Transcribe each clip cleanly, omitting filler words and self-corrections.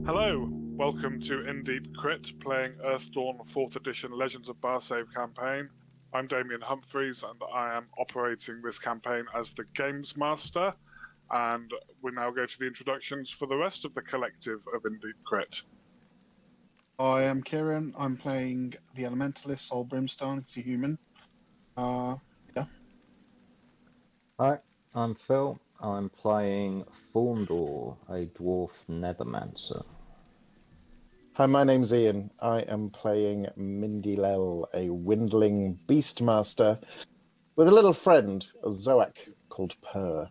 Hello, welcome to Indeed Crit, playing Earthdawn 4th edition Legends of Barsaive campaign. I'm Damien Humphreys and I am operating this campaign as the Games Master, and we now go to the introductions for the rest of the collective of Indeed Crit. I am Kieran. I'm playing the Elementalist, Soul Brimstone. He's a human. Hi, I'm Phil. I'm playing Thorndor, a dwarf nethermancer. Hi, my name's Ian. I am playing Mindy Lell, a windling beastmaster with a little friend, a Zoac called Purr.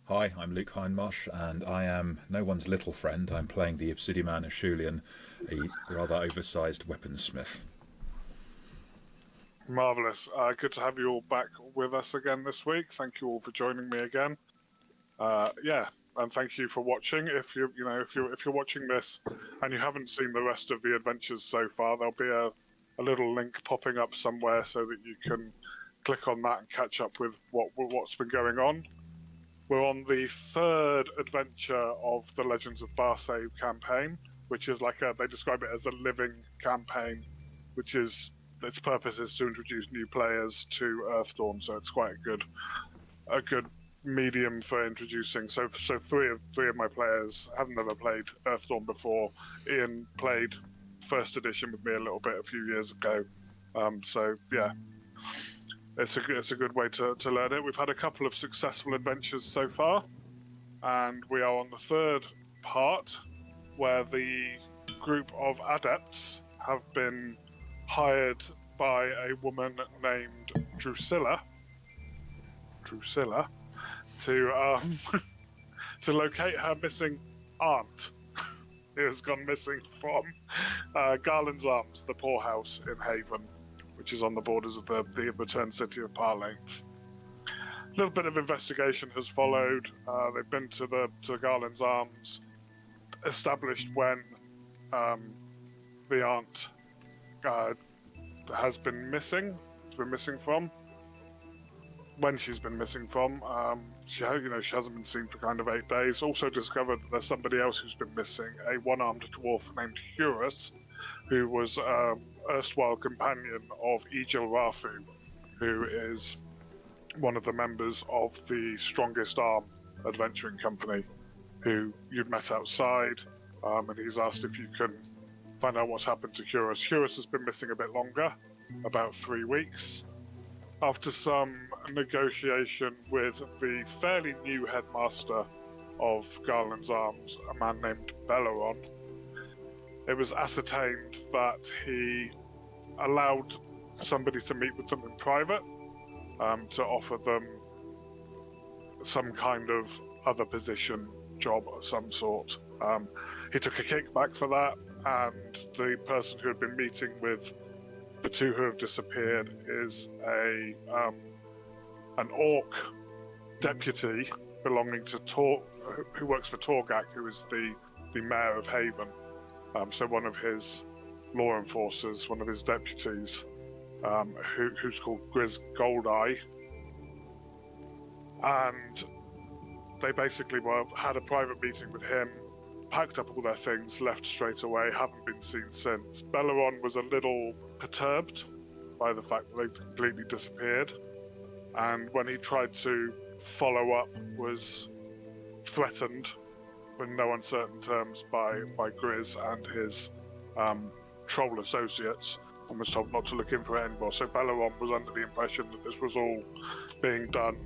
Hi, I'm Luke Hindmarsh, and I am no one's little friend. I'm playing the Obsidian Ashulian, a rather oversized weaponsmith. Marvellous. Good to have you all back with us again this week. Thank you all for joining me again. And thank you for watching. If you're watching this and you haven't seen the rest of the adventures so far, there'll be a little link popping up somewhere so that you can click on that and catch up with what's been going on. We're on the third adventure of the Legends of Barsaive campaign, which is they describe it as a living campaign, which is its purpose is to introduce new players to Earthdawn, so it's quite a good medium for introducing. So three of my players have never played Earthdawn before. Ian played first edition with me a little bit a few years ago. It's a good way to learn it. We've had a couple of successful adventures so far, and we are on the third part where the group of adepts have been hired by a woman named Drusilla to to locate her missing aunt, who has gone missing from Garland's Arms, the poorhouse in Haven, which is on the borders of the returned city of Parlainth. A little bit of investigation has followed. They've been to Garland's Arms, established when the aunt has been missing. From. When she's been missing from, she hasn't been seen for kind of 8 days. Also discovered that there's somebody else who's been missing, a one-armed dwarf named Hurus, who was erstwhile companion of Egil Rafu, who is one of the members of the Strongest Arm adventuring company, who you'd met outside, and he's asked if you can find out what's happened to Hurus. Hurus has been missing a bit longer, about 3 weeks. After some negotiation with the fairly new headmaster of Garland's Arms, a man named Belleron, it was ascertained that he allowed somebody to meet with them in private to offer them some kind of other position, job of some sort. He took a kickback for that, and the person who had been meeting with the two who have disappeared is an orc deputy belonging to who works for Torgak, who is the mayor of Haven. So one of his law enforcers, one of his deputies, who's called Griz Goldeye. And they basically had a private meeting with him, packed up all their things, left straight away, haven't been seen since. Belleron was a little perturbed by the fact that they completely disappeared, and when he tried to follow up, was threatened in no uncertain terms by Griz and his troll associates, and was told not to look in for it anymore. So Belleron was under the impression that this was all being done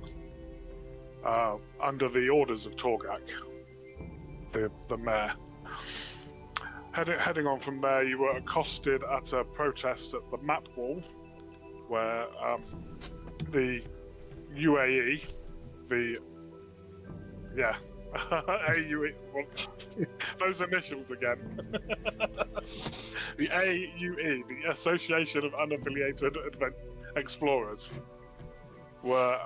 under the orders of Torgak, the mayor. Heading on from there, you were accosted at a protest at the map wall, where the UAE, AUE, those initials again. The AUE, the Association of Unaffiliated Explorers, were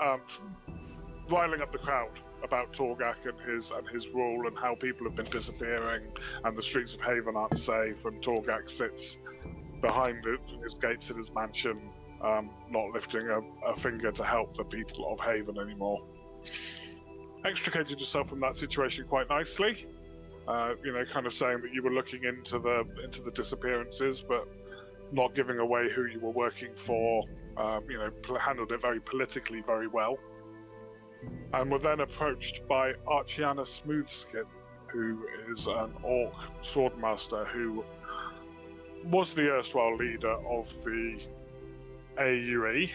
riling up the crowd about Torgak and his rule and how people have been disappearing and the streets of Haven aren't safe, and Torgak sits behind his gates in his mansion, not lifting a finger to help the people of Haven anymore. Extricated yourself from that situation quite nicely, kind of saying that you were looking into the disappearances, but not giving away who you were working for. Handled it very politically very well, and were then approached by Archiana Smoothskin, who is an orc swordmaster who was the erstwhile leader of the AUE,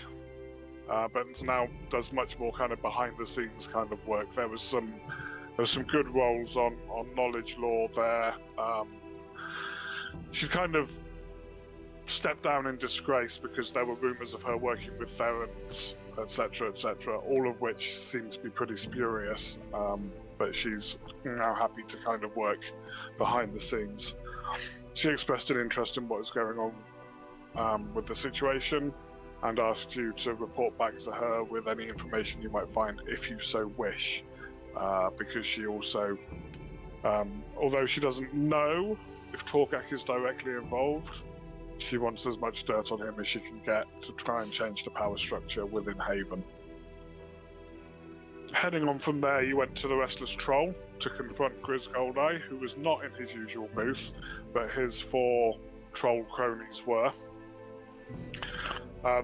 but now does much more kind of behind the scenes kind of work. There was some good roles on knowledge lore there. She kind of stepped down in disgrace because there were rumours of her working with Therans, etc., etc., all of which seem to be pretty spurious. But she's now happy to kind of work behind the scenes. She expressed an interest in what is going on with the situation, and asked you to report back to her with any information you might find, if you so wish. Because she also, although she doesn't know if Torgak is directly involved, she wants as much dirt on him as she can get to try and change the power structure within Haven. Heading on from there, you went to the Restless Troll to confront Griz Goldeye, who was not in his usual booth, but his 4 troll cronies were.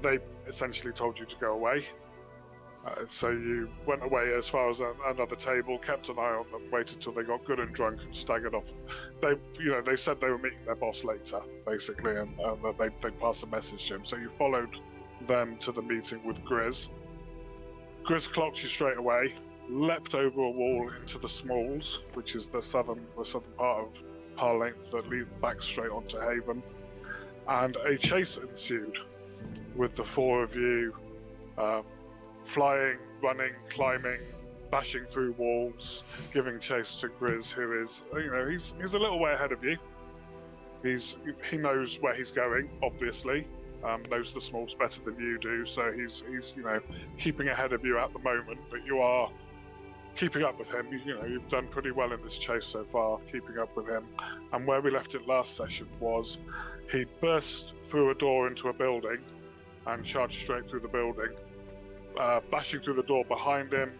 They essentially told you to go away. So you went away as far as another table, kept an eye on them, waited till they got good and drunk, and staggered off. They said they were meeting their boss later, basically, and they passed a message to him. So you followed them to the meeting with Griz. Griz clocked you straight away, leapt over a wall into the Smalls, which is the southern part of Parlength that leads back straight onto Haven, and a chase ensued with the 4 of you flying, running, climbing, bashing through walls, giving chase to Griz, who is, he's a little way ahead of you. He knows where he's going, obviously, knows the Smalls better than you do, so he's keeping ahead of you at the moment, but you are keeping up with him. You've done pretty well in this chase so far, keeping up with him. And where we left it last session was he burst through a door into a building and charged straight through the building. Bashing through the door behind him,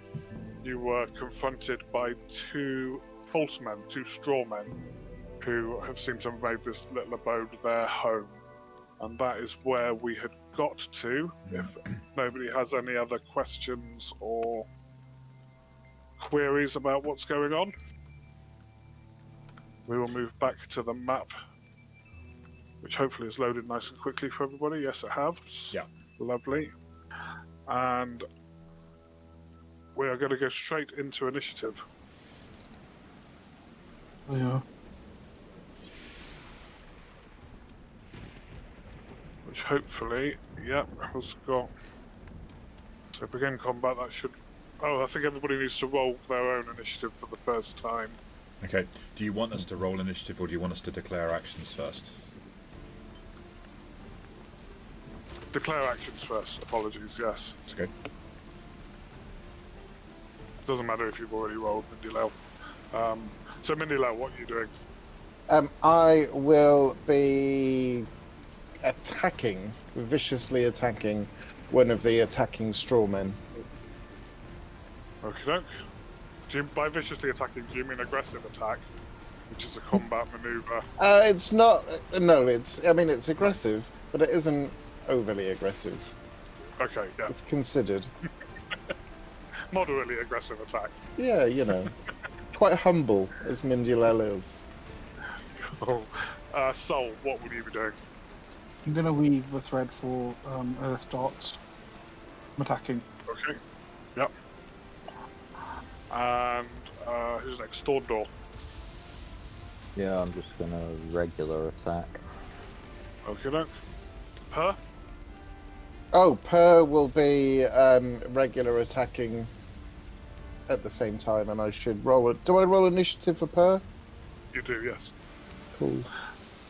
you were confronted by 2 false men, 2 strawmen, who have seemed to have made this little abode their home. And that is where we had got to. If nobody has any other questions or queries about what's going on, we will move back to the map, which hopefully is loaded nice and quickly for everybody. Yes, it has. Yeah. Lovely. And we are going to go straight into initiative. Yeah. Which hopefully, has got... So begin combat, that should... Oh, I think everybody needs to roll their own initiative for the first time. Okay. Do you want us to roll initiative, or do you want us to declare actions first? Declare actions first, apologies, yes. It's okay. Doesn't matter if you've already rolled, Mindy Lel. So Mindy Lel, what are you doing? I will be viciously attacking one of the attacking strawmen. Okie doke. By viciously attacking, do you mean aggressive attack? Which is a combat maneuver. It's not. No, it's aggressive, but it isn't overly aggressive. Okay, yeah. It's considered. Moderately aggressive attack. Yeah, quite humble as Mindy Lel is. Cool. Sol, what would you be doing? I'm going to weave the thread for earth darts. I'm attacking. Okay. Yep. And who's next? Thorndor. Yeah, I'm just gonna regular attack. Okay, doke. Per? Oh, Per will be regular attacking at the same time, and I should roll it. Do I roll initiative for Per? You do, yes. Cool.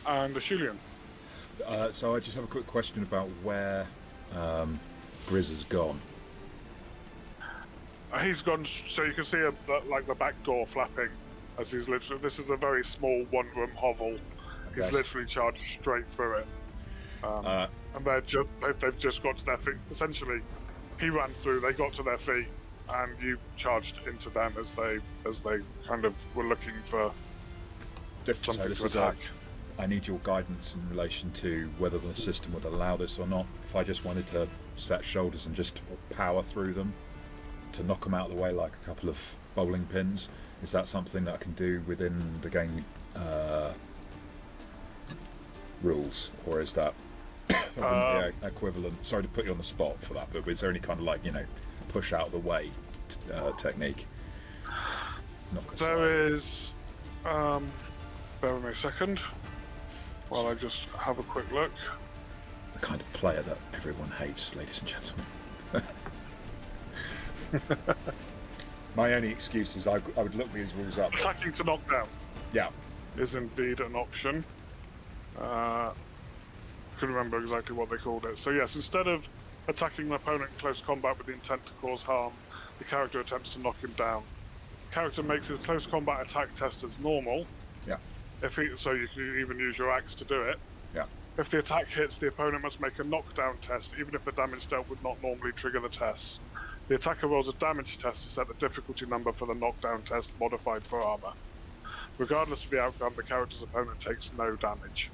And Ashulian. So I just have a quick question about where Griz has gone. He's gone, so you can see the back door flapping as he's literally. This is a very small one-room hovel. He's literally charged straight through it, and they've just got to their feet. Essentially, he ran through. They got to their feet, and you charged into them as they kind of were looking for different. So something this to is attack. I need your guidance in relation to whether the system would allow this or not. If I just wanted to set shoulders and just power through them to knock them out of the way like a couple of bowling pins, is that something that I can do within the game rules, or is that the equivalent? Sorry to put you on the spot for that, but is there any kind of push out of the way technique? There is. Bear with me a second while I just have a quick look. The kind of player that everyone hates, ladies and gentlemen. My only excuse is I would look these rules up. Attacking to knock down. Yeah. Is indeed an option. Couldn't remember exactly what they called it. So yes, instead of attacking an opponent in close combat with the intent to cause harm, the character attempts to knock him down. The character makes his close combat attack test as normal. Yeah. So you can even use your axe to do it. Yeah. If the attack hits, the opponent must make a knockdown test, even if the damage dealt would not normally trigger the test. The attacker rolls a damage test to set the difficulty number for the knockdown test modified for armor. Regardless of the outcome, the character's opponent takes no damage.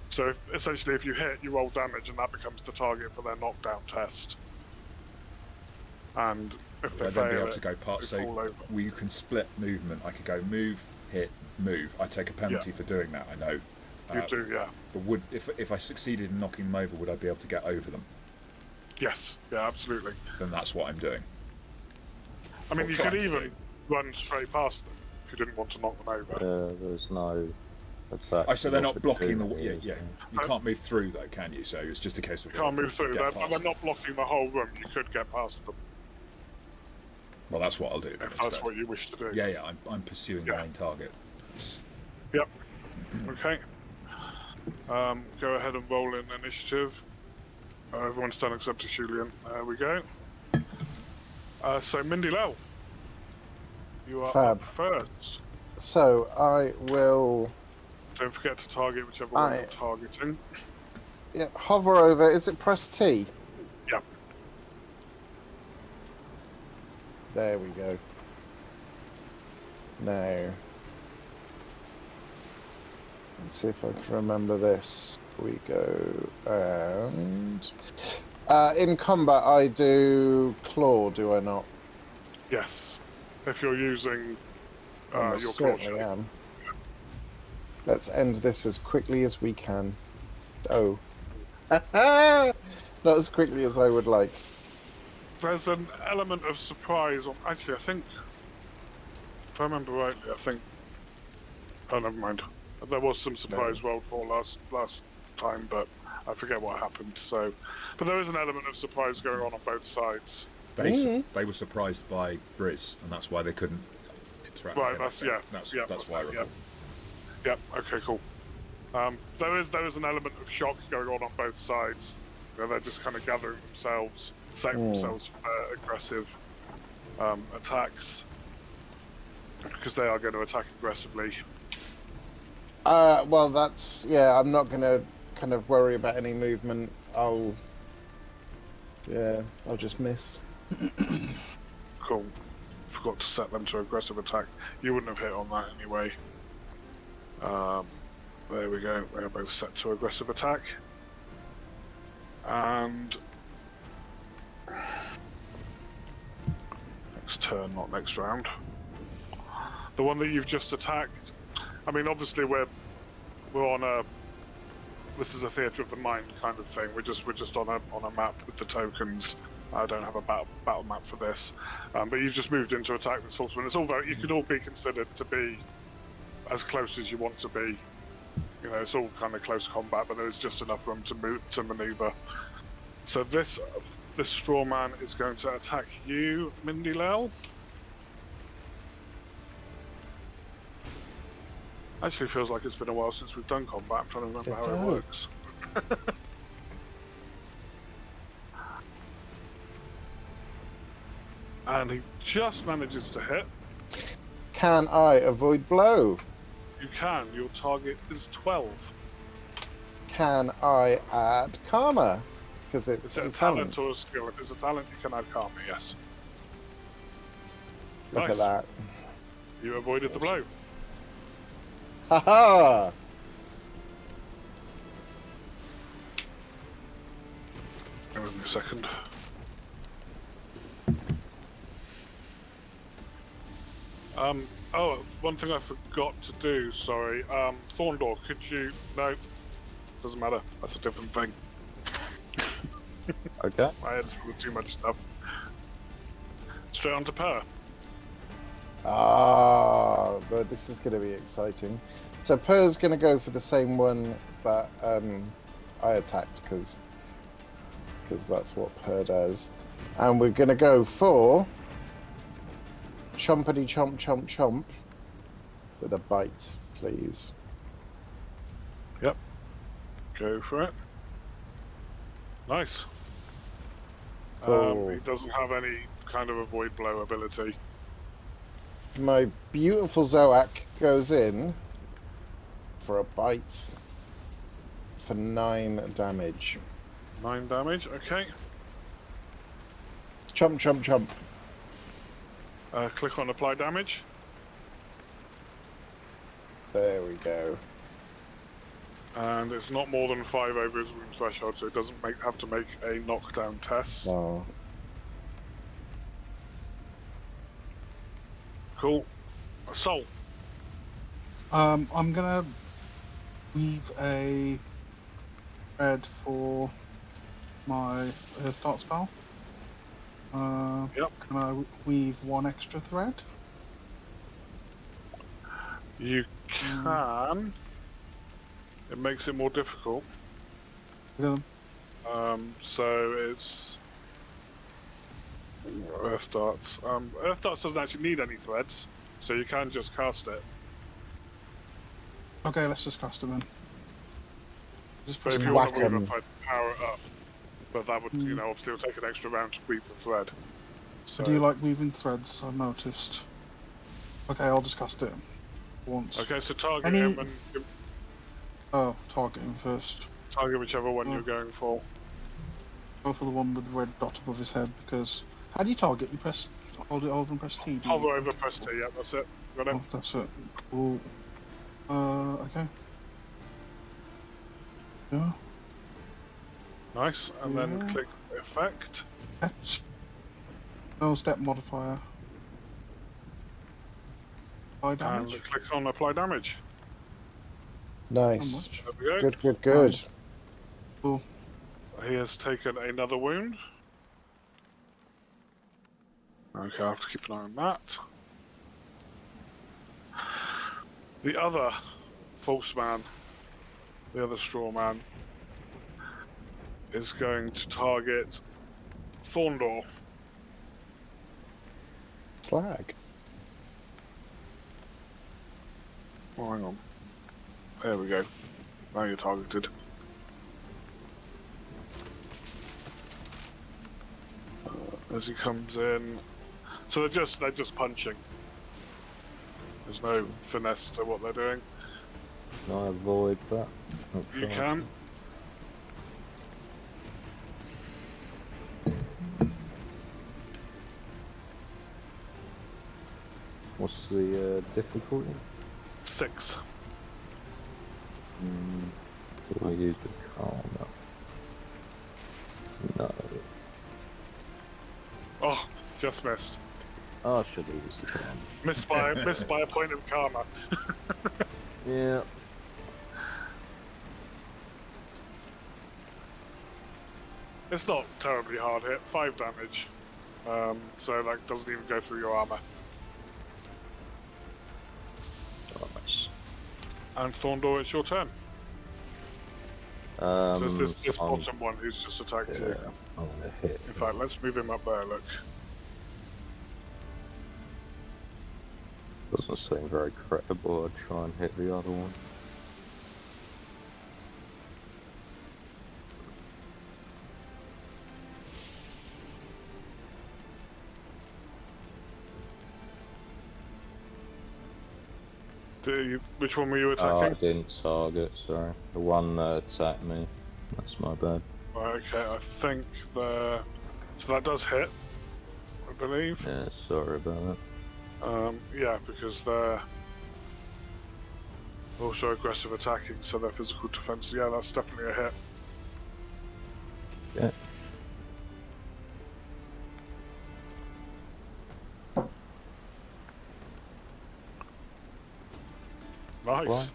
So essentially, if you hit, you roll damage, and that becomes the target for their knockdown test. And if they I'd then be fail able it, to go past. they fall over. So you can split movement. I could go move, hit, move. I take a penalty for doing that. I know. You do, yeah. But would if I succeeded in knocking them over, would I be able to get over them? Yes, yeah, absolutely. Then that's what I'm doing. I mean, Or you trying could to even do. run straight past them if you didn't want to knock them over. There's no attack. Oh, so they're not blocking the. opportunities. Yeah. You can't move through though, can you? So it's just a case of. You can't move through. get They're past. not blocking the whole room. You could get past them Well, that's what I'll do. Then if that's instead. what you wish to do. Yeah. I'm pursuing the Yeah. main target. It's, Yep. Okay. Go ahead and roll in initiative. Everyone's done except for Julian. There we go. So Mindy Lell, you are Fab. up first. So I will Don't forget to target whichever one you're targeting. hover over. Is it press T? Yep. There we go. Now, let's see if I can remember this. We go and in combat I do claw, do I not? Yes. If you're using I your claw certainly shape. am. Let's end this as quickly as we can. Oh. Not as quickly as I would like. There's an element of surprise. Actually, I think, if I remember rightly, oh, never mind. There was some surprise rolled for last time, but I forget what happened. So, but there is an element of surprise going on both sides. they were surprised by Griz, and that's why they couldn't interact. Right. with him. That's That's why I recall. Yep. Okay. Cool. There is an element of shock going on both sides. They're just kind of gathering themselves, setting themselves for aggressive attacks because they are going to attack aggressively. Well, that's I'm not gonna kind of worry about any movement. I'll just miss. Cool. Forgot to set them to aggressive attack. You wouldn't have hit on that anyway. There we go. They are both set to aggressive attack. And next turn, not next round. The one that you've just attacked. I mean, obviously we're on a. This is a theatre of the mind kind of thing. We're just on a map with the tokens. I don't have a battle map for this, but you've just moved into attack this Fulsman. It's all very. You could all be considered to be as close as you want to be. You know, it's all kind of close combat, but there's just enough room to maneuver. So this Strawman is going to attack you, Mindy Lell. Actually, feels like it's been a while since we've done combat. I'm trying to remember how it works. And he just manages to hit. Can I avoid blow? You can. Your target is 12. Can I add karma? Because it's Is it a a talent talent. or a skill? If it's a talent, you can add karma, yes. Look Nice. at that. You avoided the blow. Ha-ha! Give me a second. Oh, one thing I forgot to do, sorry. Thorndor, could you... No, doesn't matter. That's a different thing. Okay. My head's full of too much stuff. Straight on to power. Ah, but this is going to be exciting. So Per's going to go for the same one that I attacked, because that's what Per does. And we're going to go for chompity chomp chomp chomp with a bite, please. Yep. Go for it. Nice. Cool. He doesn't have any kind of avoid blow ability. My beautiful Zoak goes in for a bite for 9 damage. 9 damage, okay. Chomp chomp chomp. Click on apply damage. There we go. And it's not more than 5 over his wound threshold, so it doesn't have to make a knockdown test. Oh. Cool. Soul. I'm gonna weave a thread for my start spell. Yep. Can I weave 1 extra thread? You can. It makes it more difficult. Look at them. So it's Earth Darts. Earth Darts doesn't actually need any threads, so you can just cast it. Okay, let's just cast it then. Just But put if some you want to whack weave a 'em. thread, power it up. But that would, you know, obviously it'll take an extra round to weave the thread. So, Do you like weaving threads? I've noticed. Okay, I'll just cast it once. okay, so target Any- him and Oh, target him first. target whichever one Oh. you're going for. Go for the one with the red dot above his head, because... How do you target? You press... Hold it over and press T, do you? Hover over, press T, yeah, that's it. Got it. Oh, that's it. Cool. Okay. Yeah. Nice, and then Yeah. click effect. That's... No step modifier. High damage? And click on apply damage. Nice. How much? There we go. Good, good, good. Cool. He has taken another wound. Okay, I have to keep an eye on that. The other false man, the other straw man, is going to target Thorndor. Slag. Oh, hang on. There we go. Now you're targeted. As he comes in, so they're just punching. There's no finesse to what they're doing. Can I avoid that? You can. What's the difficulty? 6. Do I use the karma? No. Oh, just missed. Oh, I should have used the karma. Missed by a point of karma. Yeah. It's not terribly hard hit. 5 damage. So like doesn't even go through your armor. Oh, nice. And Thorndor, it's your turn. So there's this I'm- bottom one who's just attacked Yeah, you. I'm gonna hit. In fact, let's move him up there. Look. Doesn't seem very credible. I'd try and hit the other one. Which one were you Oh, I attacking? didn't target, sorry. The one that attacked me. That's my bad. Right, okay, I think the so that does hit, I believe. Yeah, sorry about that. Yeah, because they're Also aggressive attacking, so their physical defense. Yeah, that's definitely a hit. Yeah. Nice. Why?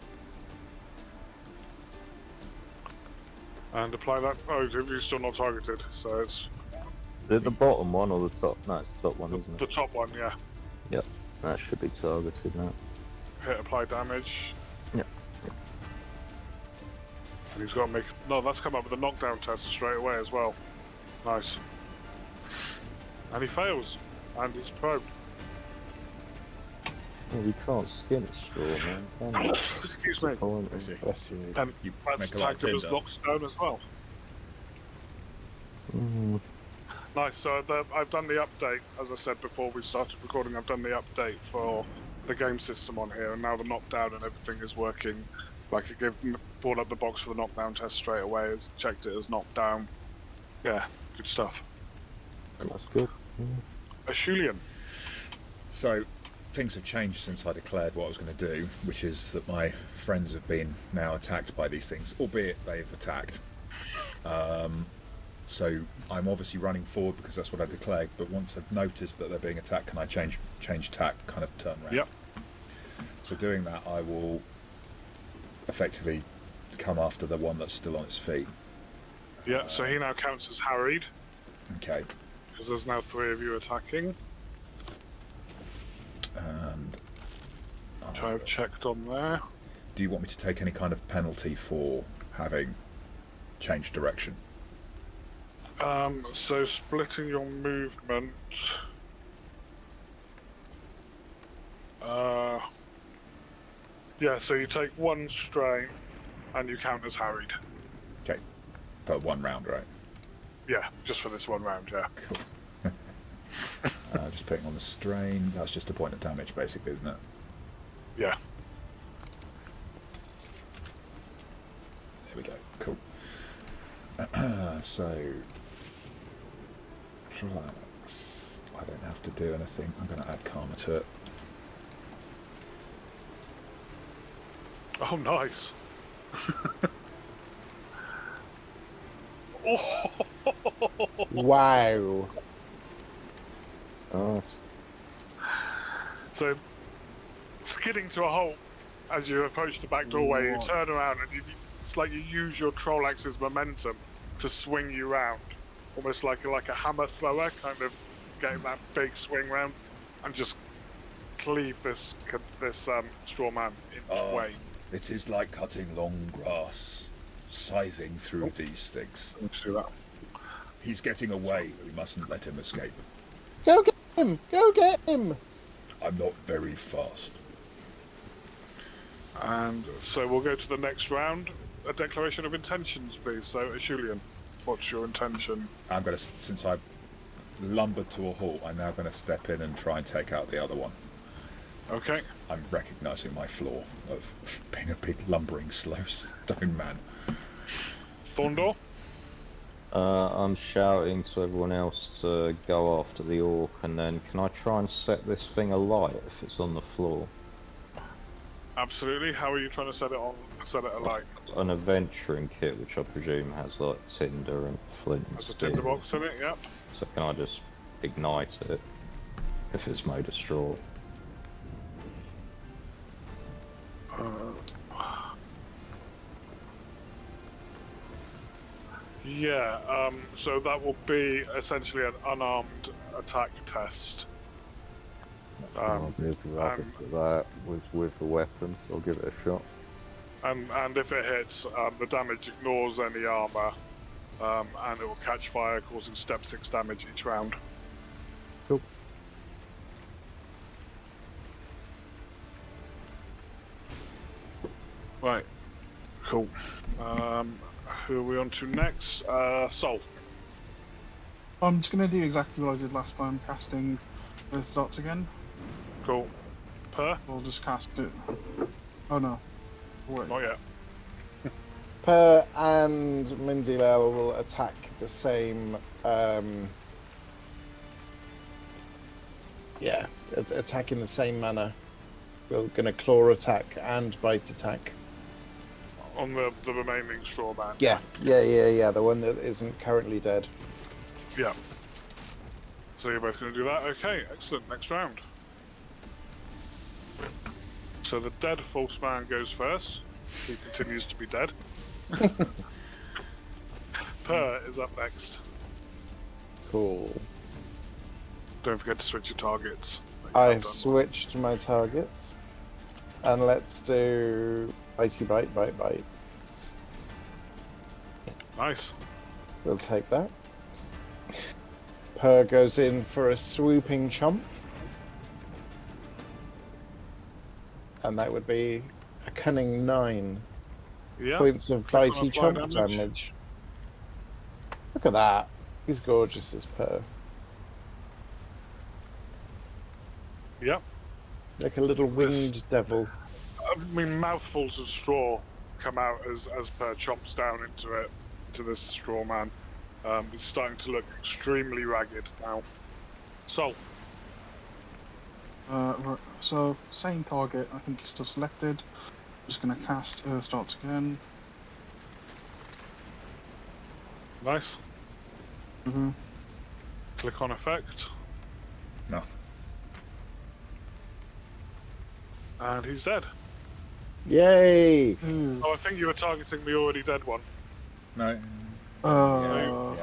And apply that. Oh, you're still not targeted, so it's Is it the bottom one or the top? No, it's the top one, isn't the it? top one, yeah. Yep. That should be targeted now. Hit, apply damage. Yep. And he's got to make. No, that's come up with a knockdown test straight away as well. Nice. And he fails. And he's probed. Well, you can't skin straw, man. Can you? Excuse me. Point. Bless you. And You that's make a lot of tagged him as tinder. knockstone as well. Mm, Nice. So I've done the update, as I said before we started recording. I've done the update for the game system on here, and now the knockdown and everything is working. Like it brought up the box for the knockdown test straight away. It's checked it as knockdown. Yeah, good stuff. that's good. Ashulian. So, things have changed since I declared what I was going to do, which is that my friends have been now attacked by these things, albeit they've attacked. So I'm obviously running forward because that's what I declared, but once I've noticed that they're being attacked, can I change tack, kind of turn around? Yep. So doing that, I will effectively come after the one that's still on its feet. Yeah. So he now counts as harried Okay. because there's now 3 of you attacking. And Which I've checked on there. do you want me to take any kind of penalty for having changed direction? So splitting your movement. Yeah, so you take 1 strain and you count as harried. Okay. For 1 round, right? Yeah, just for this 1 round, yeah. Cool. Just putting on the strain. That's just a point of damage, basically, isn't it? Yeah. There we go. Cool. So, relax. I don't have to do anything. I'm going to add karma to it. Oh, nice. Oh, Wow. Oh, so, skidding to a halt as you approach the back doorway, you turn around and it's like you use your troll axe's momentum to swing you round, almost like a hammer thrower, kind of getting that big swing round, and just cleave this straw man in Oh. twain. It is like cutting long grass, scything through these things. Let's do that. He's getting away. We mustn't let him escape. Go get him! Go get him! I'm not very fast. And so we'll go to the next round. A declaration of intentions, please. So, Ashulian, what's your intention? I'm going to, since I've lumbered to a halt, I'm now going to step in and try and take out the other one. Okay. I'm recognising my flaw of being a big lumbering slow stone man. Thorndor? I'm shouting to everyone else to go after the orc, and then can I try and set this thing alight if it's on the floor? Absolutely. How are you trying to set it alight? An adventuring kit, which I presume has like tinder and flint. and There's a tinder steel. box in it, yep. So can I just ignite it if it's made of straw? Yeah, so that will be essentially an unarmed attack test. I'll give rubbish for that with the weapons. I'll give it a shot. And if it hits, the damage ignores any armor, and it will catch fire, causing step 6 damage each round. Cool. Right. Cool. Who are we on to next? Sol. I'm just going to do exactly what I did last time, casting Earth Dots again. Cool. Per? I'll just cast it. Oh no. Wait. Not yet. Per and Mindilel will attack the same. Attack in the same manner We're going to claw attack and bite attack. On the remaining Strawman. Yeah. The one that isn't currently dead. Yeah. So you're both going to do that? Okay, excellent. Next round. So the dead false man goes first. He continues to be dead. Per is up next. Cool. Don't forget to switch your targets. I've switched my targets. And let's do bitey bite. Nice. We'll take that. Per goes in for a swooping chomp. And that would be a cunning 9 Yeah. points of Click on bitey apply chomp damage. damage. Look at that. He's gorgeous as Per. Yep. Like a little winged devil. I mean, mouthfuls of straw come out as Per chomps down to this straw man. It's starting to look extremely ragged now. So, So, same target. I think he's still selected. Just going to cast Earthdawn again. nice. Mm-hmm. Click on effect. No. And he's dead. Yay! Oh, I think you were targeting the already dead one. No. Uh,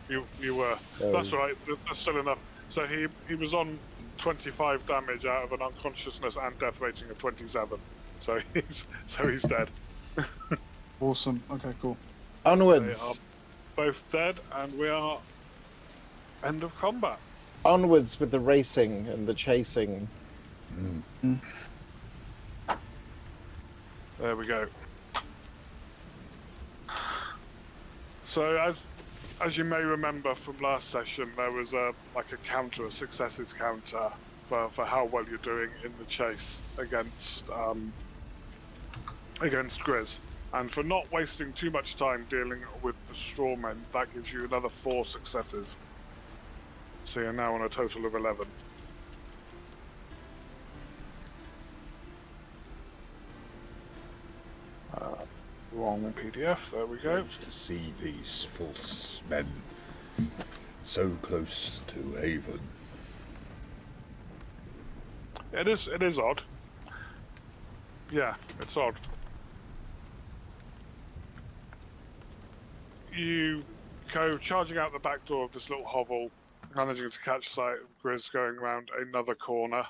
Yeah. You were. Oh. That's right. That's still enough. So he was on 25 damage out of an unconsciousness and death rating of 27. So he's dead. Awesome. Okay, cool. They are Onwards. both dead, and we are end of combat. Onwards with the racing and the chasing. There we go. So as you may remember from last session, there was a counter, a successes counter for how well you're doing in the chase against Griz. And for not wasting too much time dealing with the Strawmen, that gives you another 4 successes. So you're now on a total of 11. Wrong PDF, there we go. To see these false men so close to Haven. It is odd. Yeah, it's odd. You go charging out the back door of this little hovel, managing to catch sight of Griz going around another corner.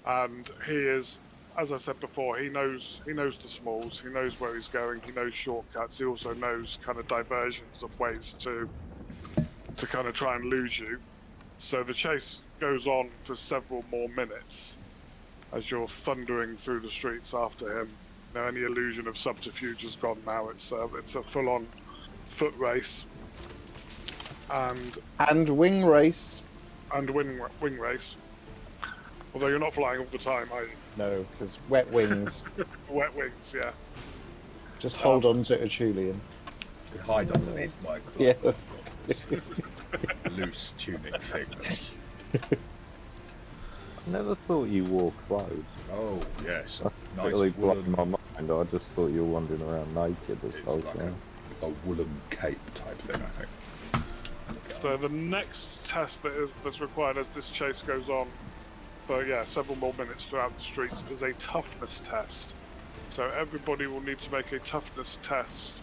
And he is, as I said before, he knows the smalls, he knows where he's going, he knows shortcuts, he also knows kind of diversions of ways to kind of try and lose you. So the chase goes on for several more minutes as you're thundering through the streets after him. Now, any illusion of subterfuge is gone now. It's a full-on foot race And wing race. and wing race. Although you're not flying all the time, are you? No, because wet wings. Wet wings, yeah. Just hold on to Achulian. You could hide underneath my Yes. loose tunic thing. I never thought you wore clothes. Oh yes, That's nice really blown woolen. my mind. I just thought you were wandering around naked this It's whole like time. a woolen cape type thing, I think. So the next test that's required as this chase goes on for several more minutes throughout the streets is a toughness test. So everybody will need to make a toughness test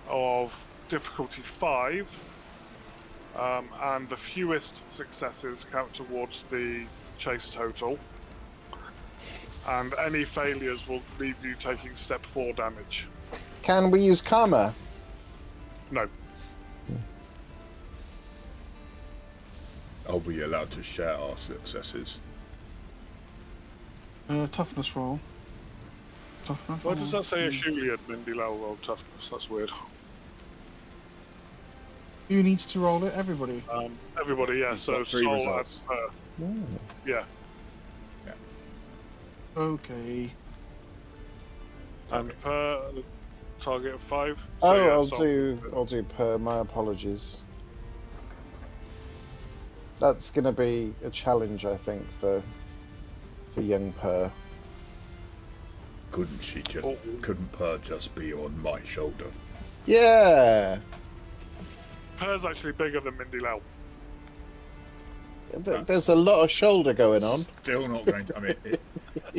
of difficulty 5, and the fewest successes count towards the chase total. And any failures will leave you taking step 4 damage. Can we use karma? No. Are we allowed to share our successes? Toughness roll. Toughness Why does that say a roll. Shulian Mindy Lowell roll toughness? That's weird. Who needs to roll it? Everybody. Everybody, yeah. He's So got 3 Sol results. and yeah, Okay. and per the target of 5. So, Oh, yeah, I'll do per. My apologies. That's going to be a challenge, I think, for for young Per. Couldn't Per just be on my shoulder? Yeah! Per's actually bigger than Mindy Lel. There's a lot of shoulder going on. Still not going to. I mean,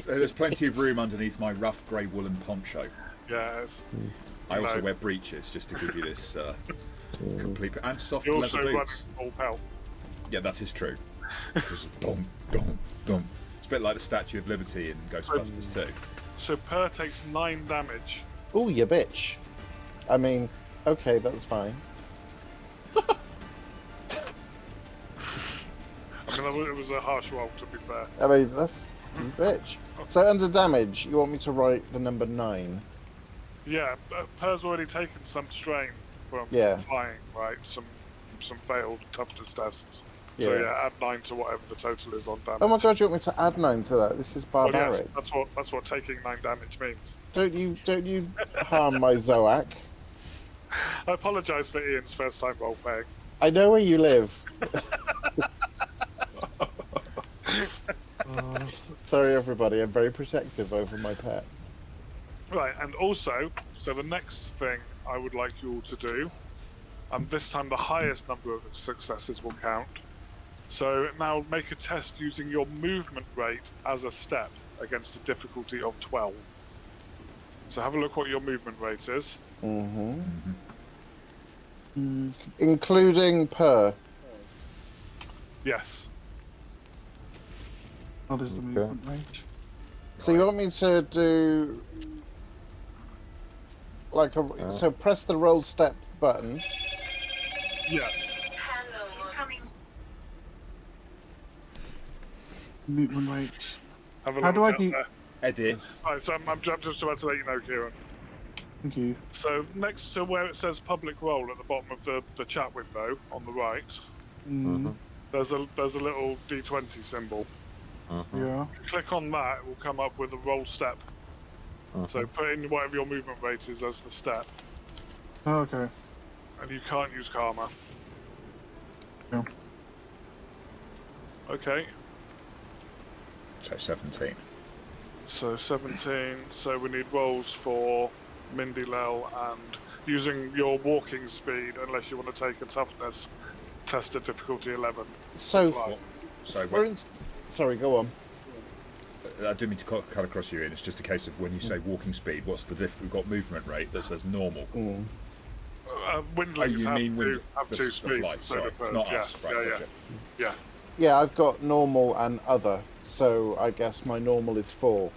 so there's plenty of room underneath my rough grey woolen poncho. Yes. I also wear breeches just to give you this complete and soft You're leather also boots. running full pelt. Yeah, that is true. Just dum dum dum. It's a bit like the Statue of Liberty in Ghostbusters 2. So Per takes 9 damage. Ooh, you bitch. I mean, okay, that's fine. I mean, it was a harsh roll, to be fair. I mean, that's you bitch. So under damage, you want me to write the number 9? Yeah, Per's already taken some strain from Yeah. flying, right? Some failed toughness tests. So yeah, add 9 to whatever the total is on damage. Oh my god, you want me to add 9 to that? This is Well, barbaric. yes, that's what taking 9 damage means. Don't you harm my Zoac. I apologise for Ian's first time role playing. I know where you live. Sorry everybody, I'm very protective over my pet. Right, and also, so the next thing I would like you all to do, and this time the highest number of successes will count. So now make a test using your movement rate as a step against a difficulty of 12. So have a look what your movement rate is. Including Per. Yes. What is the movement rate? So you want me to do like a so press the roll step button. Yeah. Movement rate. Have a look How do I at do? there. Edit. Right, so I'm just about to let you know, Kieran. Thank you. So next to where it says public role at the bottom of the chat window on the right, there's a little D20 symbol. Yeah. Click on that, it will come up with a roll step. So put in whatever your movement rate is as the step, Oh, okay. and you can't use karma. Yeah. Okay, So 17. so 17. So we need rolls for Mindy Lel and using your walking speed, unless you want to take a toughness test at difficulty 11. So Right. for instance, sorry, go on. I didn't mean to cut across you, and it's just a case of when you say walking speed, what's the diff? We've got movement rate that says normal. Windlings you mean have the 2 the speeds. flight, So sorry, the birds, not yeah, us. Right, yeah, gotcha. yeah. Yeah, I've got normal and other, so I guess my normal is 4.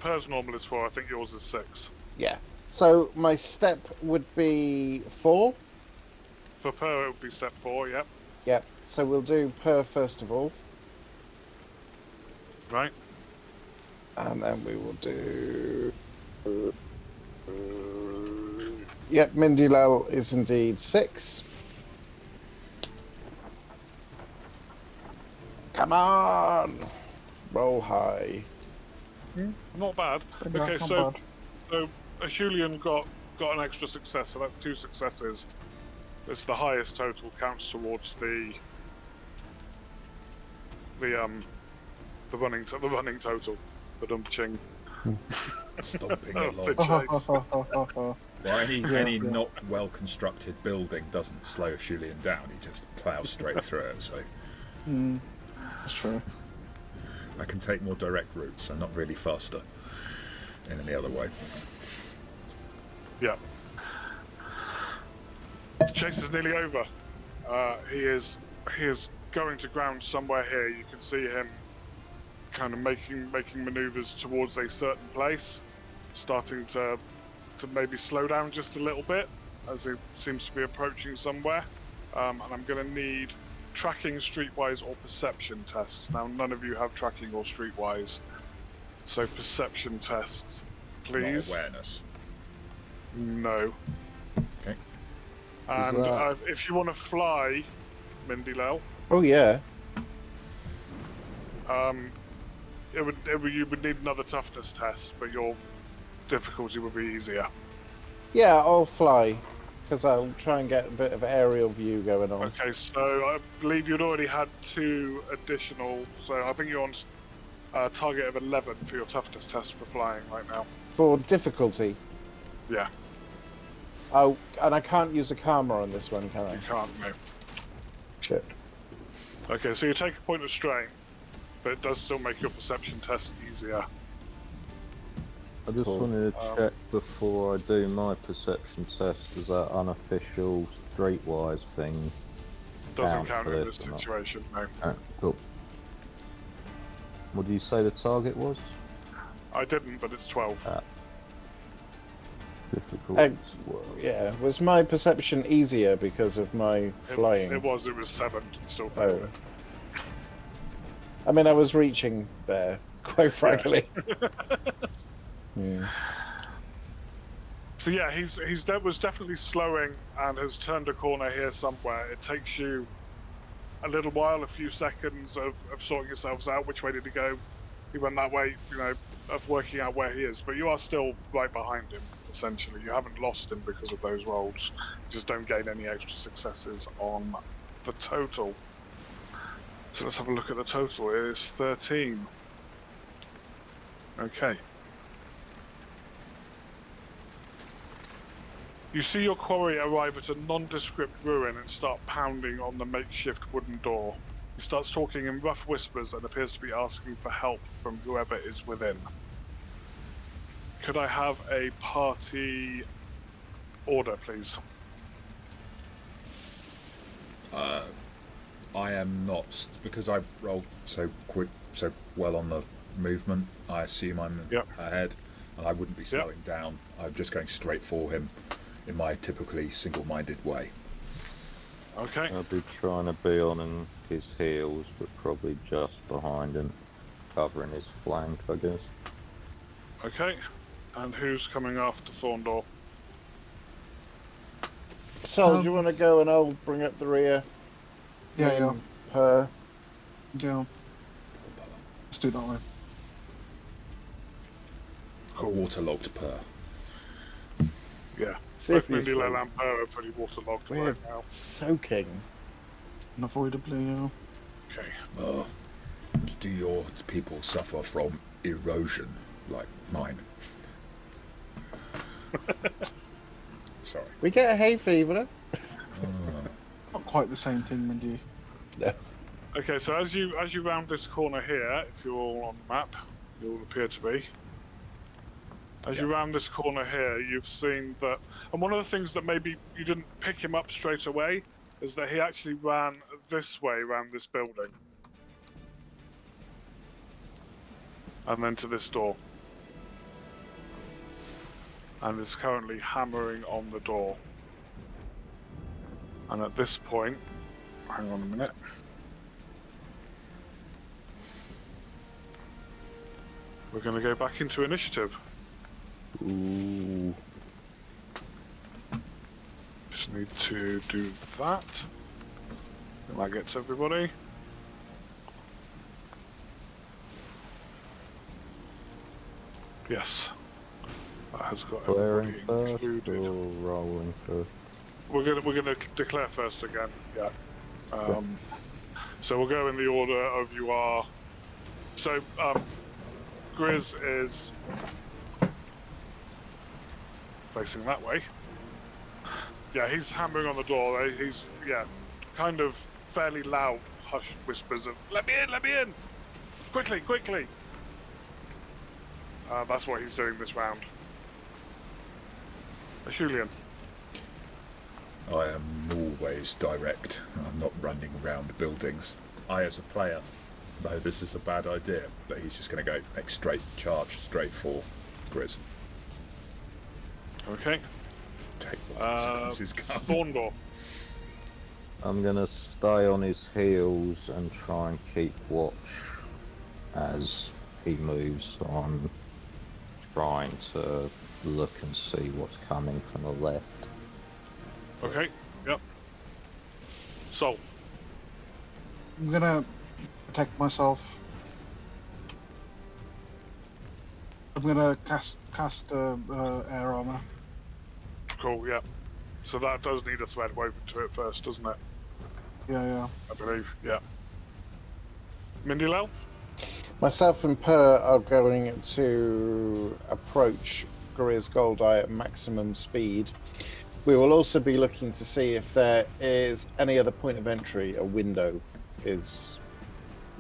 Per's normal is 4. I think yours is 6. Yeah. So my step would be 4. For Per, it would be step 4. Yep. Yep. So we'll do Per first of all, Right. and then we will do. Yep, Mindy Lel is indeed 6. Come on, roll high. Not bad. Yeah, Okay, not so bad. so Ashulian got an extra success, so that's 2 successes. It's the highest total, counts towards the running total. The ching. Stomping Oh, along. the chase. Well, any yeah. not well constructed building doesn't slow Julian down. He just plows straight through it. So That's true. I can take more direct routes. I'm not really faster in any other way. Yeah. The chase is nearly over. He is going to ground somewhere here. You can see him kind of making maneuvers towards a certain place, starting to maybe slow down just a little bit as he seems to be approaching somewhere. And I'm going to need tracking, streetwise, or perception tests. Now, none of you have tracking or streetwise, so perception tests, please. Not awareness. No. Okay. And if you want to fly, Mindy Lel, Oh yeah. you would need another toughness test, but your difficulty would be easier. Yeah, I'll fly, because I'll try and get a bit of aerial view going on. Okay, so I believe you'd already had 2 additional, so I think you're on Target of 11 for your toughness test for flying right now. For difficulty. Yeah, Oh, and I can't use a karma on this one, can I? you can't move. Shit. Okay, so you take a point of strain, but it does still make your perception test easier. I just Cool. wanted to check before I do my perception test, is that unofficial streetwise thing? Doesn't Count count for in this this or not? situation, no. Cool. What do you say the target was? I didn't, but it's 12. Difficult. Yeah, was my perception easier because of my flying? It was 7. Still failed Oh. it. I mean, I was reaching there, quite frankly. Yeah. So yeah, was definitely slowing and has turned a corner here somewhere. It takes you a little while, a few seconds of sorting yourselves out. Which way did he go? He went that way, of working out where he is. But you are still right behind him, essentially. You haven't lost him because of those rolls. You just don't gain any extra successes on the total. So let's have a look at the total. It is 13. Okay. You see your quarry arrive at a nondescript ruin and start pounding on the makeshift wooden door. He starts talking in rough whispers and appears to be asking for help from whoever is within. Could I have a party order, please? I am not, because I rolled so well on the movement. I assume I'm ahead, and I wouldn't be slowing down. I'm just going straight for him in my typically single-minded way. Okay. I'll be trying to be on his heels, but probably just behind him, covering his flank, I guess. Okay. And who's coming after Thorndor? Sol, do you want to go and I'll bring up the rear? Yeah. Per. Yeah. Let's do it that way. A waterlogged purr. Yeah. Both Seriously. Mindy and Per are pretty waterlogged We're right now. soaking. Unavoidably, yeah. Okay. Do your people suffer from erosion like mine? Sorry. We get a hay fever. Not quite the same thing, Mindy. No. Okay, so as you round this corner here, if you're all on the map, you all appear to be. As you round this corner here, you've seen that, and one of the things that maybe you didn't pick him up straight away is that he actually ran this way around this building. And then to this door. And is currently hammering on the door. And at this point, hang on a minute. We're going to go back into initiative. Ooh. Just need to do that. And that gets everybody. Yes. That has got Declaring everybody first included. or rolling first? We're gonna declare first again. Yeah. So we'll go in the order of you are. So Griz is facing that way. Yeah, he's hammering on the door. He's kind of fairly loud, hushed whispers of "Let me in, quickly!" That's what he's doing this round. Julian. I am always direct. I'm not running around buildings. I, as a player, know this is a bad idea, but he's just going to go charge straight for Griz. Okay. Take what is coming. Thorndor. I'm gonna stay on his heels and try and keep watch as he moves on, trying to look and see what's coming from the left. Okay. Yep. Sol. I'm gonna protect myself. I'm gonna cast air armor. Cool. Yeah. So that does need a thread woven to it first, doesn't it? Yeah. I believe. Yeah. Mindy Lel. Myself and Per are going to approach Griz Goldeye at maximum speed. We will also be looking to see if there is any other point of entry. A window is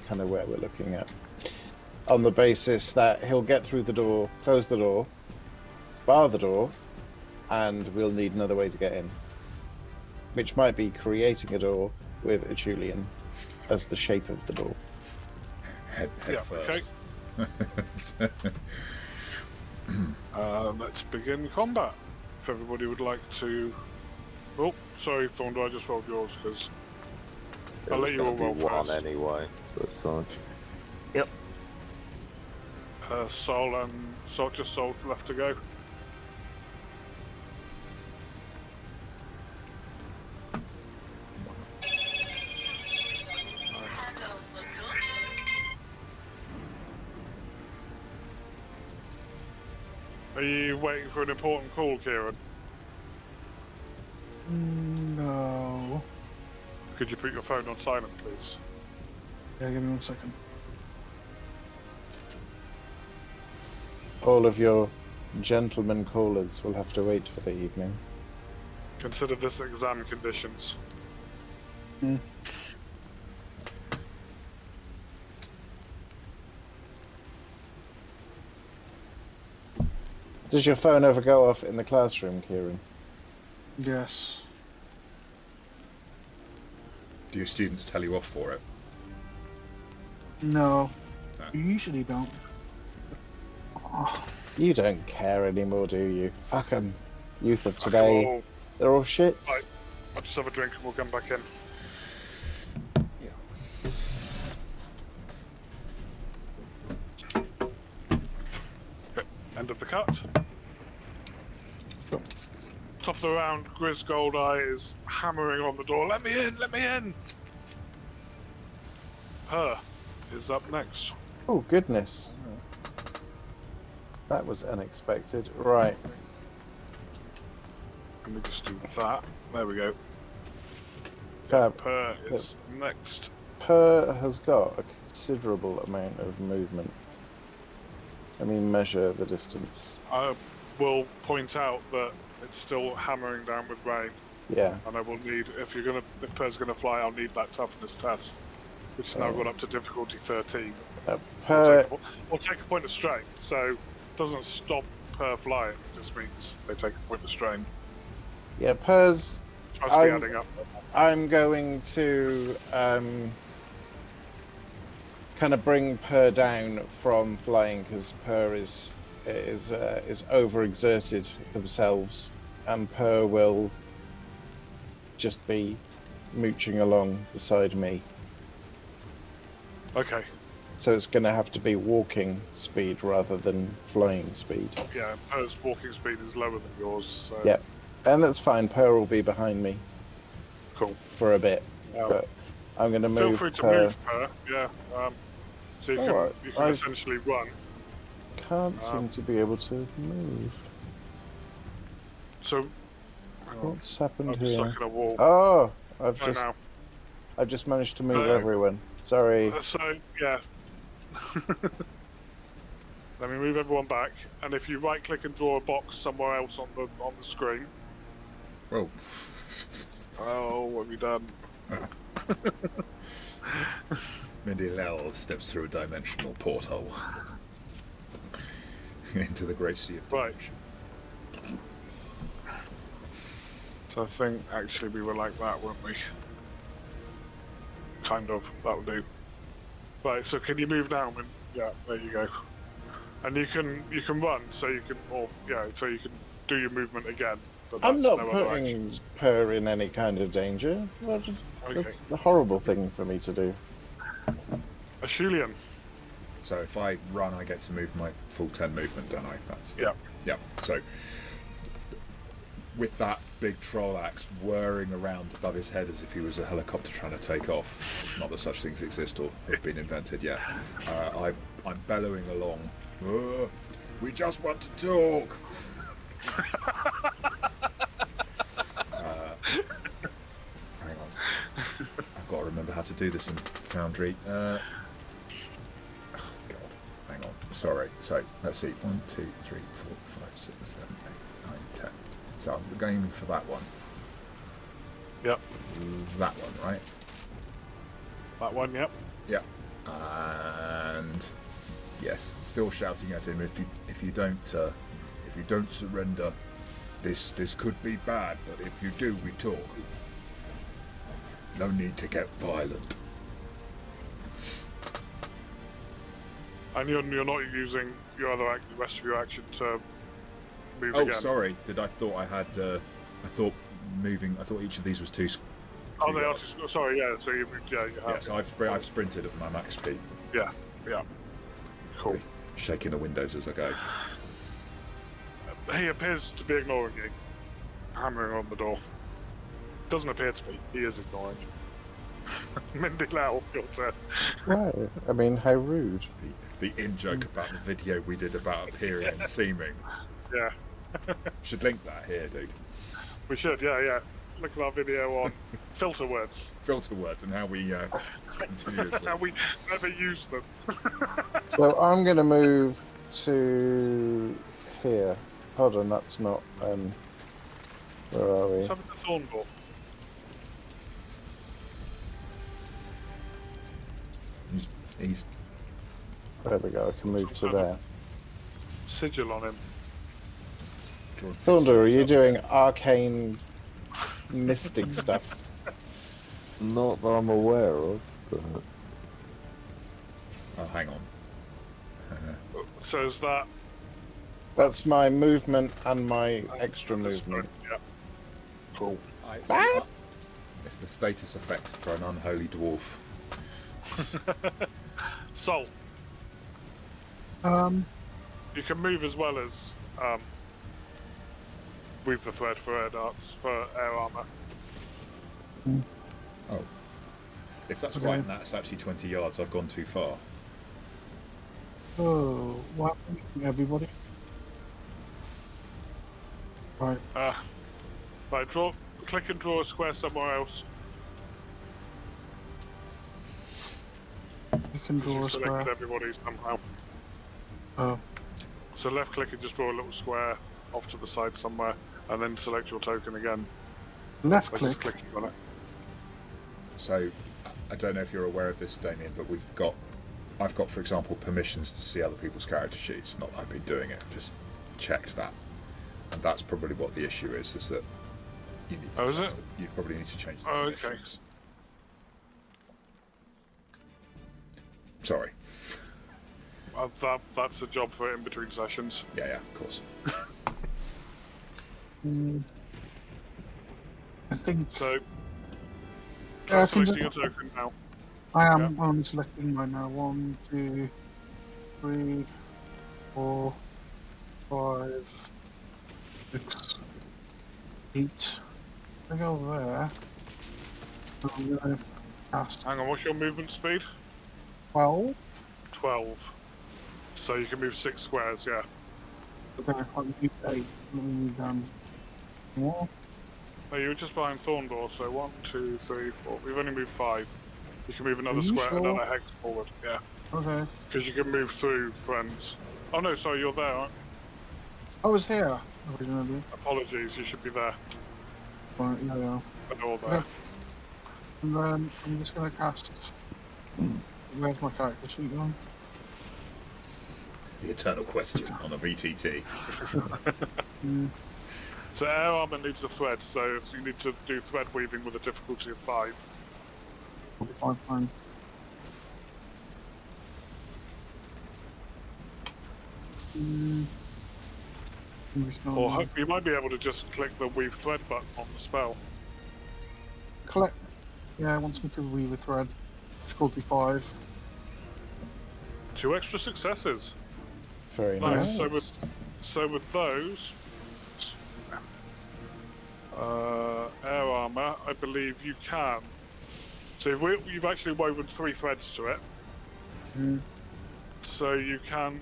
kind of where we're looking at. On the basis that he'll get through the door, close the door, bar the door, and we'll need another way to get in. Which might be creating a door with a Julian as the shape of the door. Head Yeah, first. Let's begin combat. If everybody would like to... Oh, sorry, Thorndor, I just rolled yours, because I'll let you all roll one first. anyway. So it's fine. Yep. Sol and just Sol left to go. Are you waiting for an important call, Kieran? No. Could you put your phone on silent, please? Yeah, give me 1 second. All of your gentlemen callers will have to wait for the evening. Consider this exam conditions. Does your phone ever go off in the classroom, Kieran? Yes. Do your students tell you off for it? No. No. You usually don't. Oh, You don't care anymore, do you? Fuck 'em. Youth of today, Well, they're all shits. Right. I'll just have a drink and we'll come back in. Okay, end of the cut. Top of the round, Griz Goldeye is hammering on the door. Let me in! Let me in! Her is up next. Oh, goodness. That was unexpected. Right. Let me just do that. There we go. Fab. Her is next. Per has got a considerable amount of movement. Let me measure the distance. I will point out that it's still hammering down with rain, Yeah. and I will need, if Per's gonna fly, I'll need that toughness test, which has now gone up to difficulty 13. Per, We'll take a point of strain, so it doesn't stop Per flying, it just means they take a point of strain. yeah, Per's. Try to be adding up. I'm going to kind of bring Per down from flying because Per is overexerted themselves, and Per will just be mooching along beside me. Okay, So it's going to have to be walking speed rather than flying speed. yeah, Per's walking speed is lower than yours, so Yep, and that's fine. Per will be behind me cool. for a bit, Yeah. but I'm going to move. Feel free to Per. move Per, yeah. So you can, Alright, you can essentially run. Can't seem to be able to move. So, hang on, What's happened I'm just here? stuck in a wall. Oh, Right now. I've just managed to move No. everyone. Sorry. So, yeah. Let me move everyone back, and if you right-click and draw a box somewhere else on the screen. Oh. Oh, what have you done? Mindy Lell steps through a dimensional porthole into the great sea of Right. dimension. So I think actually we were like that, weren't we? Kind of. That'll do. Right. So can you move now? And yeah, there you go. And you can run, so you can, or yeah, so you can do your movement again. But I'm that's not no other putting actions. Per in any kind of danger. Okay. That's a horrible thing for me to do. Ashulian. So if I run, I get to move my full 10 movement, don't I? That's Yeah. Yeah. So with that big troll axe whirring around above his head as if he was a helicopter trying to take off. Not that such things exist or have been invented yet. I'm bellowing along. We just want to talk. Hang on. I've got to remember how to do this in Foundry. Oh, God. sorry. So let's see. 1, 2, 3, 4, 5, 6, 7, 8, 9, 10. So I'm going for that one. Yep. That one, right? That one, yep. Yeah. And yes, still shouting at him. If you don't surrender, this could be bad. But if you do, we talk. No need to get violent. And you're not using your the rest of your action to move Oh, again. sorry. I thought I had. I thought each of these was two. Oh, they are. Sorry, yeah. So you moved. Yeah, you have. Yeah, so I've sprinted at my max speed. Yeah, yeah. Cool. Shaking the windows as I go. He appears to be ignoring you. Hammering on the door. Doesn't appear to be. He is ignoring you. Mindy Lau, your turn. Right. I mean, how rude. The in-joke about the video we did about appearing and seeming. Yeah. Should link that here, dude. We should, yeah. Look at our video on filter words. Filter words and how we continue. How we never use them. So I'm going to move to here. Hold on, that's not. Where are we? Something to Thornball. He's There we go. I can move to there. Sigil on him. Thunder, are you doing arcane mystic stuff? Not that I'm aware of, but Oh, hang on. So is that That's my movement and my extra movement. Yeah. Cool. It's the status effect for an unholy dwarf. Sol, you can move as well as weave the thread for air darts, for air armor. Oh. If that's Okay. right and that's actually 20 yards, I've gone too far. Oh, what? Everybody? Right. Right, click and draw a square somewhere else. You can draw You a selected square. everybody somehow. Oh. So left click and just draw a little square off to the side somewhere, and then select your token again Left by click. just clicking on it. So, I don't know if you're aware of this, Damien, but I've got, for example, permissions to see other people's character sheets. Not that I've been doing it, just checked that. And that's probably what the issue is that you need to Oh, is change it? You probably need to change the Oh, okay. permissions. Sorry. That's a job for in between sessions. Yeah, of course. I think So, Yeah, I can selecting just- your token now. I am only selecting mine now. 1, 2, 3, 4, 5, 6, 8. I go there. I'm gonna cast Hang on, what's your movement speed? 12. 12. So you can move 6 squares, yeah. Okay, I can move 8. Let me move down more. No, you were just behind Thorndoor, so 1, 2, 3, 4. We've only moved 5. You can move another Are you square, sure? another hex forward, yeah. Okay. Because you can move through friends. Oh no, sorry, you're there, aren't you? I was here originally. Apologies, you should be there. Right, yeah. But you're there. Okay. And then I'm just gonna cast. Where's my character sheet on? The eternal question on a VTT. So air armor needs a thread, so you need to do thread weaving with a difficulty of 5. 45 times. Or you might be able to just click the weave thread button on the spell. Collect. Yeah, it wants me to weave a thread. Difficulty 5. 2 extra successes. Very Nice. nice. So with those, air armor, I believe you can. So you've actually woven 3 threads to it. So you can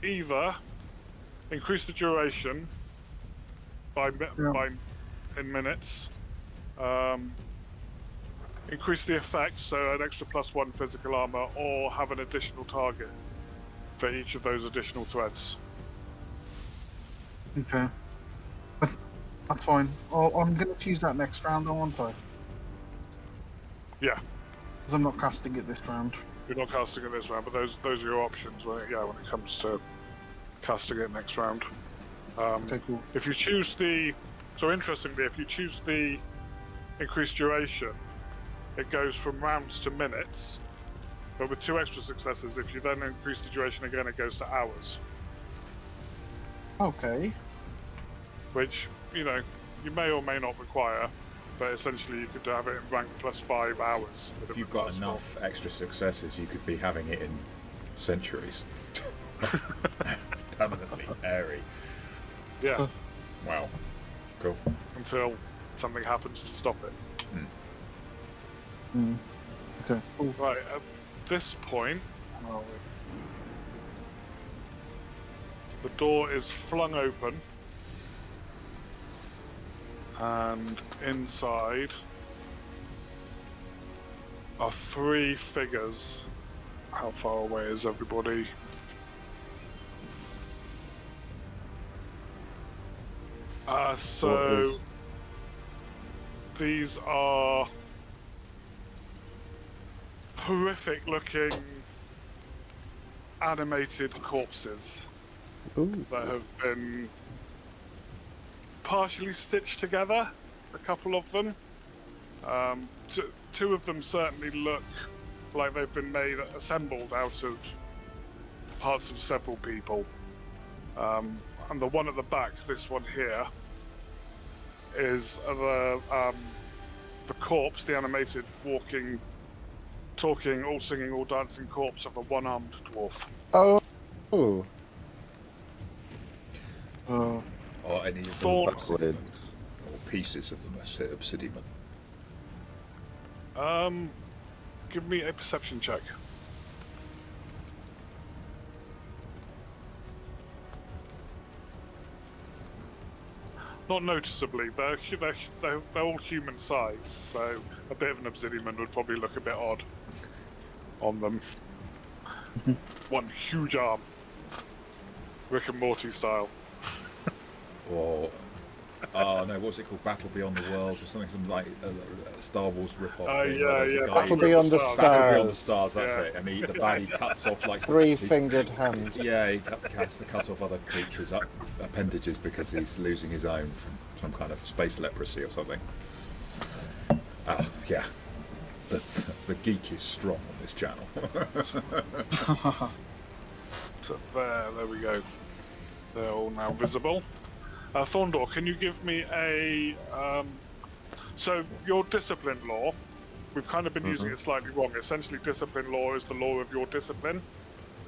either increase the duration by in minutes, increase the effect, so an extra +1 physical armor, or have an additional target for each of those additional threads. Okay. That's fine. I'm going to choose that next round, aren't I? Yeah, Because I'm not casting it this round. you're not casting it this round, but those are your options when it comes to casting it next round. Okay, cool. If you choose interestingly, if you choose the increased duration, it goes from rounds to minutes. But with 2 extra successes, if you then increase the duration again, it goes to hours. Okay. Which, you may or may not require, but essentially you could have it in rank plus 5 hours. If you've got enough extra successes, you could be having it in centuries. Permanently airy. Yeah, Wow. Cool. until something happens to stop it. Okay, cool. Right, at this point, the door is flung open, and inside are 3 figures. How far away is everybody? So these are horrific looking animated corpses Ooh. that have been partially stitched together, a couple of them. Two of them certainly look like they've been assembled out of parts of several people. And the one at the back, this one here, is the corpse, the animated walking, talking, all singing, all dancing corpse of a one-armed dwarf. Oh. Ooh. Or any of the Thought- obsidian, or pieces of the obsidian. Give me a perception check. Not noticeably, they're all human size, so a bit of an obsidian would probably look a bit odd on them. One huge arm, Rick and Morty style. Or oh no, what's it called? Battle Beyond the Worlds or something like Star Wars rip-off. Thing, Yeah, where there's a yeah. guy Battle who- Beyond the Battle Beyond the Stars. Stars. That's Yeah. it. And the baddie cuts off like 3-fingered hand. Yeah, he has to cut off other creatures' appendages because he's losing his own from some kind of space leprosy or something. Yeah. The geek is strong on this channel. So there we go. They're all now visible. Thorndor, can you give me a... So, your discipline law, we've kind of been using it slightly wrong. Essentially, discipline law is the law of your discipline.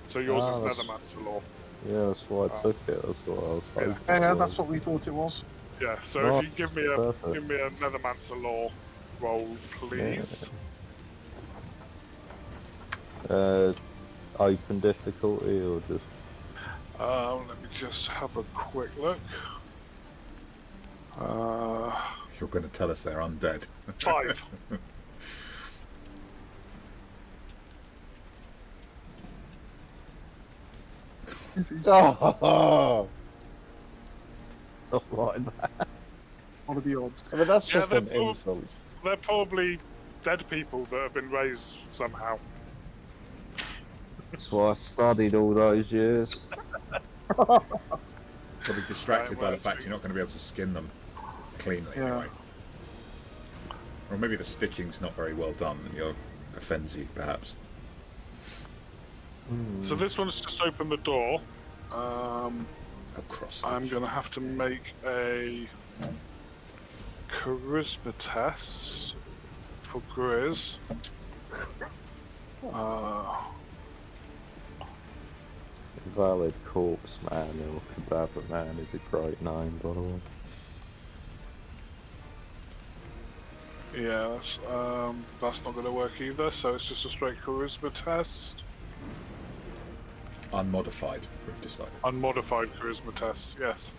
So yours is that's- Nethermancer law. Yeah, that's why I took it. That's what I was hoping. Yeah, for. that's what we thought it was. Yeah, so Right, if you give me a perfect. Nethermancer law roll, please. Open difficulty or just Let me just have a quick look. You're going to tell us they're undead. 5. Oh. stuff like that. What are the odds? I mean, that's Yeah, just an they're all- insult. They're probably dead people that have been raised somehow. That's why I studied all those years. You'll be distracted Right, by the well, fact you're not going to be able to skin them cleanly Yeah. anyway. Or maybe the stitching's not very well done and it offends you, perhaps. So this one's just opened the door. Across. I'm gonna have to make a charisma test for Griz. Valid corpse man or cadaver man is a great name, by the way. Yeah, that's not gonna work either. So it's just a straight charisma test. Unmodified, we've decided. Unmodified charisma test, yes.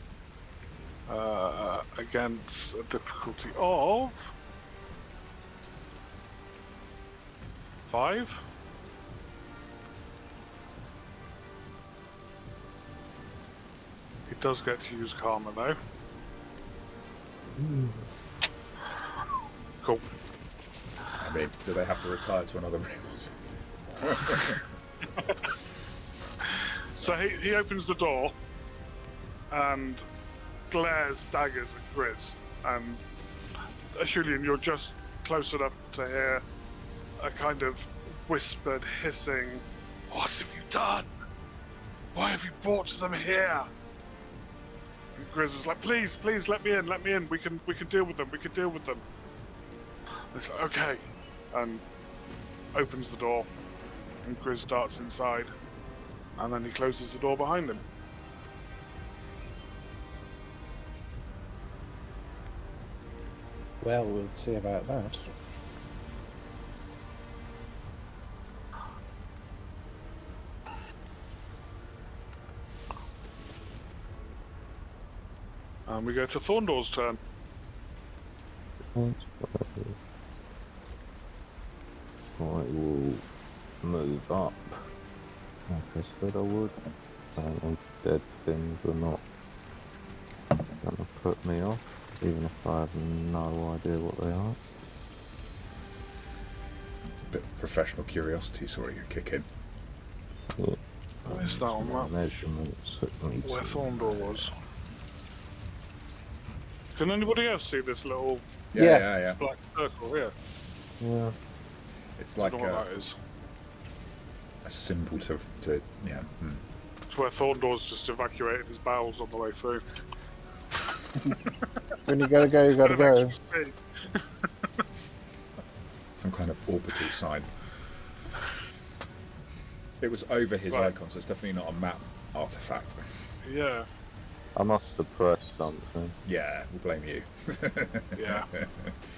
Against a difficulty of 5. He does get to use Karma though. Cool. I mean, do they have to retire to another room? So he opens the door and glares daggers at Griz. And Julian, you're just close enough to hear a kind of whispered hissing, "What have you done? Why have you brought them here?" And Griz is like, please let me in, we can deal with them, It's like, okay. And opens the door and Griz darts inside and then he closes the door behind him. Well, we'll see about that. And we go to Thorndor's turn. I will move up, like I said I would. Dead things are not gonna put me off, even if I have no idea what they are. A bit of professional curiosity sort of kick in. Yeah. Where's that on that? Measurements at least. Where Thorndor was. Can anybody else see this little Yeah. black circle here? Yeah. It's I like don't know what that is. a symbol to yeah. It's where Thorndor's just evacuated his bowels on the way through. When you gotta go, you gotta Bit of go. extra speed. Some kind of orbital sign. It was over his Right. icon, so it's definitely not a map artifact. Yeah, I must have pressed something. Yeah, we'll blame you. yeah.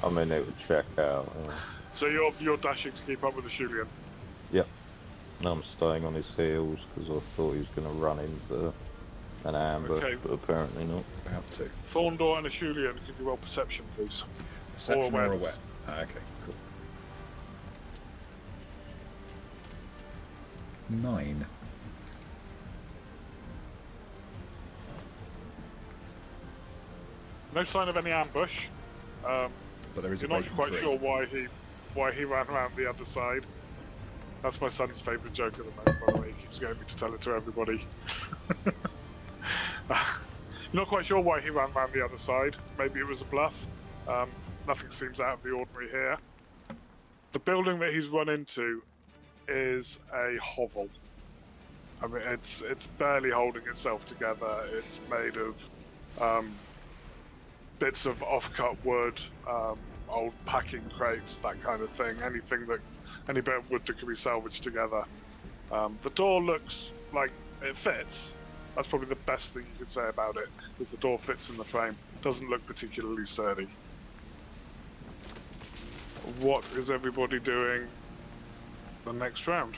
I mean, it would check out. So you're dashing to keep up with the Julian. Yep. I'm staying on his heels because I thought he was going to run into an ambush, Okay. but apparently not. About to. Thorndor and a Julian, can you roll perception, please? Perception or awareness. aware? Ah, okay, cool. 9. No sign of any ambush. But there is You're a not raging quite tree. sure why he ran around the other side. That's my son's favourite joke at the moment, by the way. He keeps getting me to tell it to everybody. You're not quite sure why he ran around the other side. Maybe it was a bluff. Nothing seems out of the ordinary here. The building that he's run into is a hovel. I mean, it's barely holding itself together. It's made of bits of off-cut wood, old packing crates, that kind of thing. Any bit of wood that can be salvaged together. The door looks like it fits. That's probably the best thing you could say about it, is the door fits in the frame. Doesn't look particularly sturdy. What is everybody doing the next round?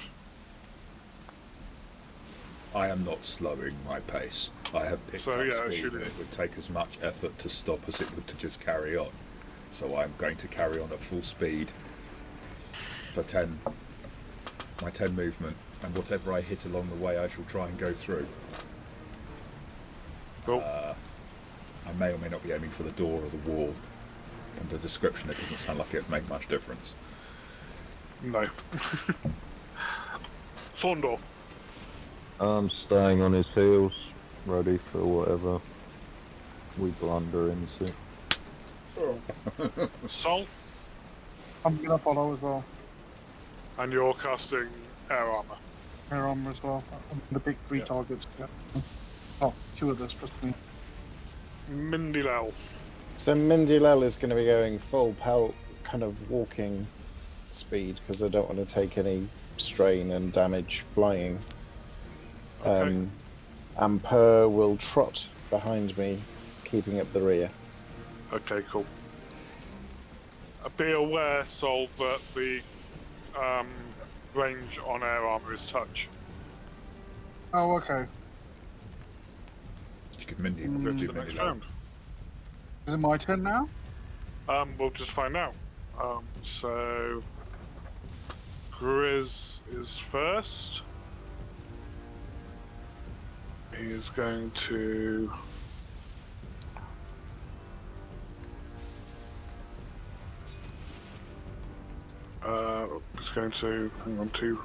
I am not slowing my pace. I have picked So, up yeah, speed, shooting. and it would take as much effort to stop as it would to just carry on. So I'm going to carry on at full speed for 10. My 10 movement, and whatever I hit along the way, I shall try and go through. Cool. I may or may not be aiming for the door or the wall. From the description, it doesn't sound like it would make much difference. No. Thorndor. I'm staying on his heels, ready for whatever we blunder into. Sol. I'm gonna follow as well. And you're casting air armor. Air armor as well. I'm gonna pick 3 Yeah. targets. Yeah. Oh, 2 of this, trust me. Mindy Lel. So Mindy Lel is going to be going full pelt, kind of walking speed, because I don't want to take any strain and damage flying. Okay. And Per will trot behind me, keeping up the rear. Okay, cool. Be aware, Sol, that the range on air armor is touch. Oh, okay. You could Mindy, Mm, do The Mindy next Lel. round. Is it my turn now? We'll just find out. So Griz is first. He is going to. Is going to hang on to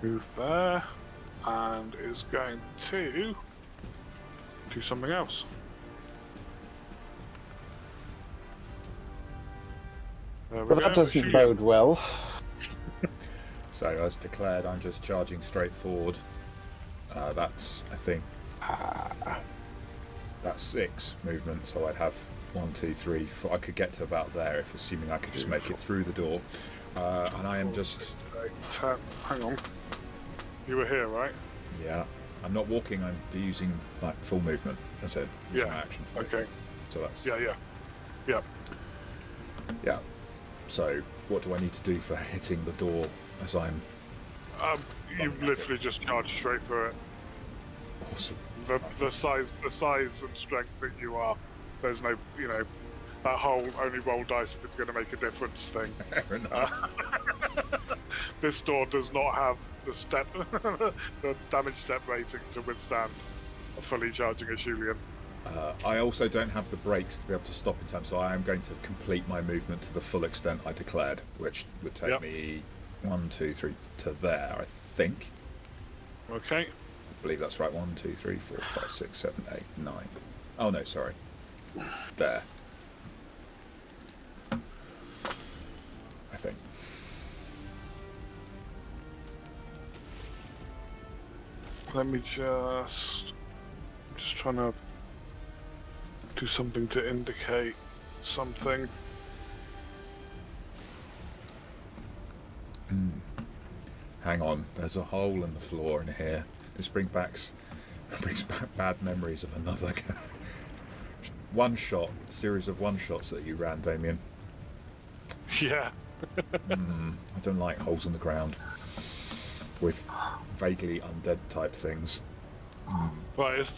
move there, and is going to do something else. There we But go. that doesn't Shoot. bode well. So as declared, I'm just charging straight forward. That's, I think, that's 6 movement, so I'd have 1, 2, 3, 4. I could get to about there, if assuming I could just make it through the door. And I am just... 10. Hang on. You were here, right? Yeah. I'm not walking, I'm using like full movement. That's it. Yeah. My action. Okay. So that's... Yeah. Yeah. So, what do I need to do for hitting the door as I'm... You literally just charge straight through it. Awesome. The size and strength that you are, there's no, that whole only roll dice if it's going to make a difference thing. Fair enough. This door does not have the damage step rating to withstand a fully charging Ashulian. I also don't have the brakes to be able to stop in time, so I am going to complete my movement to the full extent I declared, which would take me 1, 2, 3 to there, I think. Okay. I believe that's right. 1, 2, 3, 4, 5, 6, 7, 8, 9. Oh no, sorry. There. I think. Let me just trying to do something to indicate something. Hang on, there's a hole in the floor in here. This brings back bad memories of another series of one-shots that you ran, Damien. Yeah. I don't like holes in the ground with vaguely undead type things. Right,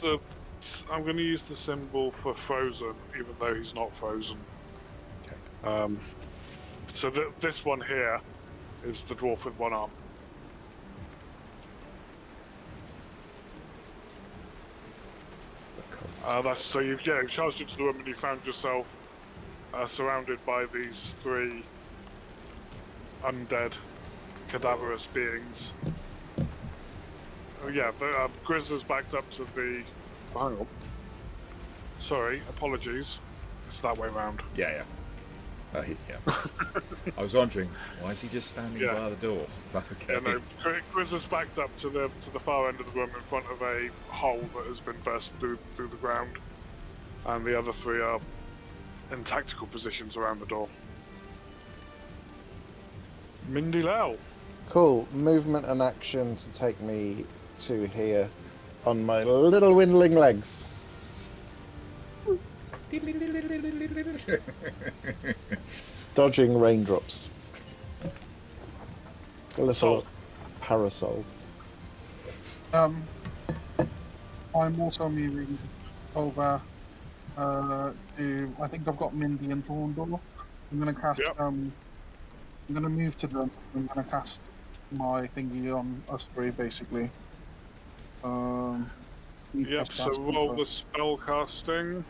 I'm going to use the symbol for frozen, even though he's not frozen. Okay. So this one here is the dwarf with one arm. So you've charged into the room and you found yourself surrounded by these 3 undead, cadaverous beings. Griz is backed up to the... Hang on. Sorry, apologies. It's that way round. Yeah. I was wondering, why is he just standing by the door? Okay. Yeah, no, Griz is backed up to the far end of the room in front of a hole that has been burst through the ground, and the other 3 are in tactical positions around the door. Mindy Lau. Cool. Movement and action to take me to here on my little windling legs. Dodging raindrops. A little parasol. I'm also moving over to. I think I've got Mindy and Thorndor. I'm going to cast. I'm going to move to them. I'm going to cast my thingy on us 3, basically. Yep. So roll the spell casting.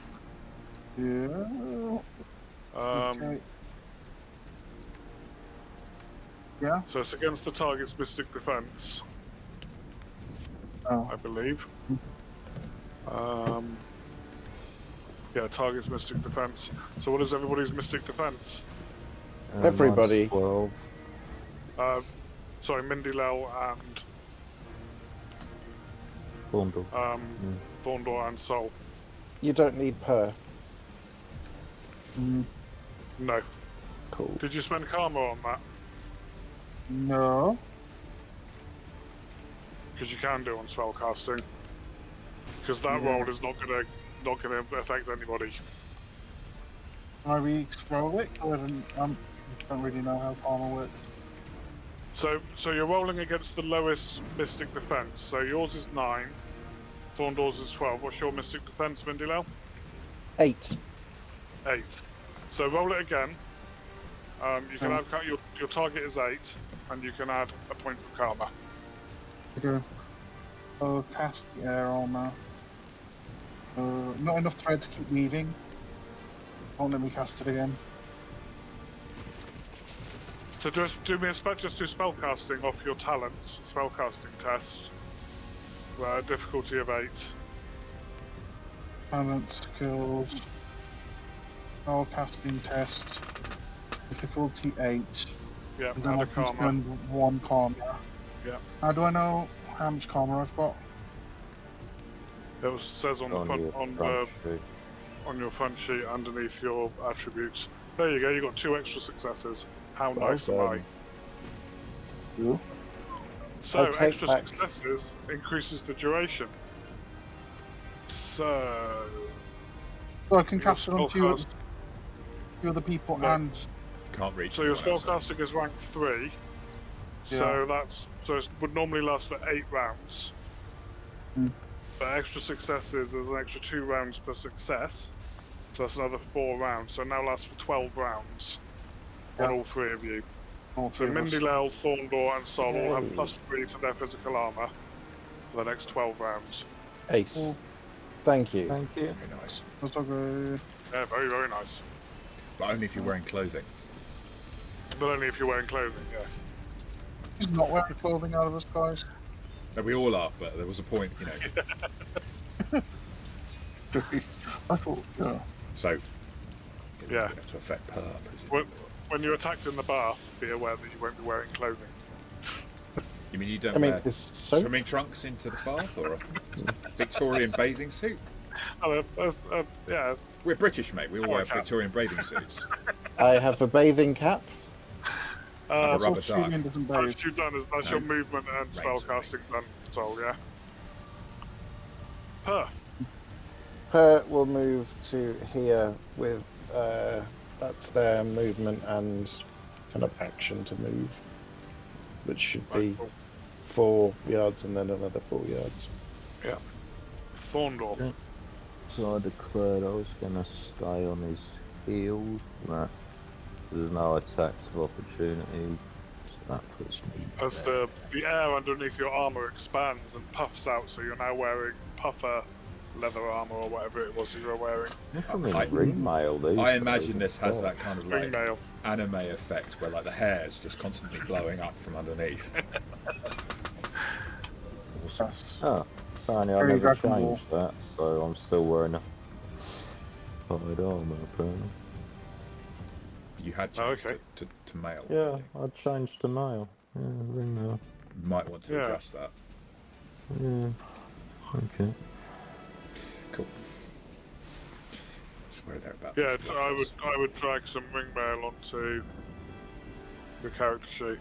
Yeah. Okay. Yeah. So it's against the target's mystic defense, I believe. Target's mystic defense. So what is everybody's mystic defense? Everybody. 12. Sorry, Mindy Lau and Thorndor. Thorndor and Sol. You don't need per. No. Cool. Did you spend karma on that? No. Because you can do on spell casting. Because that roll is not gonna affect anybody. Can I re-scroll it? I don't really know how karma works. So you're rolling against the lowest mystic defense. So yours is 9, Thorndor's is 12. What's your mystic defense, Mindy Lau? 8. 8. So roll it again. You can add your target is 8, and you can add a point for karma. Okay. Cast the air armor. Not enough thread to keep weaving. Won't let me cast it again. So just do me a just do spellcasting off your talents. Spellcasting test. Difficulty of 8. Talent skills. Spell casting test. Difficulty 8. Yeah, And then add I a can karma. spend 1 karma. Yeah. How do I know how much karma I've got? It says on the front your on front sheet. on your front sheet underneath your attributes. There you go. You got 2 extra successes. How Well nice am I? done. You? So I'll take extra back- successes increases the duration. So So I can your cast it on two spellcast- other people No. and Can't reach. So your anyone else. spellcasting is rank 3. So it would normally last for 8 rounds. Hmm. But extra successes is an extra 2 rounds per success. So that's another 4 rounds. So it now lasts for 12 rounds on Yeah. all 3 of you. all So three of us. Mindilel, Thorndor, and Sol all have Hey. +3 to their physical armor for the next 12 rounds. Ace. Cool. Thank you. Thank you. Very nice. That's all good. Yeah, very, very nice. But only if you're wearing clothing. But only if you're wearing clothing, yes. He's not wearing clothing out of us, guys. No, we all are, but there was a point, I thought, yeah. So, Yeah. to affect per. presumably. When you're attacked in the bath, be aware that you won't be wearing clothing. You mean you don't I mean, wear it's so. swimming trunks into the bath or a Victorian bathing suit? Oh, yeah, We're British, mate. We all Oh, wear okay. Victorian bathing suits. I have a bathing cap. a so rubber duck. Australian doesn't bathe. that's you done. That's No. your movement and Range, spellcasting done. So yeah. Perth. Per will move to here with that's their movement and kind of action to move, which should be Right, cool. 4 yards and then another 4 yards. Yeah. Thorndorf. Yeah. So I declared I was gonna stay on his heels. That there's no attacks of opportunity. So that puts me. As there. the air underneath your armor expands and puffs out, so you're now wearing puffer leather armor or whatever it was you were wearing. Look, I'm in I- ring mail these I days imagine as this has well. that kind of Ring like mail. anime effect where like the hair's just constantly blowing up from underneath. Awesome. Yes. Oh, funny, I Very never Dragon Ball. changed that, so I'm still wearing a hide armor apparently. You had Oh, changed okay. it to male. Yeah, I changed to mail. Yeah, ring mail. You might want to Yeah. adjust that. Yeah. Okay. Cool. Just worry there about Yeah, this I would drag some ring mail onto the character sheet.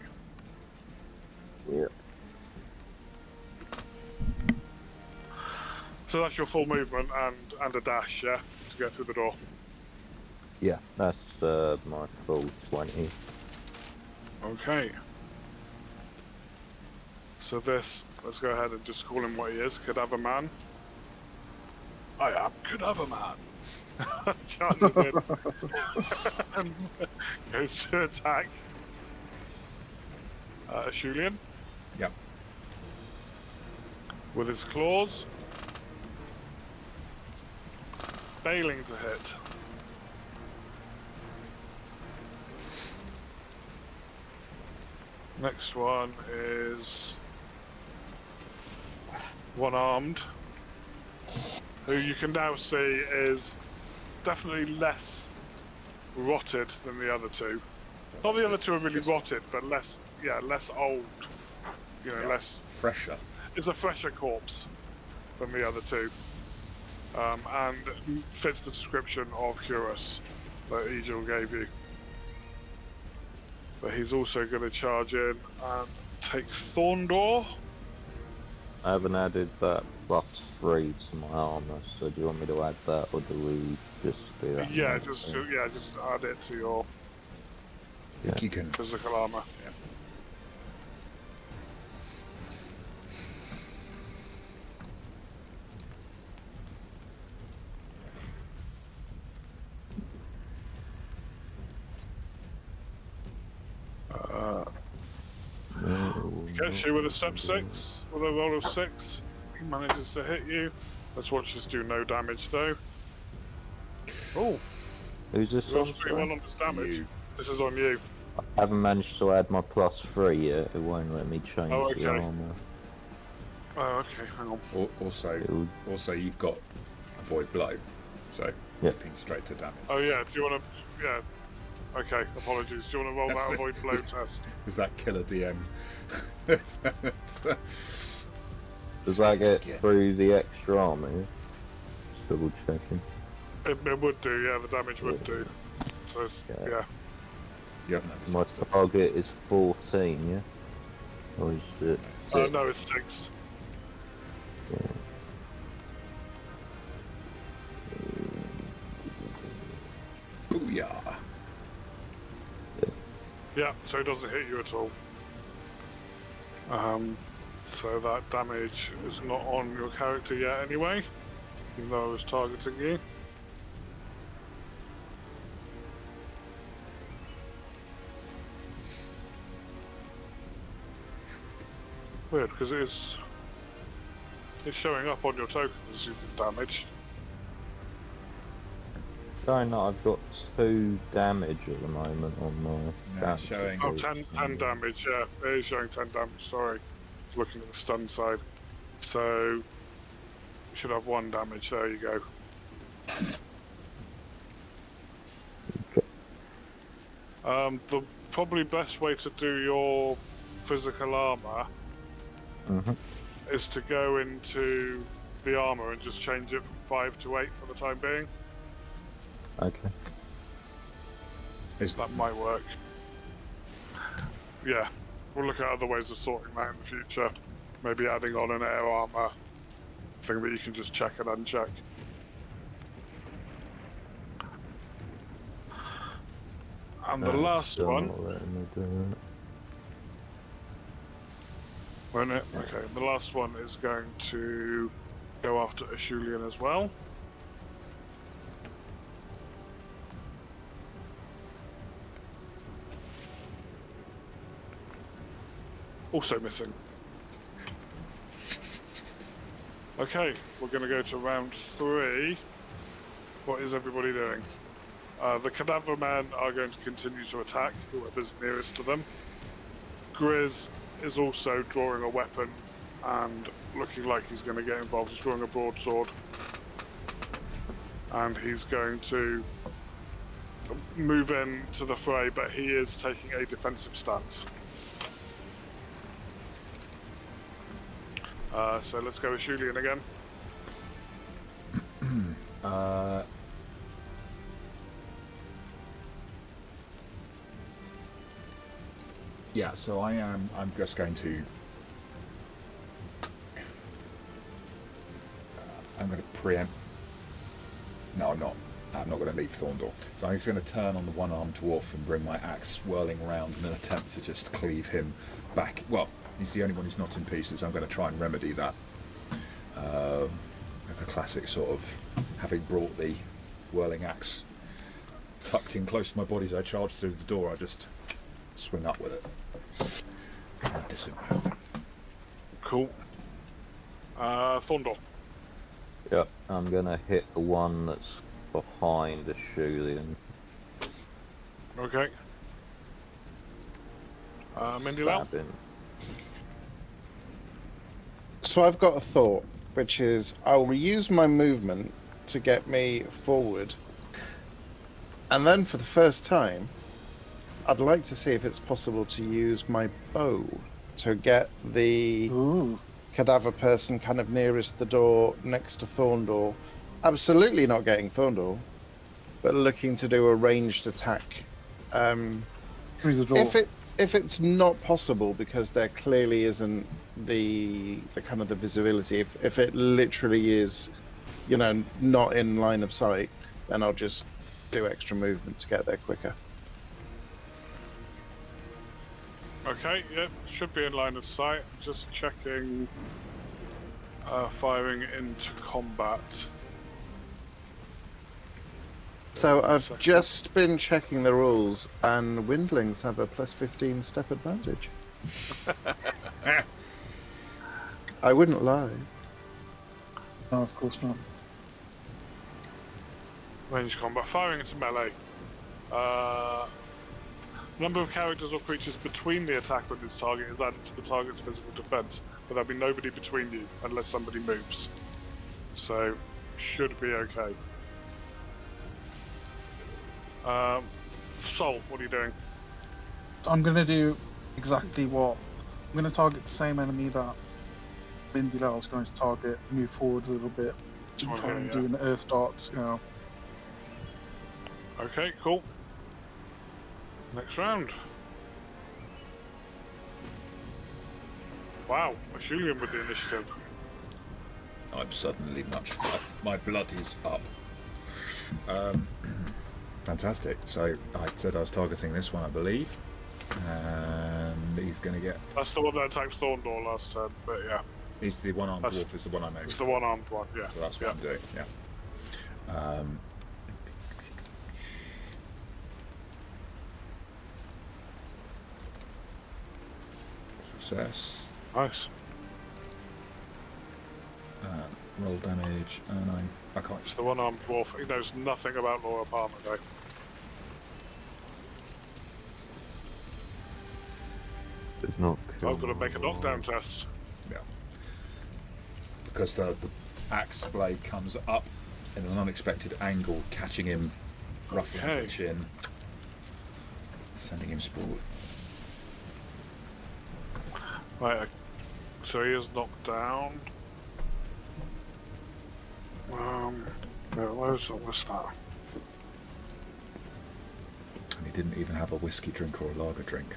Yeah. So that's your full movement and a dash, yeah, to go through the door. Yeah, that's my full 20. Okay. So this, let's go ahead and just call him what he is, Cadaver Man. I am Cadaver Man. Charges in. And goes to attack. Shulian. Yep. With his claws. Failing to hit. Next one is one-armed, who you can now see is definitely less rotted than the other two. Not the other two are really rotted, but less old. You know, Yeah. less. Fresher. It's a fresher corpse than the other two, and fits the description of Curus that Egil gave you. But he's also going to charge in and take Thorndor. I haven't added that +3 to my armor, so do you want me to add that, or do we just do that? Yeah, another just thing? add it to your I think you can. physical armor. Yeah. No, Gets you with a step 6, with a roll of 6. He manages to hit you. Let's watch this do no damage though. Oh, Who's this you on? rolled pretty well on this damage. You. This is on you. I haven't managed to add my +3 yet. It won't let me change Oh, okay. the armor. Oh, okay, hang on. Also, you've got avoid blow, so Yep. ping straight to damage. Oh yeah, do you want to? Yeah. Okay, apologies. Do you want to roll That's that the- avoid blow test? Was that killer DM? Does that get Yeah. through the extra armor? Yeah? Just double checking. It would do, yeah. The damage would do. So Yeah. yeah. You haven't had My target is 14, yeah? Or is it? No, it's 6. Yeah. Booyah! Yeah, so it doesn't hit you at all. So that damage is not on your character yet anyway, even though I was targeting you. Weird, because it's showing up on your token as you've been damaged. Going that I've got 2 damage at the moment on my No, damage. showing- Oh, 10 damage, yeah. It is showing 10 damage, sorry. I was looking at the stun side. So, you should have 1 damage, there you go. The probably best way to do your physical armor Mhm. is to go into the armor and just change it from 5 to 8 for the time being. Okay. That might work. Yeah, we'll look at other ways of sorting that in the future. Maybe adding on an air armor thing that you can just check and uncheck. And the last Still one, not letting me do it. won't it? Okay, the last one is going to go after Ashulian as well. Also missing. Okay, we're going to go to round 3. What is everybody doing? The cadaver men are going to continue to attack whoever's nearest to them. Griz is also drawing a weapon and looking like he's going to get involved. He's drawing a broadsword. And he's going to move in to the fray, but he is taking a defensive stance. So let's go with Julian again. Yeah, so I'm just going to. I'm going to preempt. No, I'm not. I'm not going to leave Thorndor. So I'm just going to turn on the one-armed dwarf and bring my axe whirling around in an attempt to just cleave him back. Well, he's the only one who's not in pieces. I'm going to try and remedy that. With a classic sort of having brought the whirling axe tucked in close to my body as I charge through the door, I just swing up with it. And dismount. Cool. Thorndor. Yep, I'm gonna hit the one that's behind the Shulian. Okay. Mindy Lau. Stab him. So I've got a thought, which is I'll use my movement to get me forward, and then for the first time, I'd like to see if it's possible to use my bow to get the cadaver person kind of nearest the door next to Thorndor. Absolutely not getting Thorndor, but looking to do a ranged attack. Through the door. If it's not possible because there clearly isn't the kind of the visibility, if it literally is, you know, not in line of sight, then I'll just do extra movement to get there quicker. Okay, yeah, should be in line of sight. Just checking firing into combat. So I've just been checking the rules, and windlings have a plus 15 step advantage. I wouldn't lie. No, of course not. Range combat. Firing into melee. Number of characters or creatures between the attacker and its target is added to the target's physical defense, but there'll be nobody between you unless somebody moves. So, should be okay. Sol, what are you doing? I'm going to do exactly what... I'm going to target the same enemy that Mindy Little's going to target, move forward a little bit, This one try here, and yeah. do an earth darts, you know. Okay, cool. Next round. Wow, Ashulian with the initiative. I'm suddenly much. My blood is up. Fantastic. So I said I was targeting this one, I believe, and he's going to get. That's the one that attacked Thorndor last turn, but yeah. He's the one-armed That's- dwarf. Is the one I made. It's the one-armed one, yeah. So that's what I'm doing. Yeah. Success. Nice. Roll damage, and I can't. It's the one-armed dwarf. He knows nothing about Laura Palmer, though. Did not kill I've got to make a knockdown test. Yeah. Because the axe blade comes up in an unexpected angle, catching him roughly on Okay. the chin, sending him sprawling. Right, so he is knocked down. What's that? And he didn't even have a whiskey drink or a lager drink.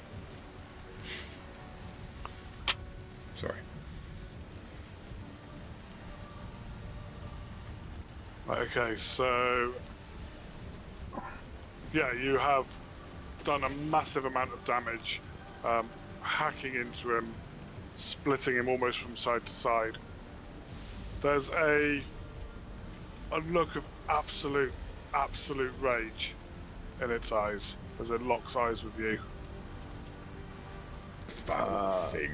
Sorry. Right, okay, so yeah, you have done a massive amount of damage, hacking into him, splitting him almost from side to side. There's a look of absolute rage in its eyes as it locks eyes with you. Foul thing.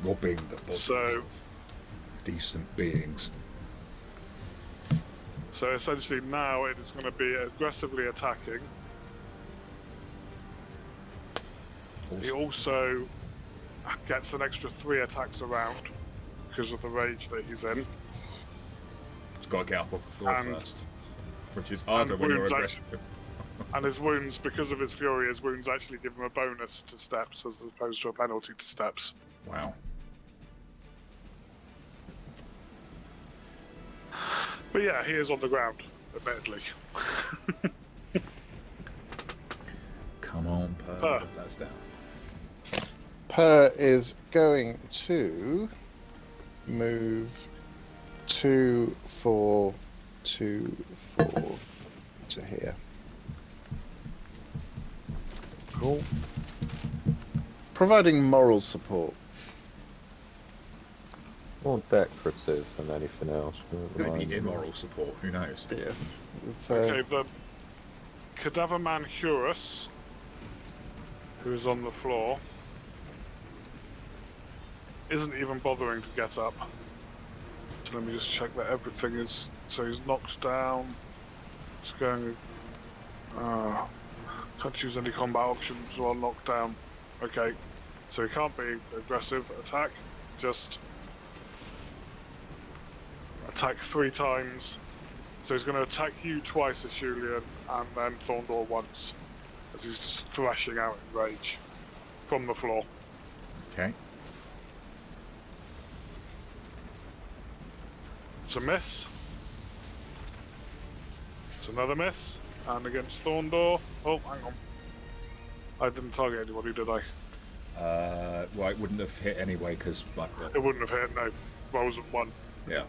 Robbing the bodies So- of decent beings. So essentially now it is going to be aggressively attacking. He also gets an extra 3 attacks around because of the rage that he's in. He's got to get up off the floor And- first, which is harder when you're wounds aggressive. And his wounds, because of his fury, his wounds actually give him a bonus to steps as opposed to a penalty to steps. Wow. But yeah, he is on the ground, admittedly. Come on, Per. Per. That's down. Per is going to move 2, 4, 2, 4 to here. Cool. Providing moral support. More decorative than anything else. at the Maybe moment. immoral support, who knows? Yes. It's Okay, the Cadaver Man Hurus, who is on the floor, isn't even bothering to get up. So let me just check that everything is... So he's knocked down. It's going... can't choose any combat options while knocked down. Okay, so he can't be aggressive attack, just attack 3 times. So he's going to attack you twice, Ashulian, and then Thorndor once, as he's just thrashing out in rage from the floor. Okay. It's a miss. It's another miss. And against Thorndor. Oh, hang on. I didn't target anybody, did I? Well, it wouldn't have hit anyway because I've got. It wouldn't have hit, no. I wasn't 1. Yeah.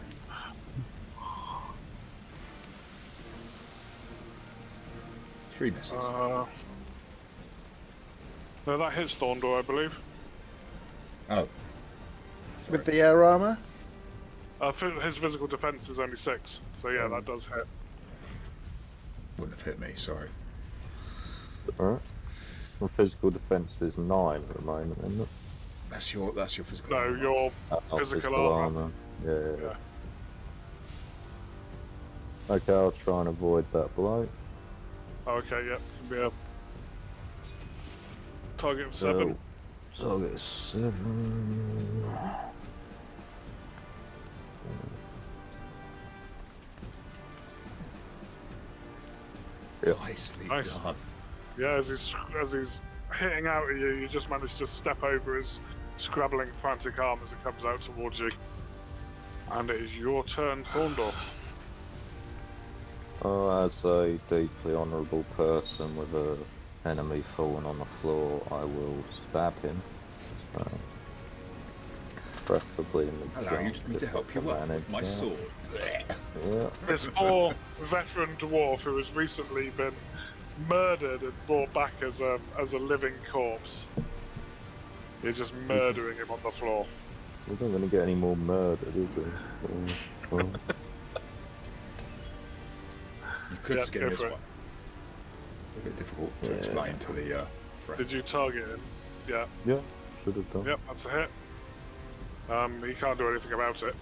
Three misses. No, that hits Thorndor, I believe. Oh. with the air armor. His physical defense is only 6, so yeah, that does hit. Wouldn't have hit me, sorry. Alright. My physical defense is 9 at the moment, isn't it? That's your physical No, armor. your Oh, physical armor. Yeah. Yeah. Okay, I'll try and avoid that blow. Okay, yep. Can be a target of 7. So Target 7. Nicely Nice. done. Yeah, as he's hitting out at you, you just manage to step over his scrabbling, frantic arm as it comes out towards you. And it is your turn, Thorndor. Oh, as a deeply honourable person with a enemy falling on the floor, I will stab him. Preferably in the Hello, you joint just need to if help I you can up with manage my that. sword. Yeah. This poor veteran dwarf who has recently been murdered and brought back as a living corpse. You're just murdering him on the floor. We're not going to get any more murdered, is it? Well, You could Yeah, skin go this for it. one. It's a bit difficult to Yeah. explain to the friend. Did you target him? Yeah. yeah, should have done. Yep, that's a hit. He can't do anything about it.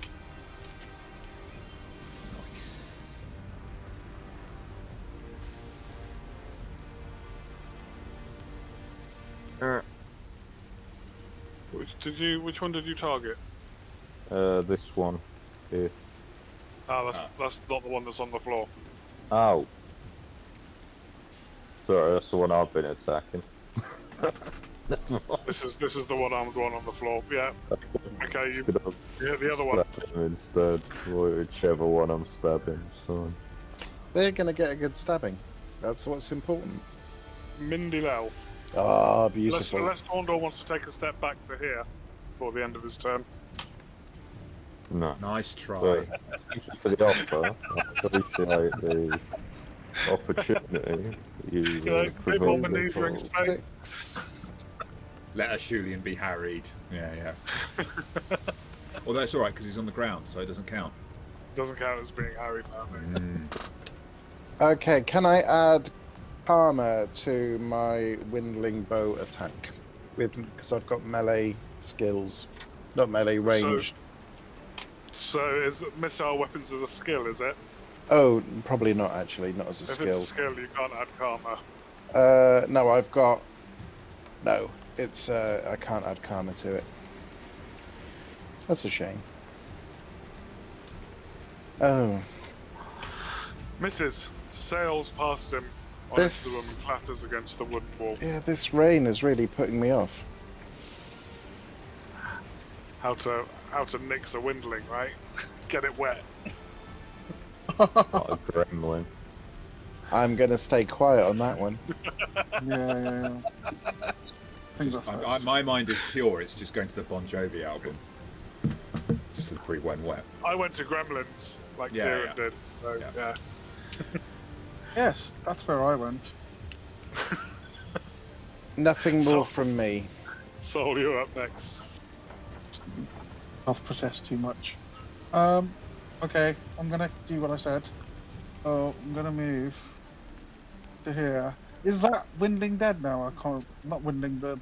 Nice. Which one did you target? This one here. That's not the one that's on the floor. Oh. Sorry, that's the one I've been attacking. This is the one-armed one on the floor. Yeah. Okay, you Could have hit the other one. slapped him instead, whichever one I'm stabbing. So. They're going to get a good stabbing. That's what's important. Mindy Lel. Ah, Unless beautiful. Thorndor wants to take a step back to here before the end of his turn. No. Nice try. But thank you for the offer. I appreciate the opportunity you Yeah, bit more presented. manoeuvring space. 6. Let a Shulian be harried. Yeah. Well, that's alright because he's on the ground, so it doesn't count. Doesn't count as being harried now. Okay, can I add Karma to my Windling Bow attack? Because I've got melee skills. Not melee, ranged. So is missile weapons as a skill, is it? Oh, probably not actually, not as a If skill. it's a skill, you can't add karma. No, I've got... No, it's I can't add Karma to it. That's a shame. Oh, Misses. Sails past him. On This- into them, clatters against the wooden wall. yeah, this rain is really putting me off. How to nix a windling, right? Get it wet. Like a gremlin. I'm going to stay quiet on that one. Yeah. I think Just, that's I, my mind is pure. It's just going to the Bon Jovi album. Slippery when wet. I went to Gremlins, like Yeah, Kieran yeah. did. So, Yeah. yeah. Yes, that's where I went. Nothing So- more from me. Sol, you're up next. I'll protest too much. Okay, I'm gonna do what I said. So I'm gonna move to here. Is that Windling dead now? I can't. Not Windling, the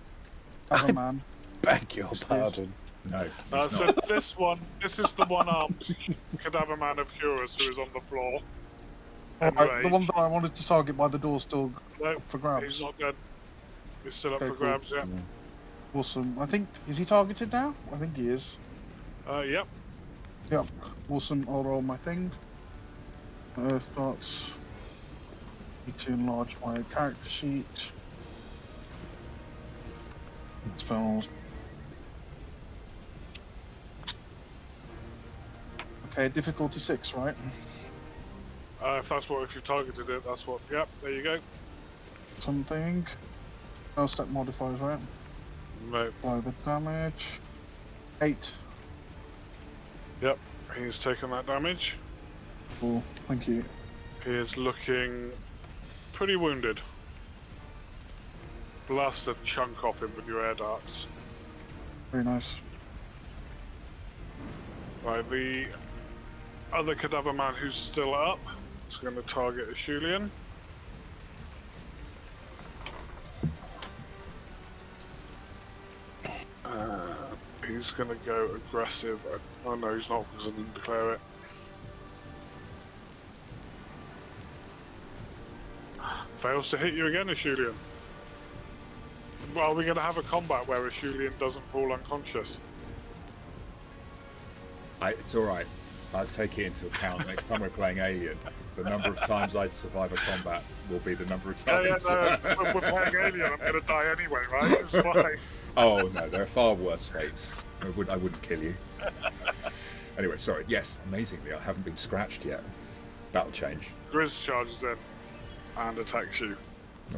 other man. Beg your pardon. No. he's So not. this is the one-armed cadaver man of Curus who is on the floor. Alright, the one that I wanted to target by the door still No, up for grabs. he's not dead. He's still up Okay, for cool. grabs, yeah. Awesome. I think is he targeted now? I think he is. Yep. Yep. Awesome. I'll roll my thing. Starts. Need to enlarge my character sheet. Spells. Okay, difficulty 6, right? If you've targeted it, that's what. Yep, there you go. Something. No step modifiers, right? No. Apply the damage. 8. Yep, he's taken that damage. Cool. Thank you. He is looking pretty wounded. Blast a chunk off him with your air darts. Very nice. Right, the other cadaver man who's still up is going to target a Shulian. He's going to go aggressive. Oh no, he's not because I didn't declare it. Fails to hit you again, Ashulian. Well, are we going to have a combat where Ashulian doesn't fall unconscious? It's alright. I'll take it into account next time we're playing Alien. The number of times I survive a combat will be the number of times. We're playing Alien, I'm going to die anyway, right? It's fine. Oh no, there are far worse fates. I wouldn't kill you. Anyway, sorry. Yes, amazingly, I haven't been scratched yet. That'll change. Griz charges in and attacks you.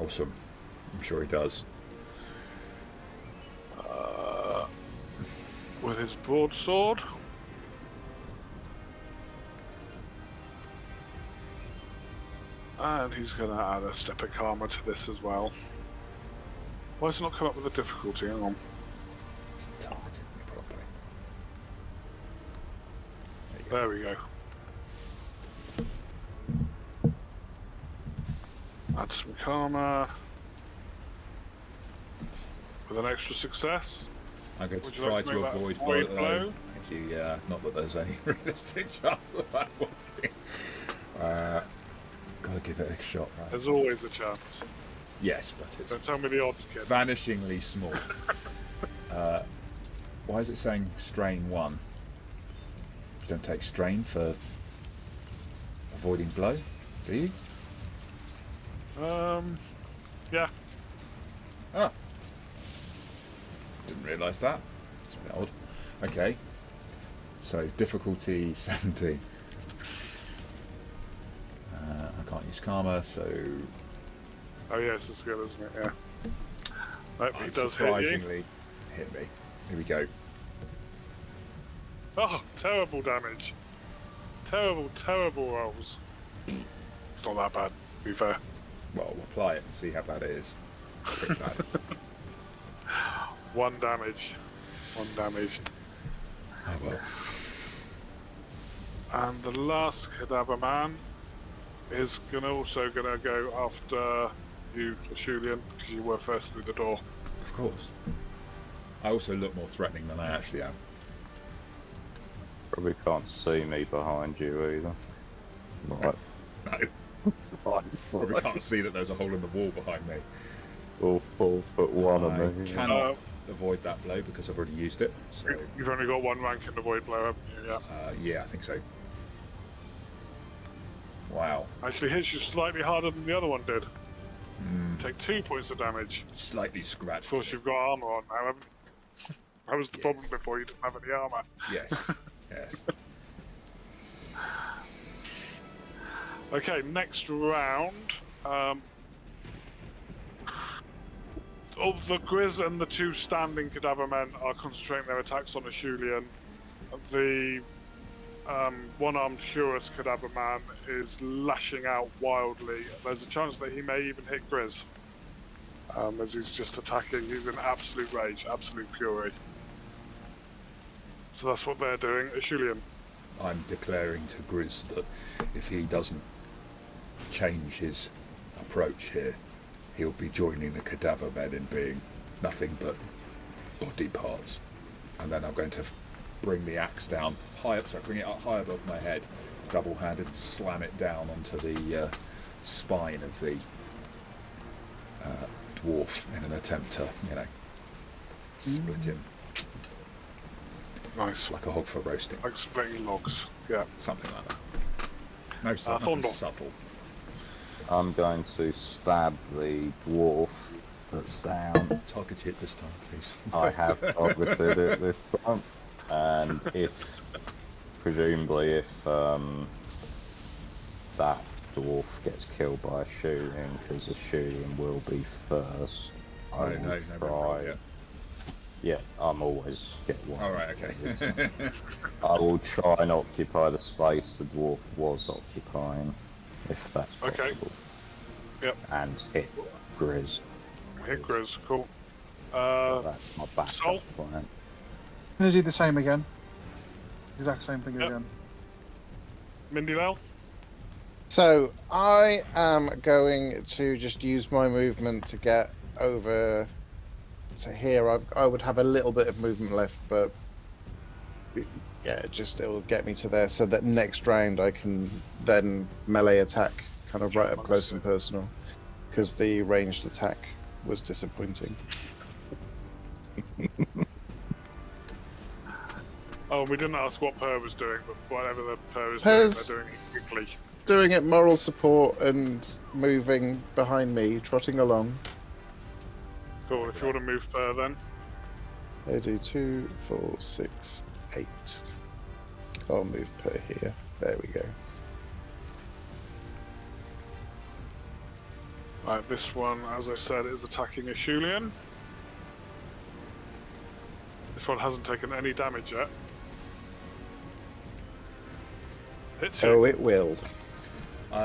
Awesome. I'm sure he does. With his broadsword. And he's going to add a step of karma to this as well. Why has it not come up with a difficulty? Hang on. It's targeting me properly. There we go. Add some karma. With an extra success. I'm going to Would you try like to to make that avoid void blow. blow? Thank you. Yeah, not that there's any realistic chance of that working. Gotta give it a shot, right? There's always a chance. Yes, but it's Don't tell me the odds, kid. vanishingly small. Why is it saying strain 1? You don't take strain for avoiding blow, do you? Yeah. Ah. Didn't realise that. It's a bit odd. Okay. So, difficulty 17. I can't use karma, so... Oh yes, it's good, isn't it? Yeah. Nope, he does hit you. Surprisingly hit me. Here we go. Oh, terrible damage. Terrible rolls. It's not that bad, to be fair. Well, we'll apply it and see how bad it is. Pretty bad. 1 damage. 1 damaged. Oh well. And the last cadaver man is also gonna go after you, Lashulian, because you were first through the door. Of course. I also look more threatening than I actually am. Probably can't see me behind you either. Right. No. Probably can't see that there's a hole in the wall behind me. All 4'1" of I me. cannot avoid that blow because I've already used it. So, You've only got 1 rank in the void blow, haven't you? Yeah. yeah, I think so. Wow. Actually hits you slightly harder than the other one did. Take 2 points of damage. Slightly scratched. Of course, you've got armor on now, haven't you? That was the problem before, you didn't have any armor. Yes. Yes. Okay, next round. The Griz and the 2 standing cadaver men are concentrating their attacks on Ashulian. The one-armed Hurus cadaver man is lashing out wildly. There's a chance that he may even hit Griz. As he's just attacking. He's in absolute rage, absolute fury. So that's what they're doing. Ashulian. I'm declaring to Griz that if he doesn't change his approach here, he'll be joining the cadaver men in being nothing but body parts. And then I'm going to bring the axe down bring it up high above my head, double-handed, and slam it down onto the spine of the dwarf in an attempt to, split him Nice. like a hog for roasting. Like splitting logs. Yeah. Something like that. No, nothing Thorndor. subtle. I'm going to stab the dwarf that's down. Target it this time, please. I have targeted it this time. And presumably if that dwarf gets killed by a shooting, because the shooting will be first, I will try. Yeah, I'm always get one. Alright, okay. I will try and occupy the space the dwarf was occupying, if that's possible. Okay. Yep. And hit Griz. Hit Griz, cool. That's my Sol? backup plan. I'm gonna do the same again. Exact same thing Yep. again. Mindy Lell? So I am going to just use my movement to get over to here. I would have a little bit of movement left, but yeah, it'll get me to there. So that next round I can then melee attack, kind of right up close and personal. because the ranged attack was disappointing. Oh, we didn't ask what Per was doing, but whatever the Per is Per's- doing, they're doing it quickly. Doing it moral support and moving behind me, trotting along. Cool, if you want to move Per then. I do 2, 4, 6, 8. I'll move per here. There we go. Right, this one, as I said, is attacking a Shulian. This one hasn't taken any damage yet. Hits you. Oh, it will. Do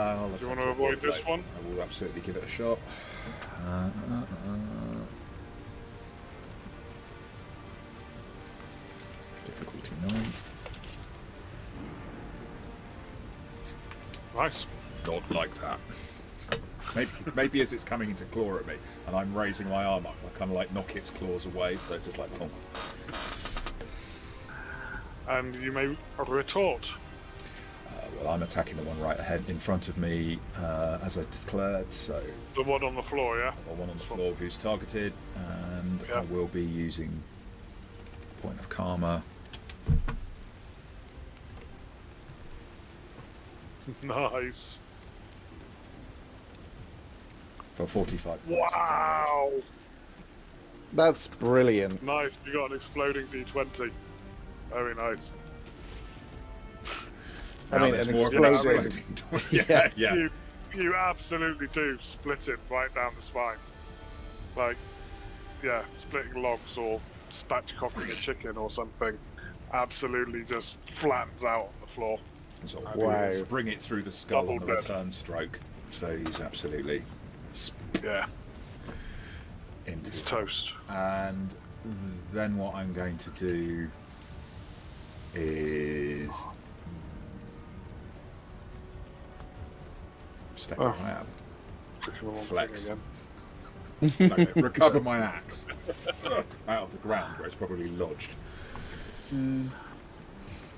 you want to avoid this one? I will absolutely give it a shot. Difficulty 9. Nice. God like that. Maybe as it's coming into claw at me, and I'm raising my arm up, I kind of like knock its claws away, so just like, boom. And you may retort. Well, I'm attacking the one right ahead in front of me, as I declared, so The one on the floor, yeah? the one on the floor who's targeted, and I Yeah. will be using Point of Karma. Nice. For 45 points. Wow! That's brilliant. Nice, you got an exploding D20. Very nice. I Now mean, there's an more of an exploding. exploding. yeah. You absolutely do split it right down the spine. Like, yeah, splitting logs or spatchcocking a chicken or something. Absolutely just flattens out on the floor. So Wow. bring it through the skull Double on the dead. return stroke. So he's absolutely Yeah, into it's it. toast. And then what I'm going to do is step Oh. right up, Clicking the wrong Flex. thing again. no, recover my axe out of the ground where it's probably lodged.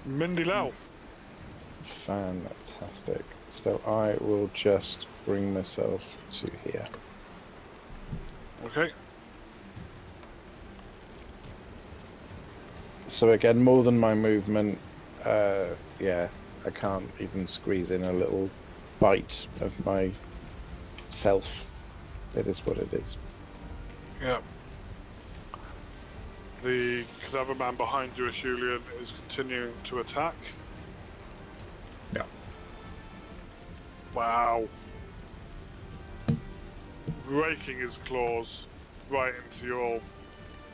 Mindy Lau. Fantastic. So I will just bring myself to here. Okay. So again, more than my movement. Yeah, I can't even squeeze in a little bite of my self. It is what it is. Yeah. The cadaver man behind you, Ashulian, is continuing to attack. Yeah. Wow. Raking his claws right into your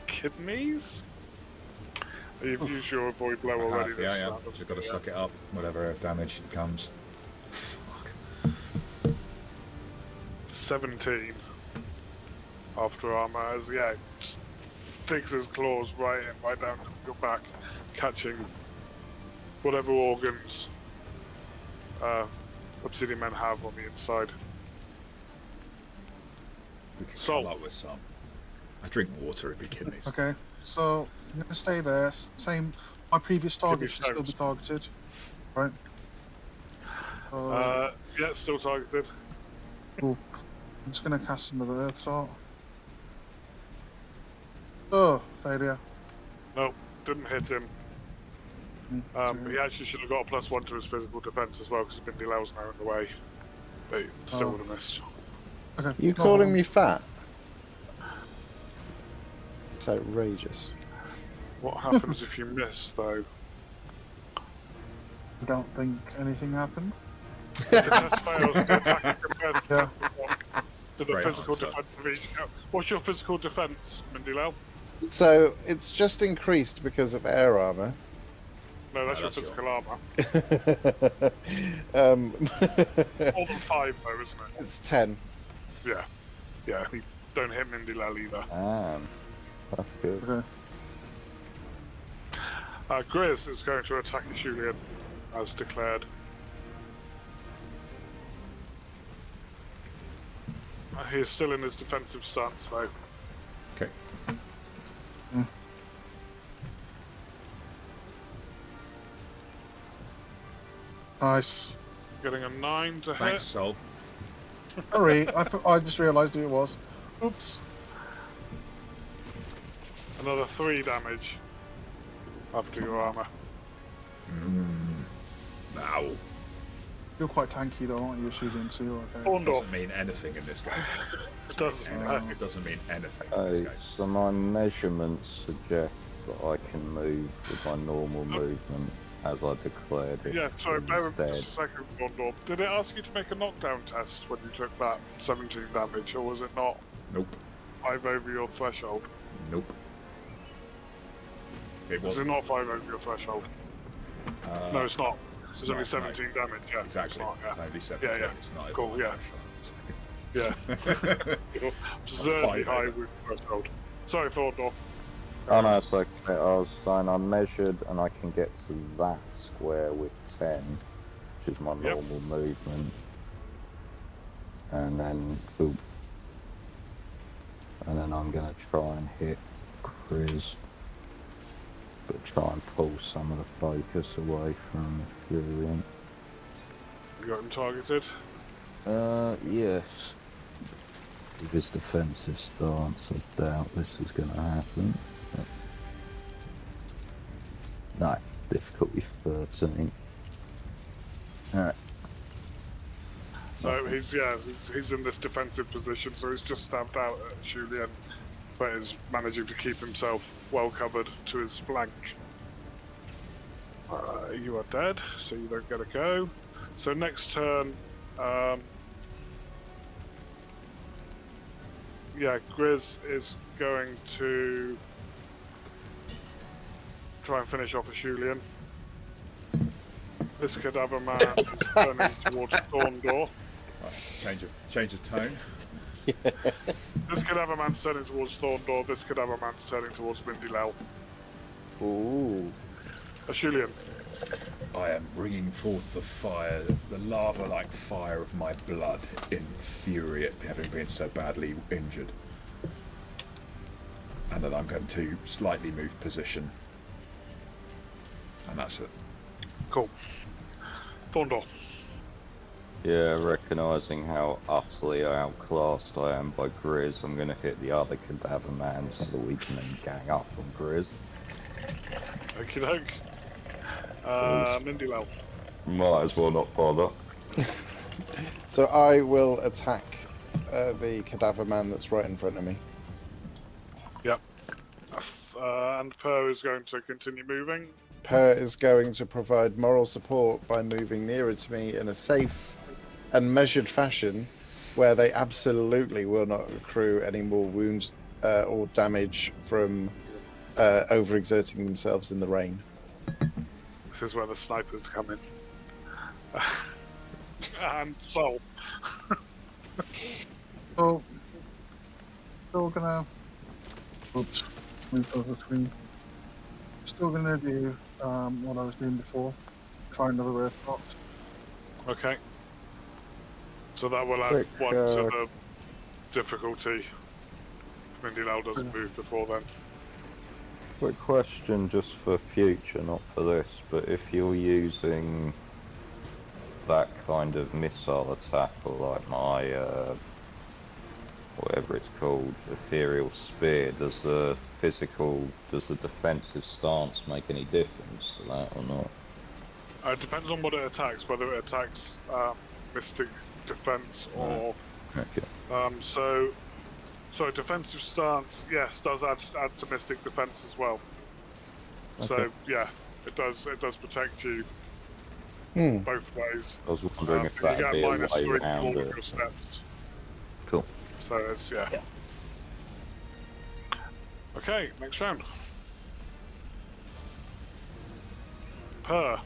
kidneys. You've used your avoid blow already. Yeah, this yeah. round, Just got to yeah. suck it up, whatever damage comes. 17 after armor as just digs his claws right down your back, catching whatever organs obsidian men have on the inside. We can Salt. come up with some. I drink water, it'd be kidneys. Okay, so I'm gonna stay there. Same. My previous target should still be stones. targeted, right? Yeah, still targeted. Cool. I'm just gonna cast another Earth Dart. Oh, failure. Nope, didn't hit him. Mm, He actually should have got a +1 to his physical defense as well because Mindy Lau's now in the way. But he still Oh. would have missed. Okay. You no calling problem. me fat? It's outrageous. What happens if you miss, though? I don't think anything happened. If the test fails, the attack compares Yeah. to the Great physical answer. defense of each. What's your physical defense, Mindy Lau? So it's just increased because of air armor. No, that's your that's your- physical armor. um, More than 5, though, isn't it? it's 10. Yeah. Yeah, don't hit Mindy Lau either. That's good. Okay. Griz is going to attack Ashulian, as declared. He is still in his defensive stance, though. Okay. Nice. Getting a 9 to Thanks, hit. Sol. Sorry, I just realised who it was. Oops. Another 3 damage after your armor. Ow. You're quite tanky though, aren't you, shooting too? Okay. Thorndorf. Doesn't mean anything in this game. It doesn't. Anything. It doesn't mean anything in this Okay, game. so my measurements suggest that I can move with my normal movement as I declared it. Yeah, sorry, bear with me instead. just a second, Thorndorf. Did it ask you to make a knockdown test when you took that 17 damage, or was it not Nope. 5 over your threshold? Nope. It Was it wasn't. not 5 over your threshold? No, it's not. It's only not, 17 damage, yeah. Exactly. It's not, It's yeah. only 17. yeah. It's not Cool, even yeah. threshold. Yeah. Absurdly 5 high over. with threshold. Sorry, Thorndorf. Oh no, it's okay. I was saying I measured and I can get to that square with 10, which is my Yep. normal movement. And then, boop. And then I'm gonna try and hit Griz. But try and pull some of the focus away from Furion. You got him targeted. Yes. With his defensive stance, I doubt this is going to happen. But... No, difficulty 13. Alright. So he's in this defensive position, so he's just stabbed out at Julien, but is managing to keep himself well covered to his flank. You are dead, so you don't get a go. So next turn, Griz is going to try and finish off a Julien. This cadaver man is turning towards Thorndor. Right, change of tone. This cadaver man's turning towards Thorndor. This cadaver man's turning towards Mindilel. Ooh. A Julien. I am bringing forth the fire, the lava-like fire of my blood in fury at having been so badly injured. And then I'm going to slightly move position. And that's it. Cool. Thorndor. Yeah, recognising how utterly outclassed I am by Griz, I'm going to hit the other cadaver man so that we can then gang up on Griz. Okie doke. Mindilel. Might as well not bother. So I will attack the cadaver man that's right in front of me. Yep. And Per is going to continue moving. Per is going to provide moral support by moving nearer to me in a safe and measured fashion where they absolutely will not accrue any more wounds or damage from overexerting themselves in the rain. This is where the snipers come in. And Sol. So, still gonna. Oops. Move over screen. Still gonna do what I was doing before. Try another Earthdawn. Okay. So that will add Quick, 1 to the difficulty. Mindilel doesn't move before then. Quick question just for future, not for this, but if you're using that kind of missile attack, or like my, whatever it's called, ethereal spear, does the defensive stance make any difference to that or not? It depends on what it attacks, whether it attacks mystic defense or... Okay. So defensive stance, yes, does add to mystic defense as well. So Okay. yeah, it does protect you both ways. I was wondering if You that'd get be a minus way 3 to around all of it. your steps. Cool. So it's yeah. Okay, next round. Per.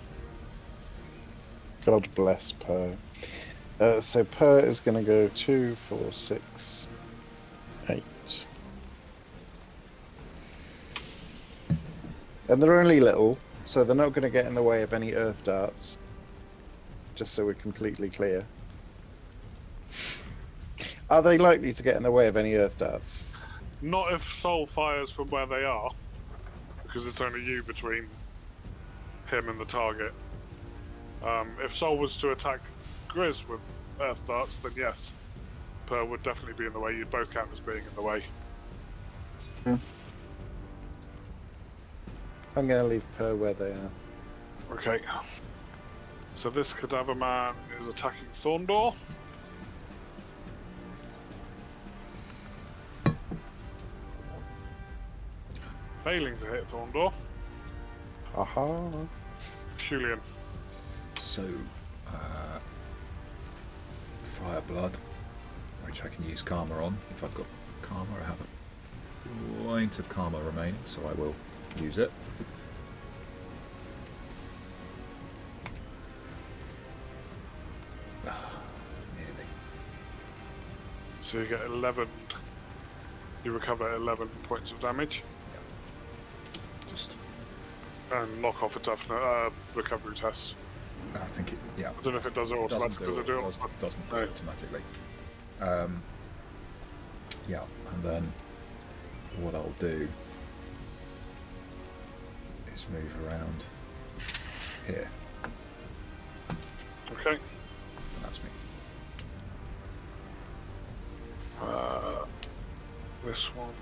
God bless Per. So Per is going to go 2, 4, 6, 8. And they're only little, so they're not going to get in the way of any earth darts. Just so we're completely clear. Are they likely to get in the way of any earth darts? Not if Sol fires from where they are, because it's only you between him and the target. If Sol was to attack Griz with earth darts, then yes. Per would definitely be in the way. You'd both count as being in the way. I'm going to leave Per where they are. Okay. So this cadaver man is attacking Thorndor. Failing to hit Thorndor. Aha. Julian. So, Fire Blood, which I can use Karma on. If I've got Karma, I have a point of Karma remaining, so I will use it. Nearly. So you get 11. You recover 11 points of damage. Just, And knock off a toughness recovery test. I think it, yeah. I don't know if it does it automatically. Does it do it automatically? Doesn't do No. it automatically. Yeah, and then what I'll do is move around here. Okay. And that's me. This one.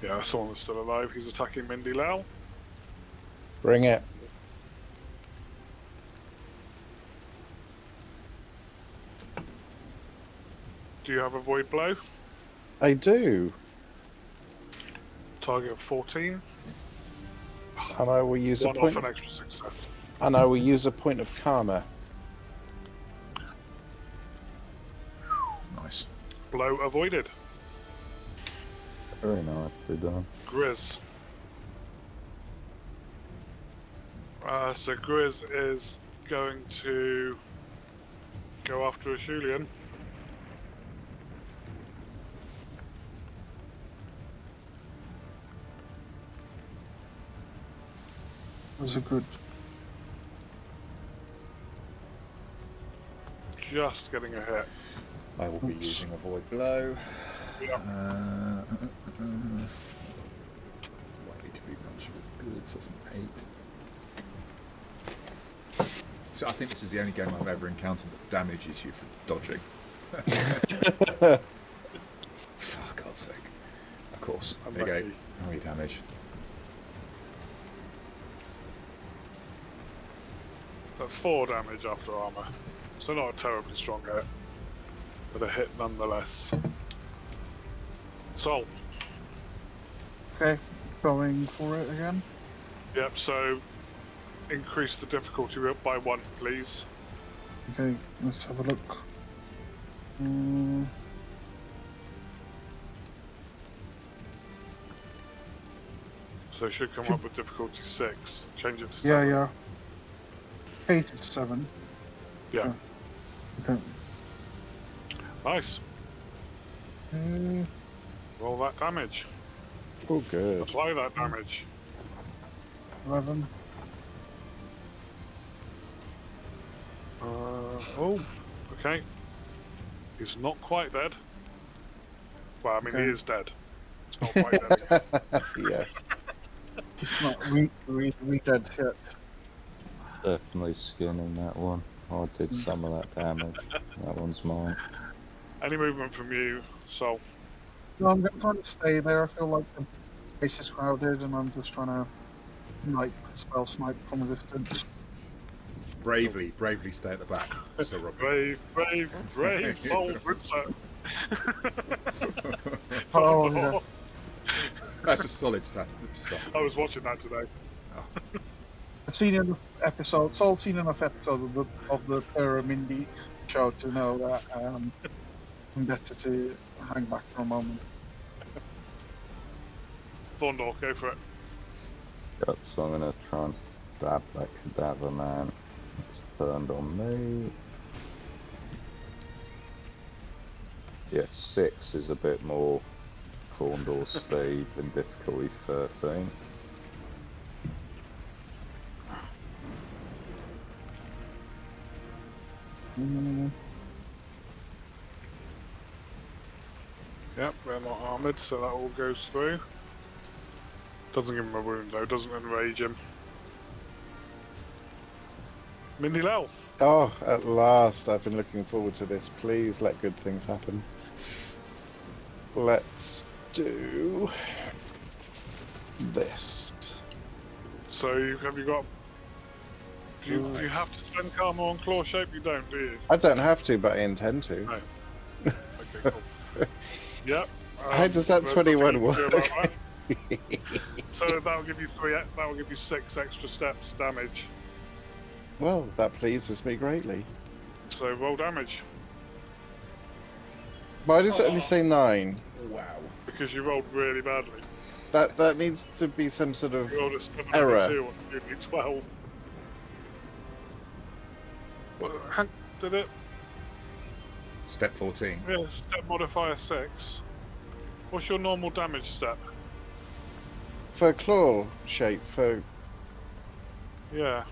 Yeah, that's the one that's still alive. He's attacking Mindy Lau. Bring it. Do you have a void blow? I do. Target of 14. And I will use One a off point. an extra success. And I will use a point of karma. Nice. Blow avoided. Very nicely done. Griz. So Griz is going to go after a Julian. Was a good. Just getting a hit. I will be using a void blow. Yeah. Likely to be much good. So that's an 8. So I think this is the only game I've ever encountered that damages you for dodging. For God's sake. Of course. There you go. Unlucky. How many damage? That's 4 damage after armor. So not a terribly strong hit, but a hit nonetheless. Sol. Okay, going for it again. Yep, so increase the difficulty by 1, please. Okay, let's have a look. So it should come up with difficulty 6. Change it to Yeah, 7. yeah. 8 is 7. Yeah. Okay. Nice. Uh, Roll that damage. Oh, good. Apply that damage. 11. Oh, okay. He's not quite dead. Well, I mean, he Okay. is dead. He's not quite dead. Yes. Just not re-dead yet. Definitely skinning that one. I did some of that damage. That one's mine. Any movement from you, Sol? No, I'm trying to stay there. I feel like the place is crowded and I'm just trying to spell snipe from a distance. Bravely stay at the back. So Robin. Brave Sol Britzer. Oh, yeah. That's a solid stuff. I was watching that today. I've seen enough episodes. Saul's seen enough episodes of the Mindy show to know that I'm better to hang back for a moment. Thorndor, go for it. Yep, so I'm gonna try and stab that cadaver man. It's turned on me. Yeah, 6 is a bit more Thorndor speed than difficulty 13. Yep, they're not armoured, so that all goes through. Doesn't give him a wound though, doesn't enrage him. Mindy Lell. Oh, at last! I've been looking forward to this. Please let good things happen. Let's do this. So have you got? Do you have to spend karma on claw shape? You don't, do you? I don't have to, but I intend to. No. Okay, cool. Yep. How does that there's 21 nothing you can do work? about that. So that'll give you That will give you 6 extra steps damage. Well, that pleases me greatly. So roll damage Why does it only say 9? Wow. because you rolled really badly. That needs to be some sort of You rolled a 7 error. and a 2 on you need 12. Well, did it? Step 14. Yeah, step modifier 6. What's your normal damage step? for claw shape. For Yeah,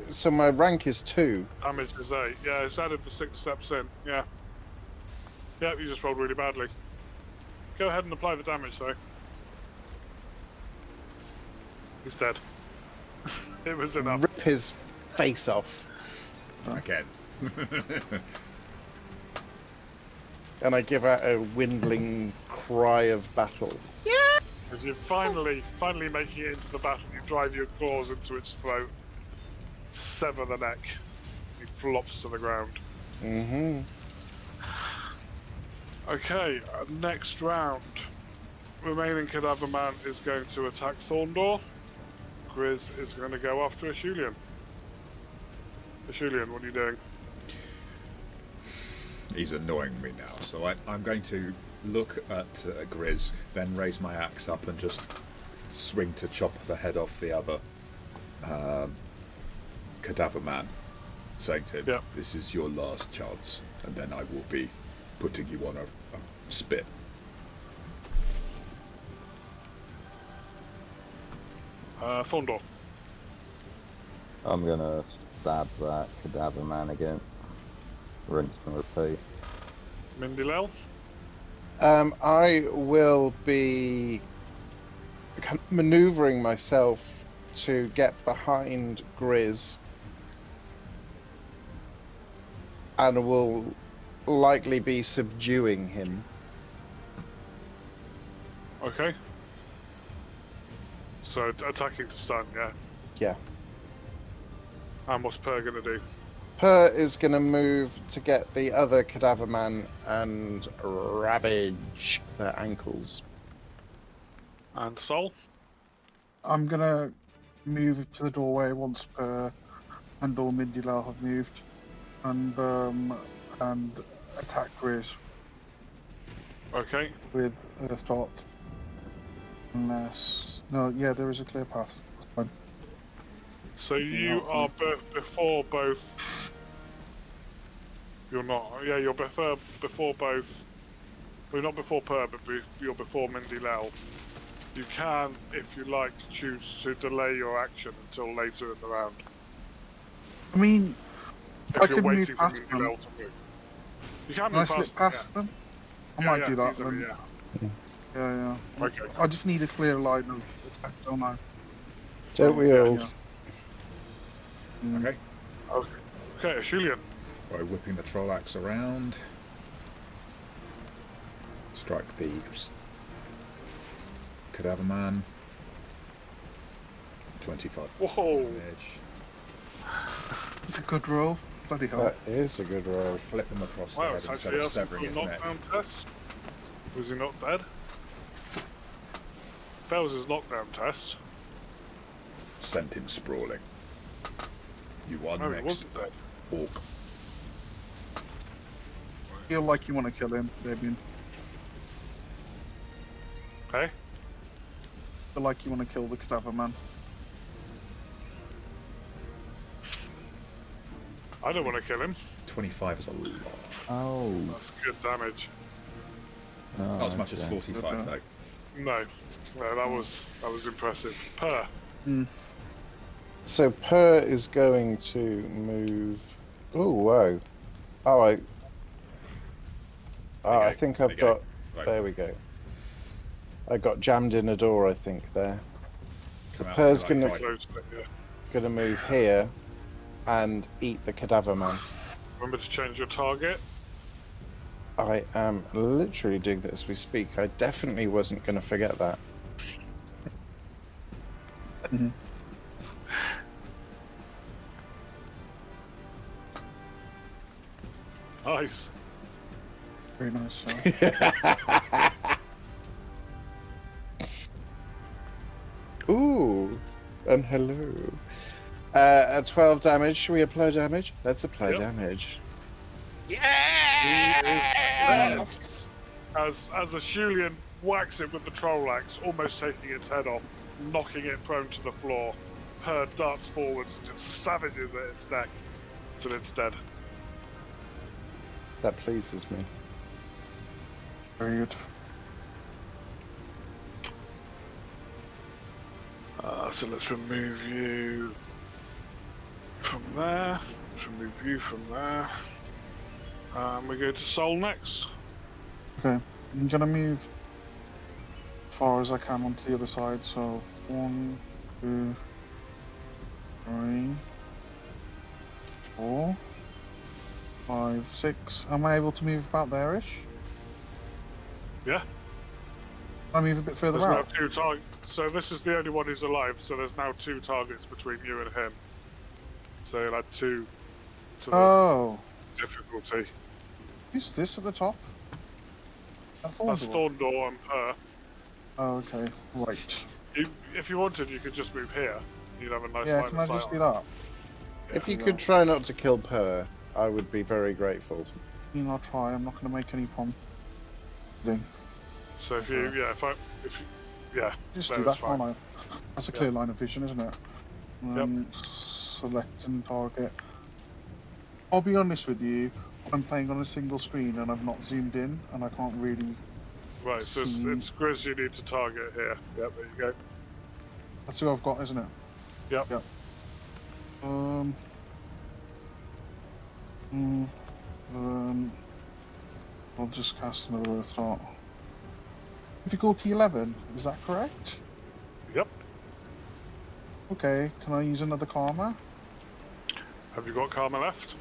so my rank is 2. damage is 8. Yeah, it's added the 6 steps in. Yeah. Yeah, you just rolled really badly. Go ahead and apply the damage though. He's dead. It was enough. Rip his face off, Again. and I give out a windling cry of battle. As you're finally making it into the battle, you drive your claws into its throat, sever the neck. He flops to the ground. Mm-hmm. Okay, next round. Remaining Cadaver Man is going to attack Thorndor. Griz is going to go after Ashulian. Ashulian, what are you doing? He's annoying me now, so I'm going to look at Griz, then raise my axe up and just swing to chop the head off the other Cadaver Man, saying to him, Yeah. "This is your last chance, and then I will be putting you on a spit." Thorndor. I'm gonna stab that cadaver man again. Rinse and repeat. Mindilel. I will be maneuvering myself to get behind Griz, and will likely be subduing him. Okay. So attacking to stun, yeah. Yeah. And what's Per gonna do? Per is going to move to get the other Cadaver Man and ravage their ankles. And Sol? I'm gonna move to the doorway once Per and all Mindy Lal have moved, and attack Griz Okay. with Earthdawn. Unless there is a clear path. That's fine. So you are before both. You're not. Yeah, you're before both. Well, not before Per, but you're before Mindy Lal. You can, if you like, choose to delay your action until later in the round. I mean, If I you're can move waiting for past Mindy them. Lal to move. You can Can I move slip past them? I Yeah, might yeah, do that easily, then. yeah. Yeah. Okay. I just need a clear line of attack, don't I? Don't we all? Yeah. Mm. Okay. Okay, Ashulian. By whipping the troll axe around, strike the Cadaver Man. 25 Whoa. damage. It's a good roll. Bloody hell. That is a good roll. Flip him across Wow, the it's head instead actually of asking severing for a his neck. knockdown test. Was he not dead? Fails his knockdown test. Sent him sprawling. You are No, he next, wasn't dead. orc. Feel like you want to kill him, Damien. Hey? Feel like you want to kill the Cadaver Man. I don't want to kill him. 25 is a lot. Oh. That's good damage. Oh, Not as much as okay. 45 though. No, that was impressive. Per. So Per is going to move. Oh wow! Oh, I think I've got. Right. There we go. I got jammed in a door, I think there. So Come out Per's like gonna right. Close it, yeah. move here, and eat the cadaver man. Remember to change your target. I am literally doing that as we speak. I definitely wasn't going to forget that. Nice. Very nice. Sir. Ooh, and hello. At 12 damage, should we apply damage? Let's apply Yep. damage. Yes! As a Shulian whacks it with the troll axe, almost taking its head off, knocking it prone to the floor. Herd darts forwards and just savages at its neck till it's dead. That pleases me. Very good. So let's remove you from there. Let's remove you from there. We go to Soul next. Okay, I'm gonna move as far as I can onto the other side. So 1, 2, 3, 4, 5, 6. Am I able to move about there-ish? Yeah. I move a bit further There's now out. 2 targets. So this is the only one who's alive. So there's now 2 targets between you and him. So you'll add 2 to the Oh, difficulty. who's this at the top? That's Thorndor. Thorndor and her. Oh, okay, right. If you wanted, you could just move here. You'd have a nice Yeah, line can of I sight. just do on that? If you Yeah. could try not to kill Per, I would be very grateful. I'll try. I'm not going to make any prom. So if you, yeah, yeah, Just no, do that's that, fine. can't I? That's a clear line of vision, isn't it? Selecting target. I'll be honest with you. I'm playing on a single screen and I've not zoomed in, and I can't really. Right, so it's Griz you need to target here. Yep, there you go. That's who I've got, isn't it? Yep. Yep. I'll just cast another Earthdawn. Difficulty 11, is that correct? Yep. Okay, can I use another Karma? Have you got Karma left?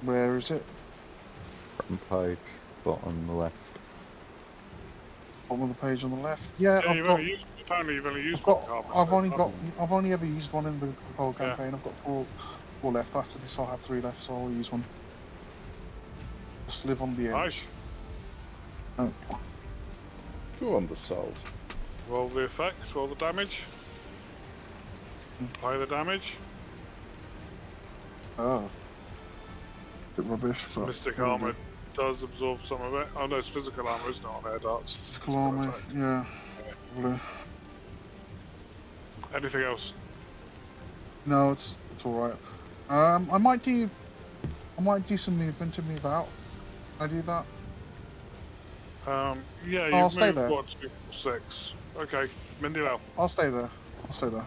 Where is it? Front page, bottom left. Bottom of the page on the left. Yeah, Yeah, I've you've only used got, one Karma. I've only ever used one in the whole Yeah. campaign. I've got four left. After this, I'll have 3 left, so I'll use one. Just live on the edge. Nice. Oh. Go on the salt. Roll the effect, roll the damage. Apply the damage. Oh. Bit rubbish. So but Mystic there we Armor go. does absorb some of it. Oh no, it's physical armor, it's not on air darts. It's Physical armor, attack. yeah. Probably. Anything else? No, it's alright. I might do some movement to move out. Can I do that? Yeah, I'll you've stay moved there. what, 2, 6. Okay, Mindilel. I'll stay there. I'll stay there.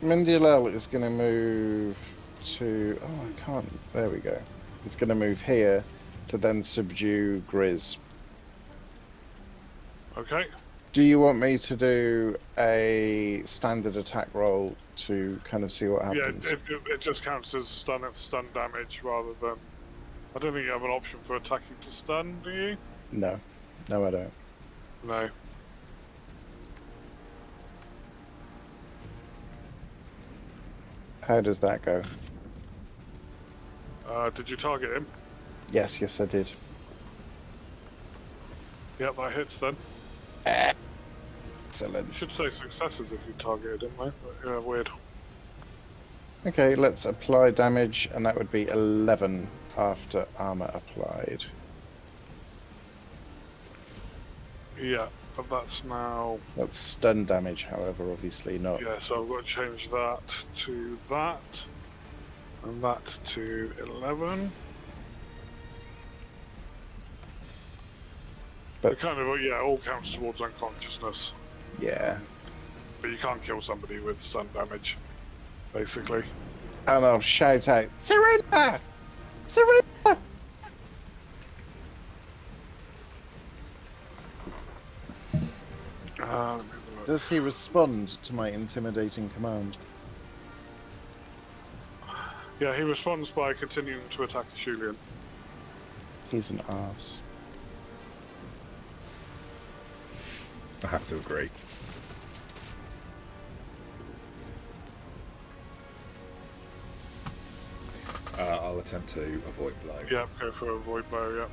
Mindilel is going to move to... Oh, I can't. There we go. It's going to move here to then subdue Griz. Okay. Do you want me to do a standard attack roll to kind of see what happens? Yeah, it just counts as stun damage rather than... I don't think you have an option for attacking to stun, do you? No. No, I don't. No. How does that go? Did you target him? Yes, I did. Yep, that hits then. Excellent. Should say successes if you targeted him, though. But, yeah, weird. Okay, let's apply damage, and that would be 11 after armor applied. Yeah, but that's now... That's stun damage, however, obviously not. Yeah, so I've got to change that to that. And that to 11. But- It kind of, yeah, all counts towards unconsciousness. Yeah. But you can't kill somebody with stun damage, basically. And I'll shout out, "Surrender! Surrender!" Let me have a look. Does he respond to my intimidating command? Yeah, he responds by continuing to attack Julian. He's an arse. I have to agree. I'll attempt to avoid blow. Yeah, go for a void blow, yeah.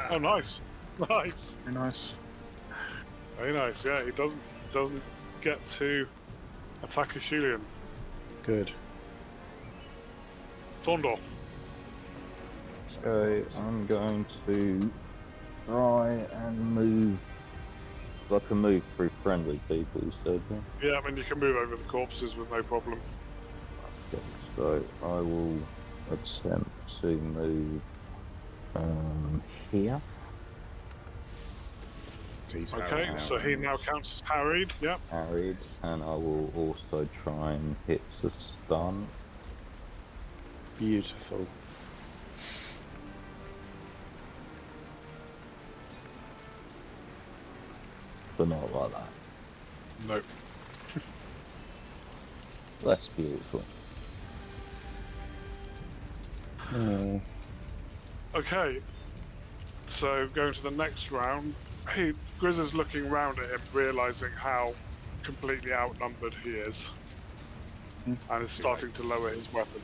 Oh, nice. Nice. Very nice. Very nice, yeah. He doesn't get to attack Julian. Good. Thorndor. Okay, I'm going to try and move. I can move through friendly people, you said. Yeah? Yeah, I mean, you can move over the corpses with no problem. Okay, so I will attempt to move here. He's Okay, harried so he now counts as harried, yeah. Harried, and I will also try and hit the stun. Beautiful. But not like that. Nope. Less beautiful. Oh. Okay, so going to the next round, Griz is looking round at him, realising how completely outnumbered he is, and is starting to lower his weapon.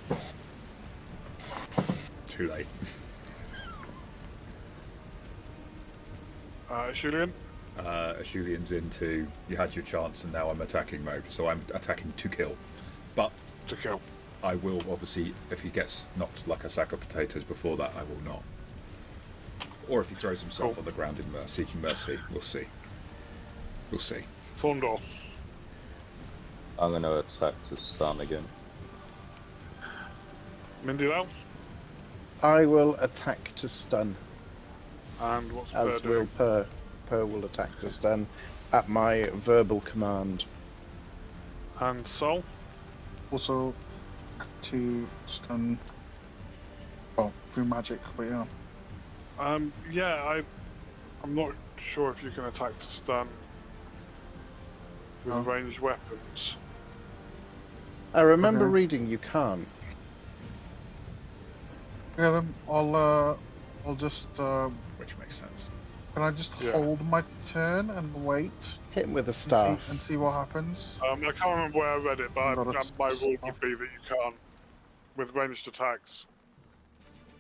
Too late. Julian? Julian's into, you had your chance and now I'm attacking mode, so I'm attacking to kill. But To kill. I will obviously, if he gets knocked like a sack of potatoes before that, I will not. Or if he throws himself on the ground in seeking mercy, we'll see. We'll see. Thorndor. I'm going to attack to stun again. Mindilel? I will attack to stun, And what's as Per will doing? Per. Per will attack to stun at my verbal command. And Sol? Also, to stun. Well, through magic, but yeah. Yeah, I'm not sure if you can attack to stun with Oh. ranged weapons. I remember Okay. reading you can't. Yeah, then I'll just Which makes sense. can I just Yeah. hold my turn and wait Hit him with a and staff. see what happens? I can't remember where I read it, but Got it. my rule would be that you can't, with ranged attacks,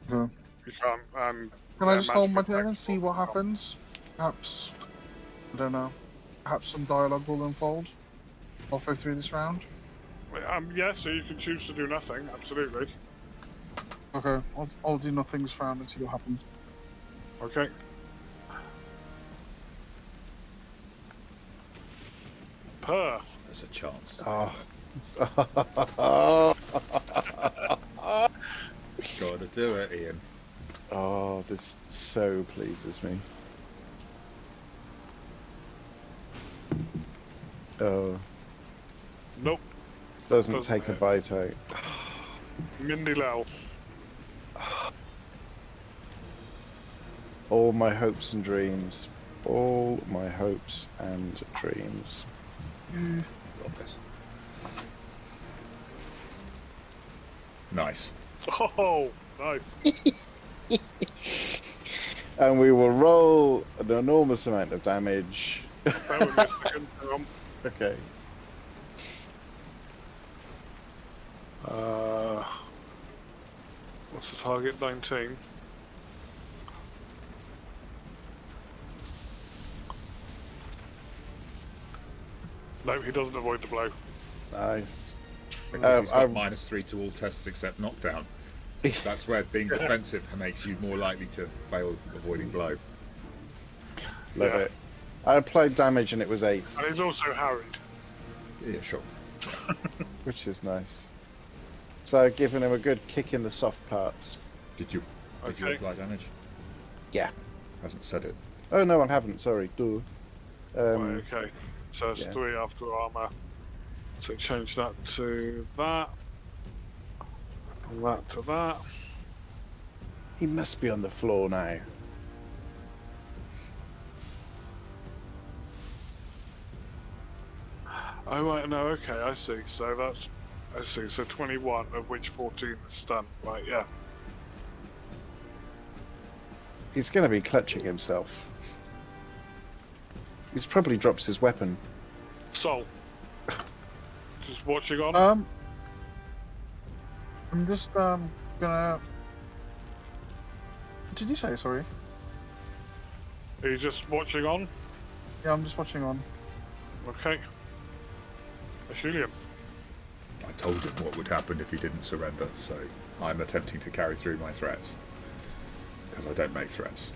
Okay. you can't, and Can I just hold my magic turn and attacks see will what count. happens? Perhaps, I don't know. Perhaps some dialogue will unfold halfway through this round. Yeah, so you can choose to do nothing, absolutely. Okay, I'll do nothing this round and see what happens. Okay. Per. There's a chance. Oh. Gotta do it, Ian. Oh, this so pleases me. Oh, Nope. doesn't Doesn't take a it? bite out. Mindilel. All my hopes and dreams. All my hopes and dreams. Got this. Nice. Oh, nice. And we will roll an enormous amount of damage. That was my second. Hang on. Okay. What's the target? 19. No, he doesn't avoid the blow. Nice. Because he's got I'm- -3 to all tests except knockdown. That's where being defensive makes you more likely to fail avoiding blow. Love Yeah. it. I applied damage and it was 8, And he's also harried. Yeah, sure. which is nice. So giving him a good kick in the soft parts. Did you Okay. apply damage? Yeah. Hasn't said it. Oh no, I haven't. Sorry. Duh. Right, okay. So it's yeah. 3 after armor. So change that to that. And that to that. He must be on the floor now. Oh, right, no, okay, I see. So that's... I see, so 21, of which 14 is stunned. Right, yeah. He's going to be clutching himself. He's probably drops his weapon. Sol. Just watching on? I'm just gonna. What did you say? Sorry. Are you just watching on? Yeah, I'm just watching on. Okay. Julian. I told him what would happen if he didn't surrender, so I'm attempting to carry through my threats. Because I don't make threats.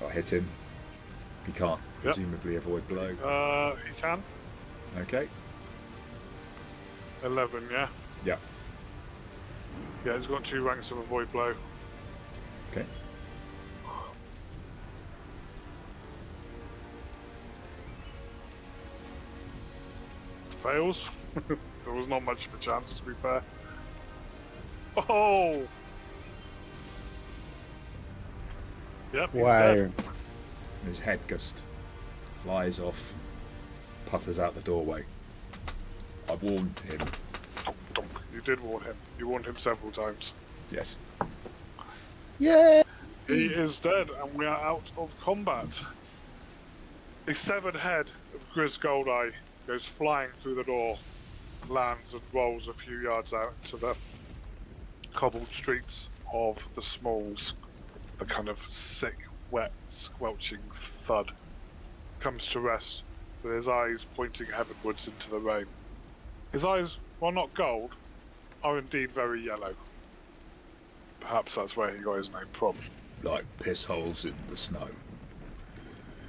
I hit him. He can't presumably avoid blow. He can. Okay. 11, yeah? Yeah. Yeah, he's got 2 ranks of avoid blow. Okay. Fails. There was not much of a chance, to be fair. Oh! Yep, he's Wow. dead. His head just flies off, putters out the doorway. I warned him. You did warn him. You warned him several times. Yes. Yeah. He is dead, and we are out of combat. The severed head of Griz Goldeye goes flying through the door, lands and rolls a few yards out into the cobbled streets of the Smalls. The kind of sick, wet, squelching thud comes to rest with his eyes pointing heavenwards into the rain. His eyes, while not gold, are indeed very yellow. Perhaps that's where he got his name from. Like piss holes in the snow.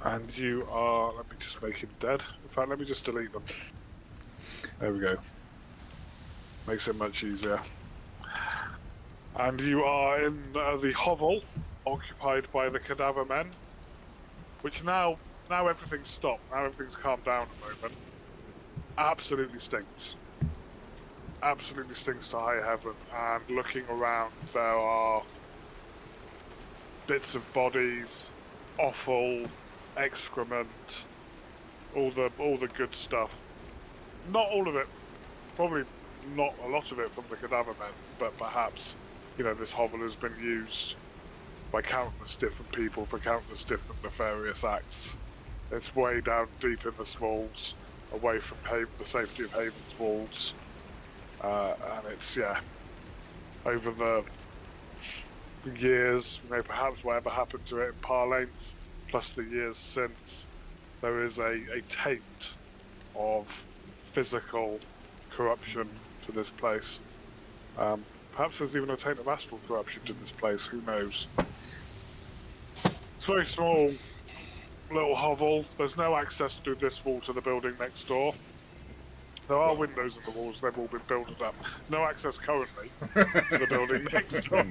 And you are... Let me just make him dead. In fact, let me just delete them. There we go. Makes it much easier. And you are in the hovel, occupied by the cadaver men, which now everything's stopped. Now everything's calmed down a moment. Absolutely stinks. Absolutely stinks to high heaven. And looking around, there are bits of bodies, offal, excrement, all the good stuff. Not all of it, probably not a lot of it from the cadaver men, but perhaps, this hovel has been used by countless different people for countless different nefarious acts. It's way down deep in the Smalls, away from the safety of Haven's walls, and it's over the years, perhaps whatever happened to it in Parlane, plus the years since, there is a taint of physical corruption to this place. Perhaps there's even a taint of astral corruption to this place, who knows? It's very small, little hovel. There's no access through this wall to the building next door. There are windows in the walls, they've all been built up. No access currently to the building next door.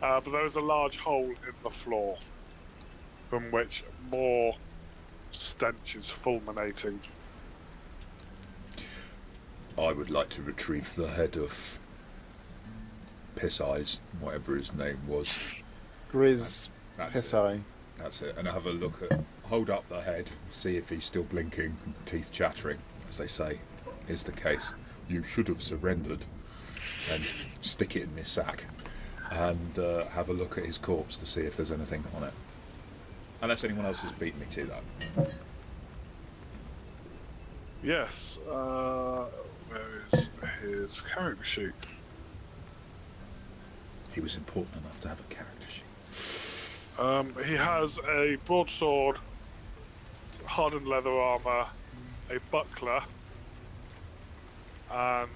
But there is a large hole in the floor from which more stench is fulminating. I would like to retrieve the head of Piss Eyes, whatever his name was. Griz That's Piss it. Eye. That's it. And have a look hold up the head, see if he's still blinking, teeth chattering, as they say, is the case. You should have surrendered, and stick it in this sack, and have a look at his corpse to see if there's anything on it. Unless anyone else has beaten me to that. Yes, where is his character sheet? He was important enough to have a character sheet. He has a broadsword, hardened leather armour, a buckler, and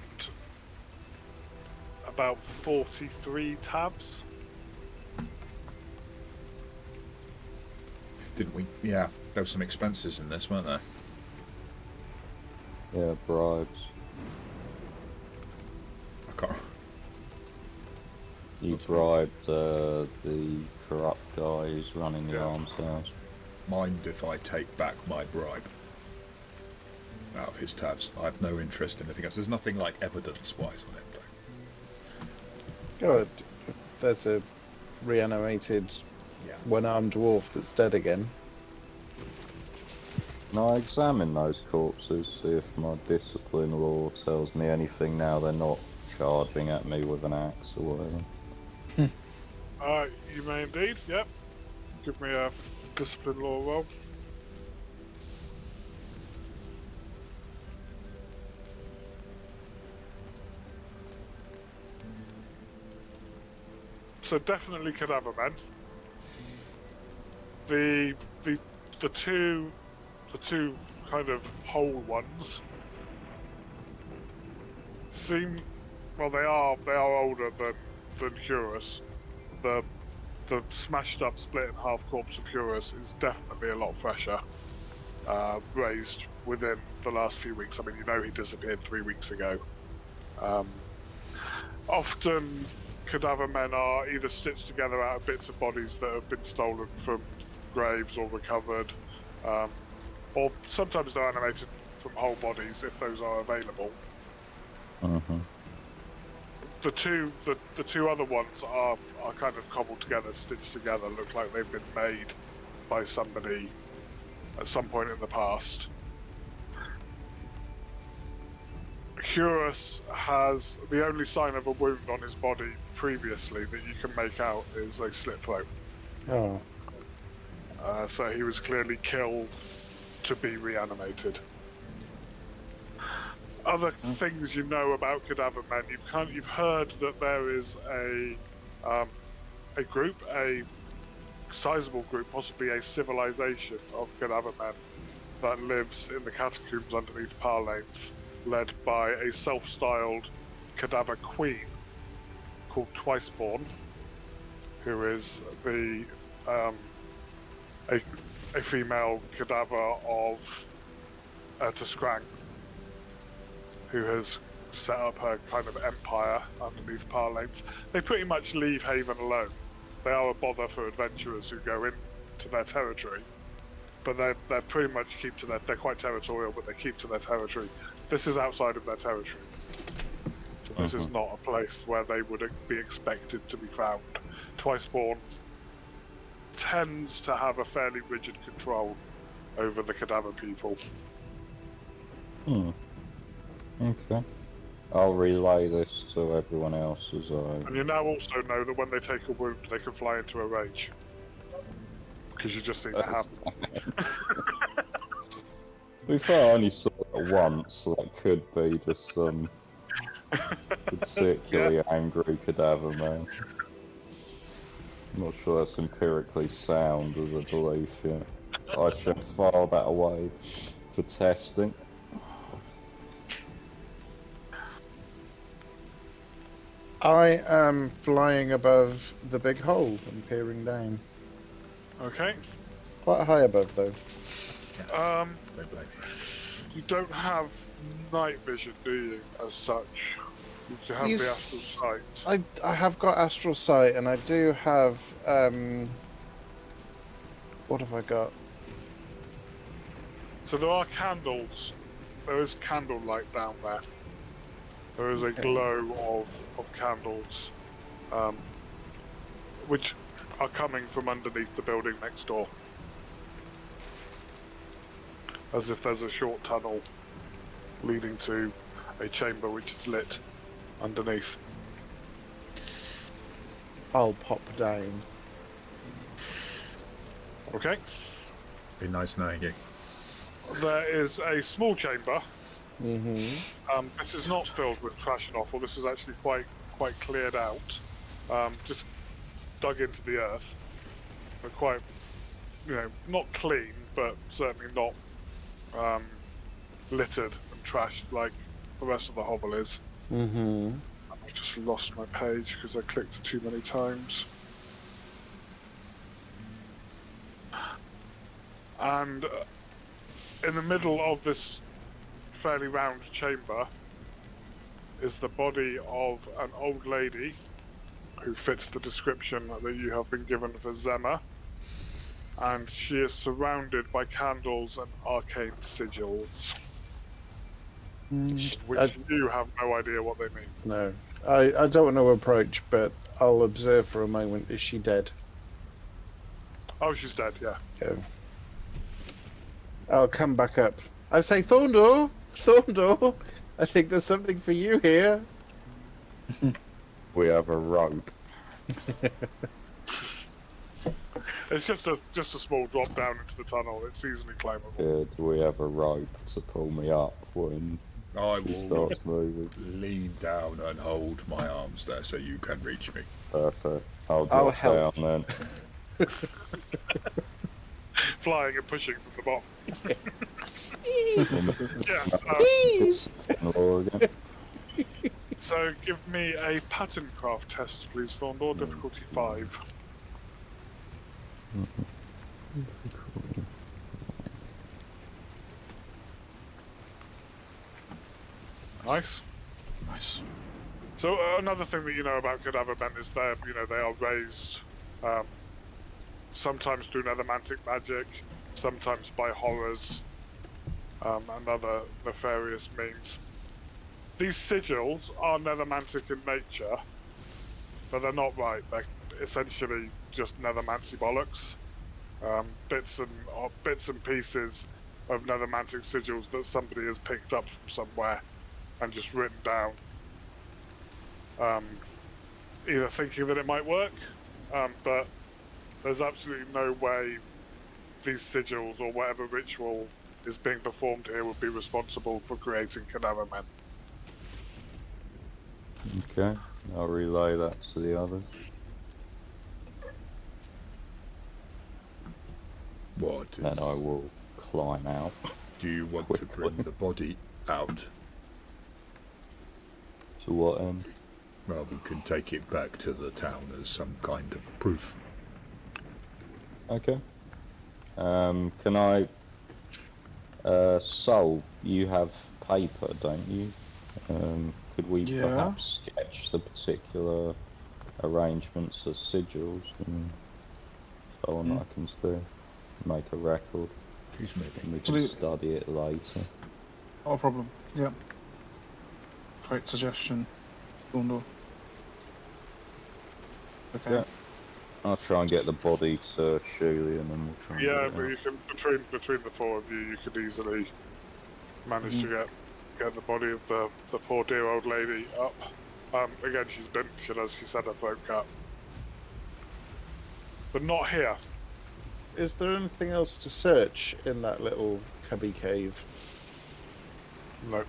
about 43 tabs. Didn't we? Yeah, there were some expenses in this, weren't there? Yeah, bribes. I can't. You bribed the corrupt guy who's running the Yeah. arms house. Mind if I take back my bribe out of his tabs? I have no interest in anything else. There's nothing like evidence-wise on it. Oh, there's a reanimated Yeah. one-armed dwarf that's dead again. Can I examine those corpses, see if my discipline law tells me anything now they're not charging at me with an axe or whatever? You may indeed, yep. Give me a discipline law roll. So definitely cadaver men. The two kind of whole ones seem, well, they are older than Curus. The smashed up, split in half corpse of Curus is definitely a lot fresher. Raised within the last few weeks. I mean, you know, he disappeared 3 weeks ago. Often cadaver men are either stitched together out of bits of bodies that have been stolen from graves or recovered, or sometimes they're animated from whole bodies if those are available. Mm-hmm. The two other ones are kind of cobbled together, stitched together, look like they've been made by somebody at some point in the past. Curus has the only sign of a wound on his body previously that you can make out is a slit throat. Oh. So he was clearly killed to be reanimated. Other things you know about cadaver men, you've heard that there is a group, a sizable group, possibly a civilization of cadaver men that lives in the catacombs underneath Parlanes, led by a self-styled cadaver queen called Twiceborn, who is a female cadaver of Tuskrang, who has set up her kind of empire underneath Parlanes. They pretty much leave Haven alone. They are a bother for adventurers who go into their territory, but they pretty much keep to they're quite territorial, but they keep to their territory. This is outside of their territory. So this is not a place where they would be expected to be found. Twiceborn tends to have a fairly rigid control over the cadaver people. Okay. I'll relay this to everyone else as I... And you now also know that when they take a wound, they can fly into a rage. Because you just seen it happen. To be fair, I only saw it once, so that could be just some particularly angry cadaver man. I'm not sure that's empirically sound as a belief yet. I should file that away for testing. I am flying above the big hole and peering down. Okay. Quite high above, though. Don't blame You don't have night vision, do you, as such? You have the astral sight. I have got astral sight, and I do have what have I got? So there are candles. There is candlelight down there. There is a glow of candles, which are coming from underneath the building next door. As if there's a short tunnel leading to a chamber which is lit underneath. I'll pop down. Okay. Be nice knowing you. There is a small chamber. Mm-hmm. This is not filled with trash and offal. This is actually quite cleared out. Just dug into the earth. But quite, not clean, but certainly not littered and trashed like the rest of the hovel is. Mm-hmm. I just lost my page because I clicked too many times. And in the middle of this fairly round chamber is the body of an old lady who fits the description that you have been given for Zemma. And she is surrounded by candles and arcane sigils. which you have no idea what they mean. No, I don't want to approach, but I'll observe for a moment. Is she dead? Oh, she's dead, yeah. Yeah. I'll come back up. I say, Thorndor, I think there's something for you here. We have a rope. It's just a small drop down into the tunnel. It's easily climbable. Good. We have a rope to pull me up when I he will starts moving. lean down and hold my arms there so you can reach me. Perfect. I'll I'll drop help. down then. Flying and pushing from the bottom. Yeah. Law again. So give me a pattern craft test, please, Thorndor. Difficulty 5. Nice. Nice. So another thing that you know about cadaver men is they are raised sometimes through nethermantic magic, sometimes by horrors, and other nefarious means. These sigils are nethermantic in nature, but they're not right. They're essentially just nethermancy bollocks. Bits and pieces of nethermantic sigils that somebody has picked up from somewhere and just written down. Either thinking that it might work, but there's absolutely no way these sigils or whatever ritual is being performed here would be responsible for creating cadaver men. Okay. I'll relay that to the others. What Then I will climb out. do you want to bring the body out? To what end? Well, we can take it back to the town as some kind of proof. Okay. Can I... Sol, you have paper, don't you? Could we Yeah. perhaps sketch the particular arrangements of sigils and so on that I can see? Make a record Who's and moving? we can Absolutely. study it later. Not a problem. Yep. Great suggestion, Thorndor. Okay. Yeah. I'll try and get the body to Shuli and then we'll try and Yeah, get but it you can between the four of you, you could easily manage to get the body of the poor dear old lady up. Again, she's been, as she said, her throat cut, but not here. Is there anything else to search in that little cubby cave? No.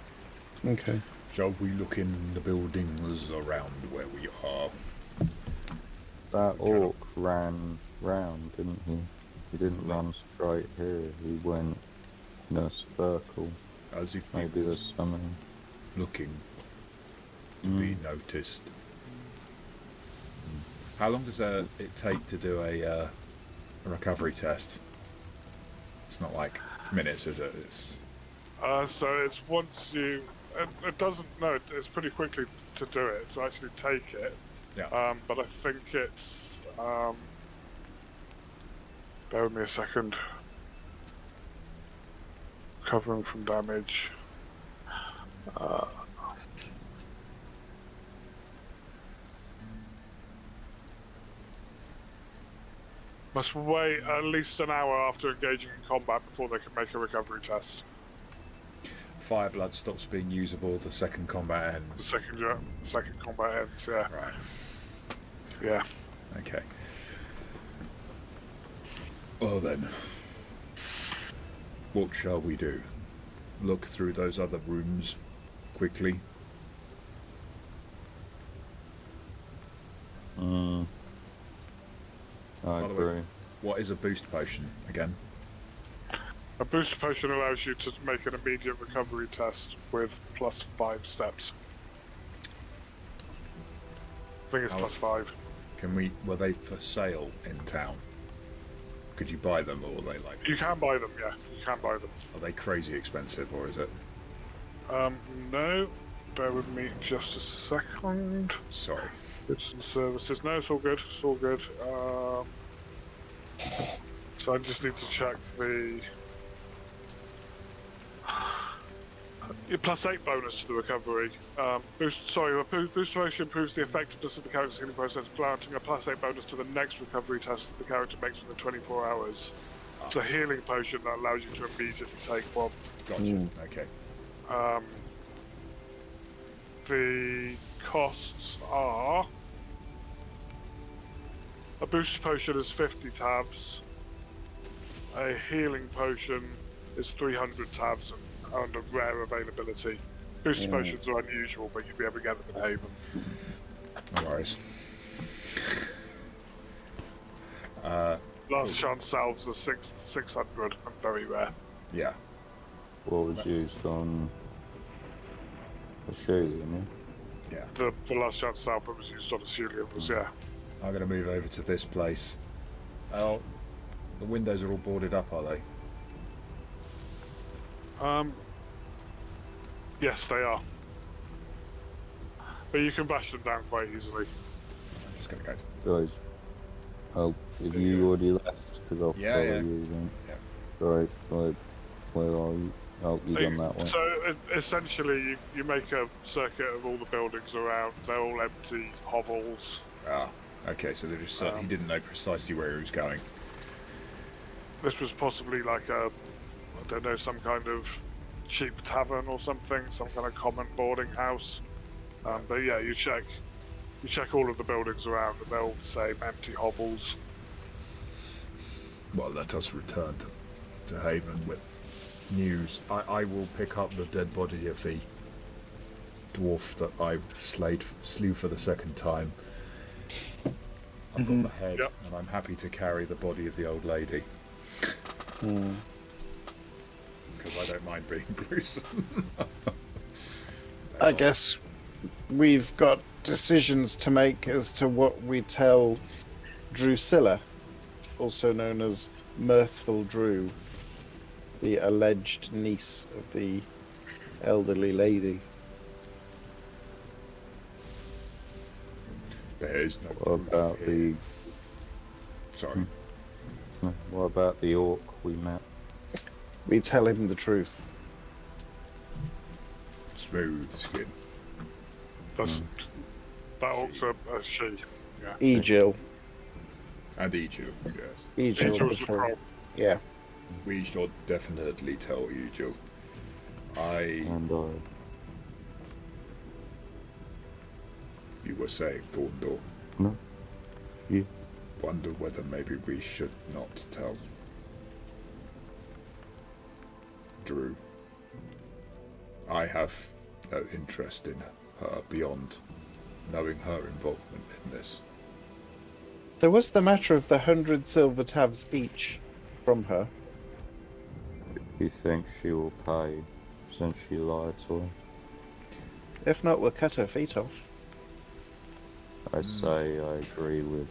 Okay. Shall we look in the buildings around where we are? That orc ran round, didn't he? He didn't run straight here. He went in a circle. As if he Maybe was there's something. looking to be noticed. How long does it take to do a recovery test? It's not like minutes, is it? It's So it's once you, it doesn't. No, it's pretty quickly to do it, to actually take it. yeah. But I think it's. Bear with me a second. Recovering from damage. Must wait at least an hour after engaging in combat before they can make a recovery test. Fire blood stops being usable. The second combat The ends. second combat ends. Yeah, Right. yeah. Okay. Well then, what shall we do? Look through those other rooms quickly. I By the way, agree. what is a boost potion again? A boost potion allows you to make an immediate recovery test with plus 5 steps. I think it's How- plus 5. Were they for sale in town? Could you buy them, or are they like, You can buy them, yeah. You can buy them. are they crazy expensive, or is it? No. Bear with me just a second. Sorry. Goods and services. No, it's all good. It's all good. So I just need to check the. Your +8 bonus to the recovery. Boost potion improves the effectiveness of the character's healing process, granting a +8 bonus to the next recovery test that the character makes within 24 hours. It's a healing potion that allows you to immediately take one. Gotcha. Okay. The costs are... A boost potion is 50 tavs. A healing potion is 300 tavs and a rare availability. Boost potions are unusual, but you'd be able to get them in Haven. No worries. Last chance salves are 600 and very rare. Yeah. What was used on Australian, Yeah. The last chance salve that was used on Aculian was, yeah. I'm going to move over to this place. Oh, the windows are all boarded up, are they? Yes, they are. But you can bash them down quite easily. I'm just going to go. Guys, oh, have you already left? Because I'll Yeah, follow yeah. you then. Yeah. Right, where are you? Oh, you're on that way. So essentially, you make a circuit of all the buildings around. They're all empty hovels. Ah, okay, so they're just he didn't know precisely where he was going. This was possibly like I don't know, some kind of cheap tavern or something, some kind of common boarding house. But yeah, you check all of the buildings around, and they're all the same, empty hovels. Well, let us return to Haven with news. I will pick up the dead body of the dwarf that I slew for the second time. I've got the head, and I'm happy to carry the body of the old lady. Because I don't mind being gruesome. I guess we've got decisions to make as to what we tell Drusilla, also known as Mirthful Drew, the alleged niece of the elderly lady. There is no What about the... Sorry. What about the orc we met? We tell him the truth. Smooth skin. That's that orc's a she. Yeah. Egil. And Egil, yes. Egil. Egil's the troll. Yeah. We should definitely tell Egil. And You were saying, Thorndor. No. You? Wonder whether maybe we should not tell Drew. I have no interest in her beyond knowing her involvement in this. There was the matter of the 100 silver tavs each from her. You think she will pay since she lied to us? If not, we'll cut her feet off. I say I agree with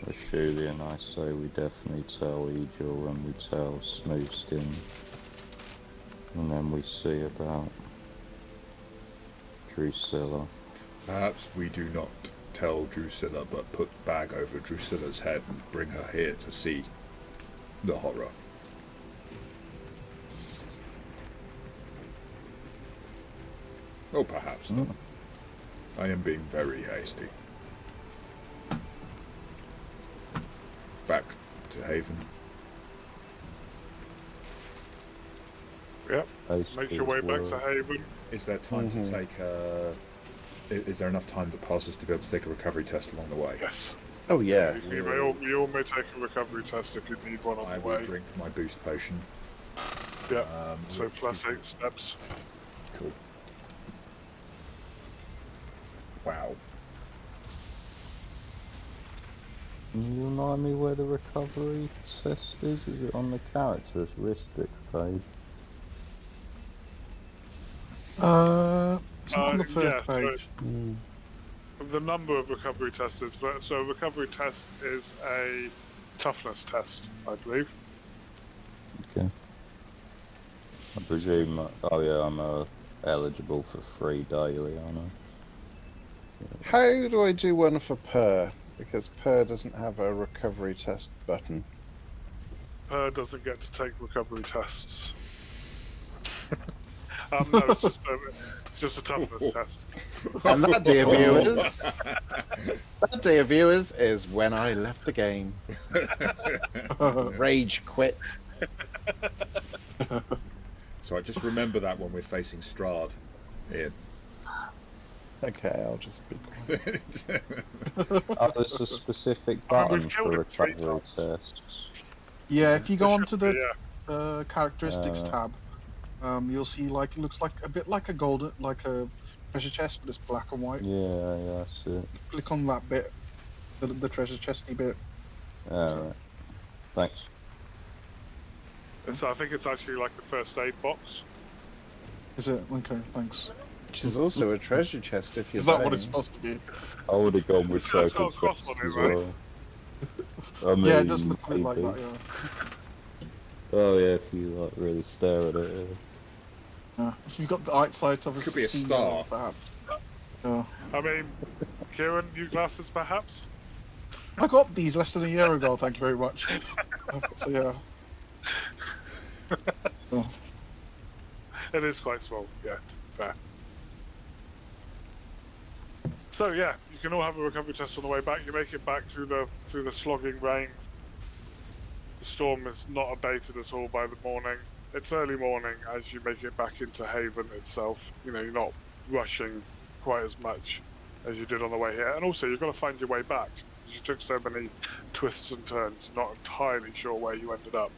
Ashulian. I say we definitely tell Egil and we tell Smoothskin. And then we see about Drusilla. Perhaps we do not tell Drusilla, but put bag over Drusilla's head and bring her here to see the horror. Or perhaps not. I am being very hasty. Back to Haven. Yep. Make your way back to Haven. Is there time to take is there enough time that passes to be able to take a recovery test along the way? Yes. Oh yeah. You all may take a recovery test if you need one on I the will way. drink my boost potion. Yeah. So +8 steps. Cool. Wow. Can you remind me where the recovery test is? Is it on the characteristic page? It's not on the first yeah, page. The number of recovery tests is... So a recovery test is a toughness test, I believe. Okay. I presume... oh yeah, I'm eligible for free daily, aren't I? How do I do one for Per? Because Per doesn't have a recovery test button. Per doesn't get to take recovery tests. No, it's just a toughness test. And that, dear viewers, is when I left the game. Rage quit. So I just remember that when we're facing Strahd, Ian. Okay, I'll just be quiet. Oh, there's a specific I mean, button we've killed for him 3 recovery times. tests. Yeah, if you go onto the Yeah. characteristics tab, you'll see like it looks like a bit like a golden, like a treasure chest, but it's black and white. Yeah, that's it. Click on that bit, the treasure chesty bit. Alright. Thanks. So I think it's actually like the first aid box. Is it? Okay, thanks. Which is also a treasure chest if you're Is that what dying. it's supposed to be? I would have gone with It's got a token cross tests on it, as right? well. I mean, Yeah, it does look a bit like maybe. that. Yeah. Oh yeah, if you like really stare at it. If you've got the eyesight of a Could be a 16-year-old, star. perhaps. Yeah. I mean, Kieran, new glasses perhaps? I got these less than a year ago. Thank you very much. So yeah. Oh. It is quite small, yeah, to be fair. So yeah, you can all have a recovery test on the way back. You make it back through the slogging rain. The storm is not abated at all by the morning. It's early morning as you make it back into Haven itself. You know, you're not rushing quite as much as you did on the way here. And also, you've got to find your way back. You took so many twists and turns, not entirely sure where you ended up.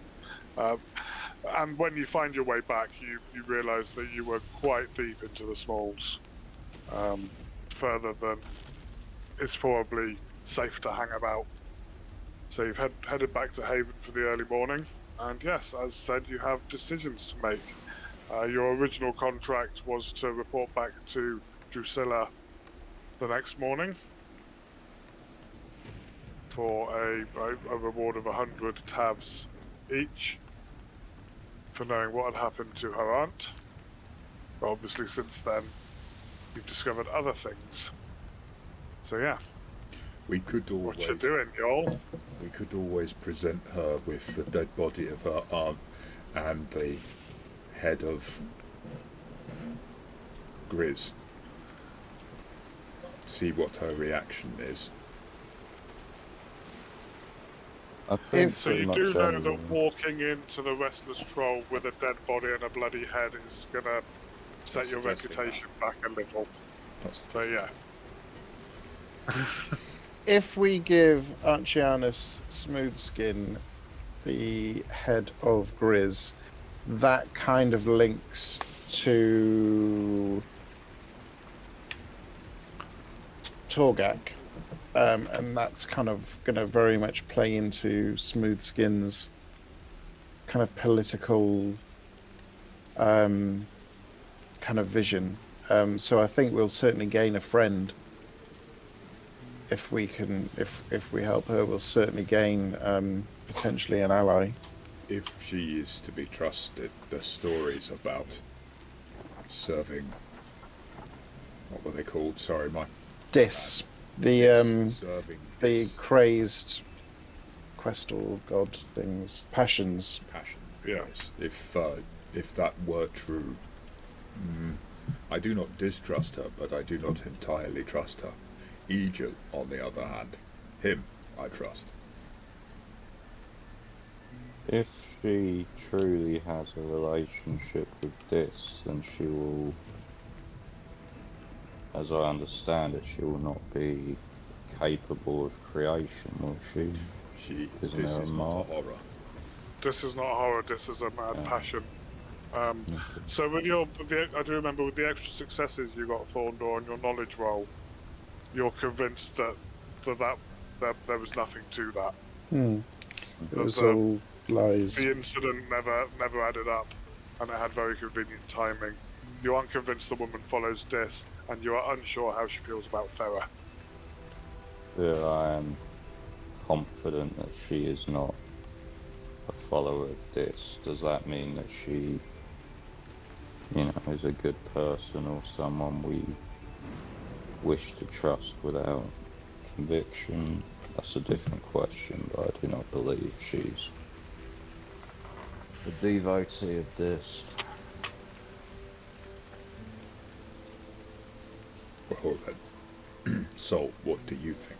And when you find your way back, you realise that you were quite deep into the Smalls. Further than it's probably safe to hang about. So you've headed back to Haven for the early morning, and yes, as said, you have decisions to make. Your original contract was to report back to Drusilla the next morning for a reward of 100 tavs each for knowing what had happened to her aunt. But obviously since then, you've discovered other things. So yeah, We could what you always, doing, y'all? we could always present her with the dead body of her aunt and the head of Griz. See what her reaction is. I think If- So pretty you much do know anyone. that walking into the Restless Troll with a dead body and a bloody head is gonna set your Suggesting reputation back a little. That's So yeah, If we give Archianus Smoothskin the head of Griz, that kind of links to Torgak. And that's kind of going to very much play into Smoothskin's kind of political kind of vision. So I think we'll certainly gain a friend if we can. If we help her, we'll certainly gain potentially an ally. if she is to be trusted, the stories about serving, what were they called? Sorry, my The serving the this crazed questal god things, passions. passion. Yeah. Yes. If that were true, I do not distrust her, but I do not entirely trust her. Egil, on the other hand, him I trust. If she truly has a relationship with this, then she will, as I understand it, she will not be capable of creation, will she? This Isn't there a is not mark? a horror. this is not horror. This is a mad Yeah. passion. So I do remember with the extra successes you got, Thorndor, on your knowledge roll, you're convinced that there was nothing to that. It was There's all lies. The incident never added up, and it had very convenient timing. You're unconvinced the woman follows Dis, and you are unsure how she feels about Thera. Yeah, I am confident that she is not a follower of this. Does that mean that she, is a good person or someone we wish to trust without conviction? That's a different question, but I do not believe she's a devotee of this. Well then, Sol, what do you think?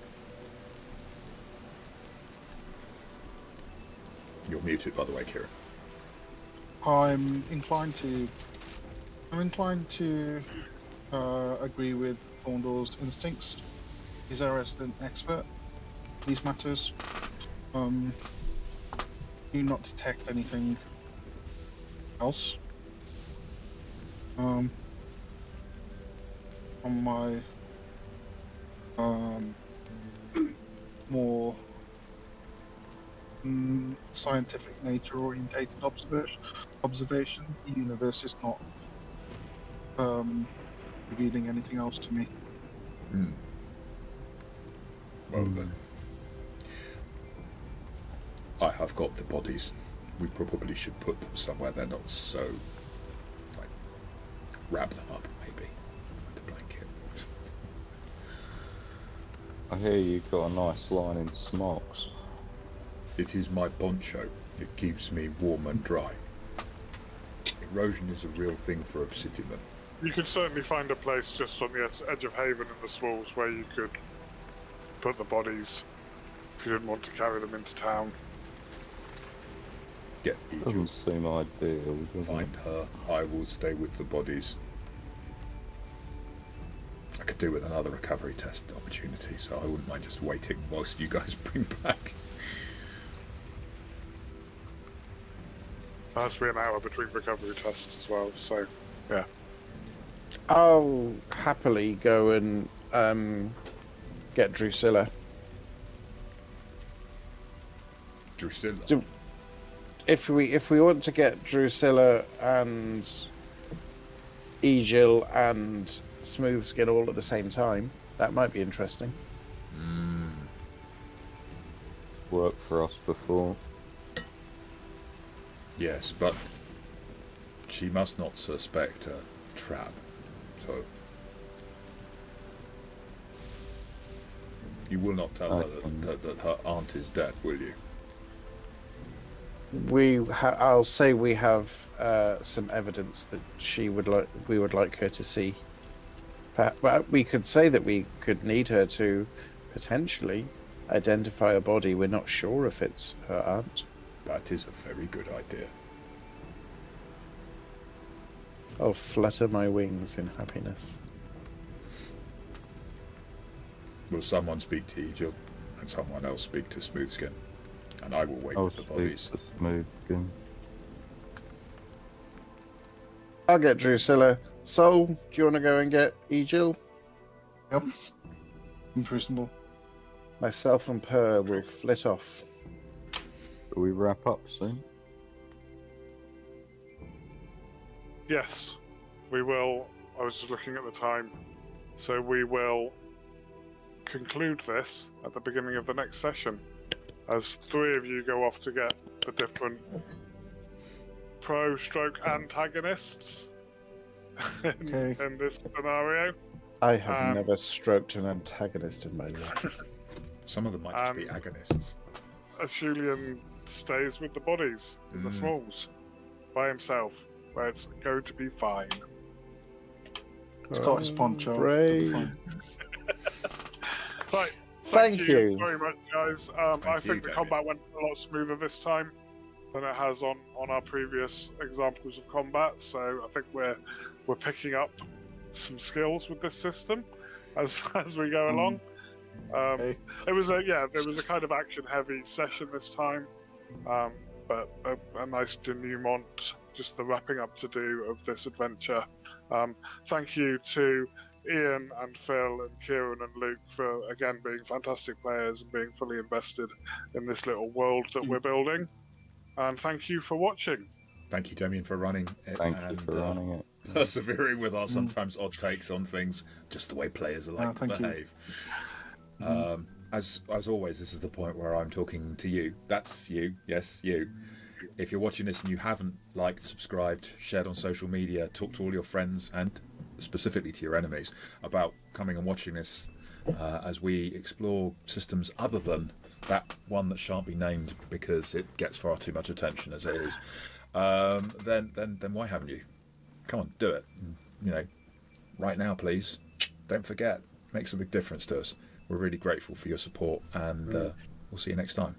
You're muted, by the way, Kieran. I'm inclined to agree with Thorndor's instincts. He's our resident expert. These matters. Do not detect anything else. On my more scientific nature orientated observation, the universe is not revealing anything else to me. Well then, I have got the bodies. We probably should put them somewhere they're not so, like, wrap them up maybe with a blanket. I hear you got a nice line in smocks. It is my poncho. It keeps me warm and dry. Erosion is a real thing for obsidian. You could certainly find a place just on the edge of Haven in the Swalls where you could put the bodies if you didn't want to carry them into town. Get Egypt. Doesn't seem ideal, does Find it? her. I will stay with the bodies. I could do with another recovery test opportunity, so I wouldn't mind just waiting whilst you guys bring back. There has to be an hour between recovery tests as well, so yeah. I'll happily go and get Drusilla. Drusilla. If we want to get Drusilla and Egil and Smoothskin all at the same time, that might be interesting. Worked for us before. Yes, but she must not suspect a trap. So you will not tell her that her aunt is dead, will you? I'll say we have some evidence that we would like her to see. But we could say that we could need her to potentially identify a body. We're not sure if it's her aunt. That is a very good idea. I'll flutter my wings in happiness. Will someone speak to Egil and someone else speak to Smoothskin? And I will wait I'll with the speak bodies. to Smoothskin. I'll get Drusilla. Sol, do you want to go and get Egil? Yep. Reasonable. Myself and Per will flit off. Shall we wrap up soon? Yes, we will. I was just looking at the time. So we will conclude this at the beginning of the next session. As 3 of you go off to get the different pro-stroke antagonists in this scenario. I have never stroked an antagonist in my life. Some of them might just be agonists. Julian stays with the bodies in the Smalls by himself, where it's going to be fine. It's got his poncho. Brains. Right. Thank you very much, guys. I think the combat went a lot smoother this time than it has on our previous examples of combat. So I think we're picking up some skills with this system as we go along. It was a kind of action-heavy session this time, but a nice denouement, just the wrapping up to do of this adventure. Thank you to Ian and Phil and Kieran and Luke for again being fantastic players and being fully invested in this little world that we're building. And thank you for watching. Thank you, Damien, for running it. Thank you for running it. Persevering with our sometimes odd takes on things, just the way players are like to behave. As always, this is the point where I'm talking to you. That's you. Yes, you. If you're watching this and you haven't liked, subscribed, shared on social media, talk to all your friends and specifically to your enemies about coming and watching this as we explore systems other than that one that shan't be named because it gets far too much attention as it is, then why haven't you? Come on, do it. You know, right now, please. don't forget, it makes a big difference to us. We're really grateful for your support, and we'll see you next time.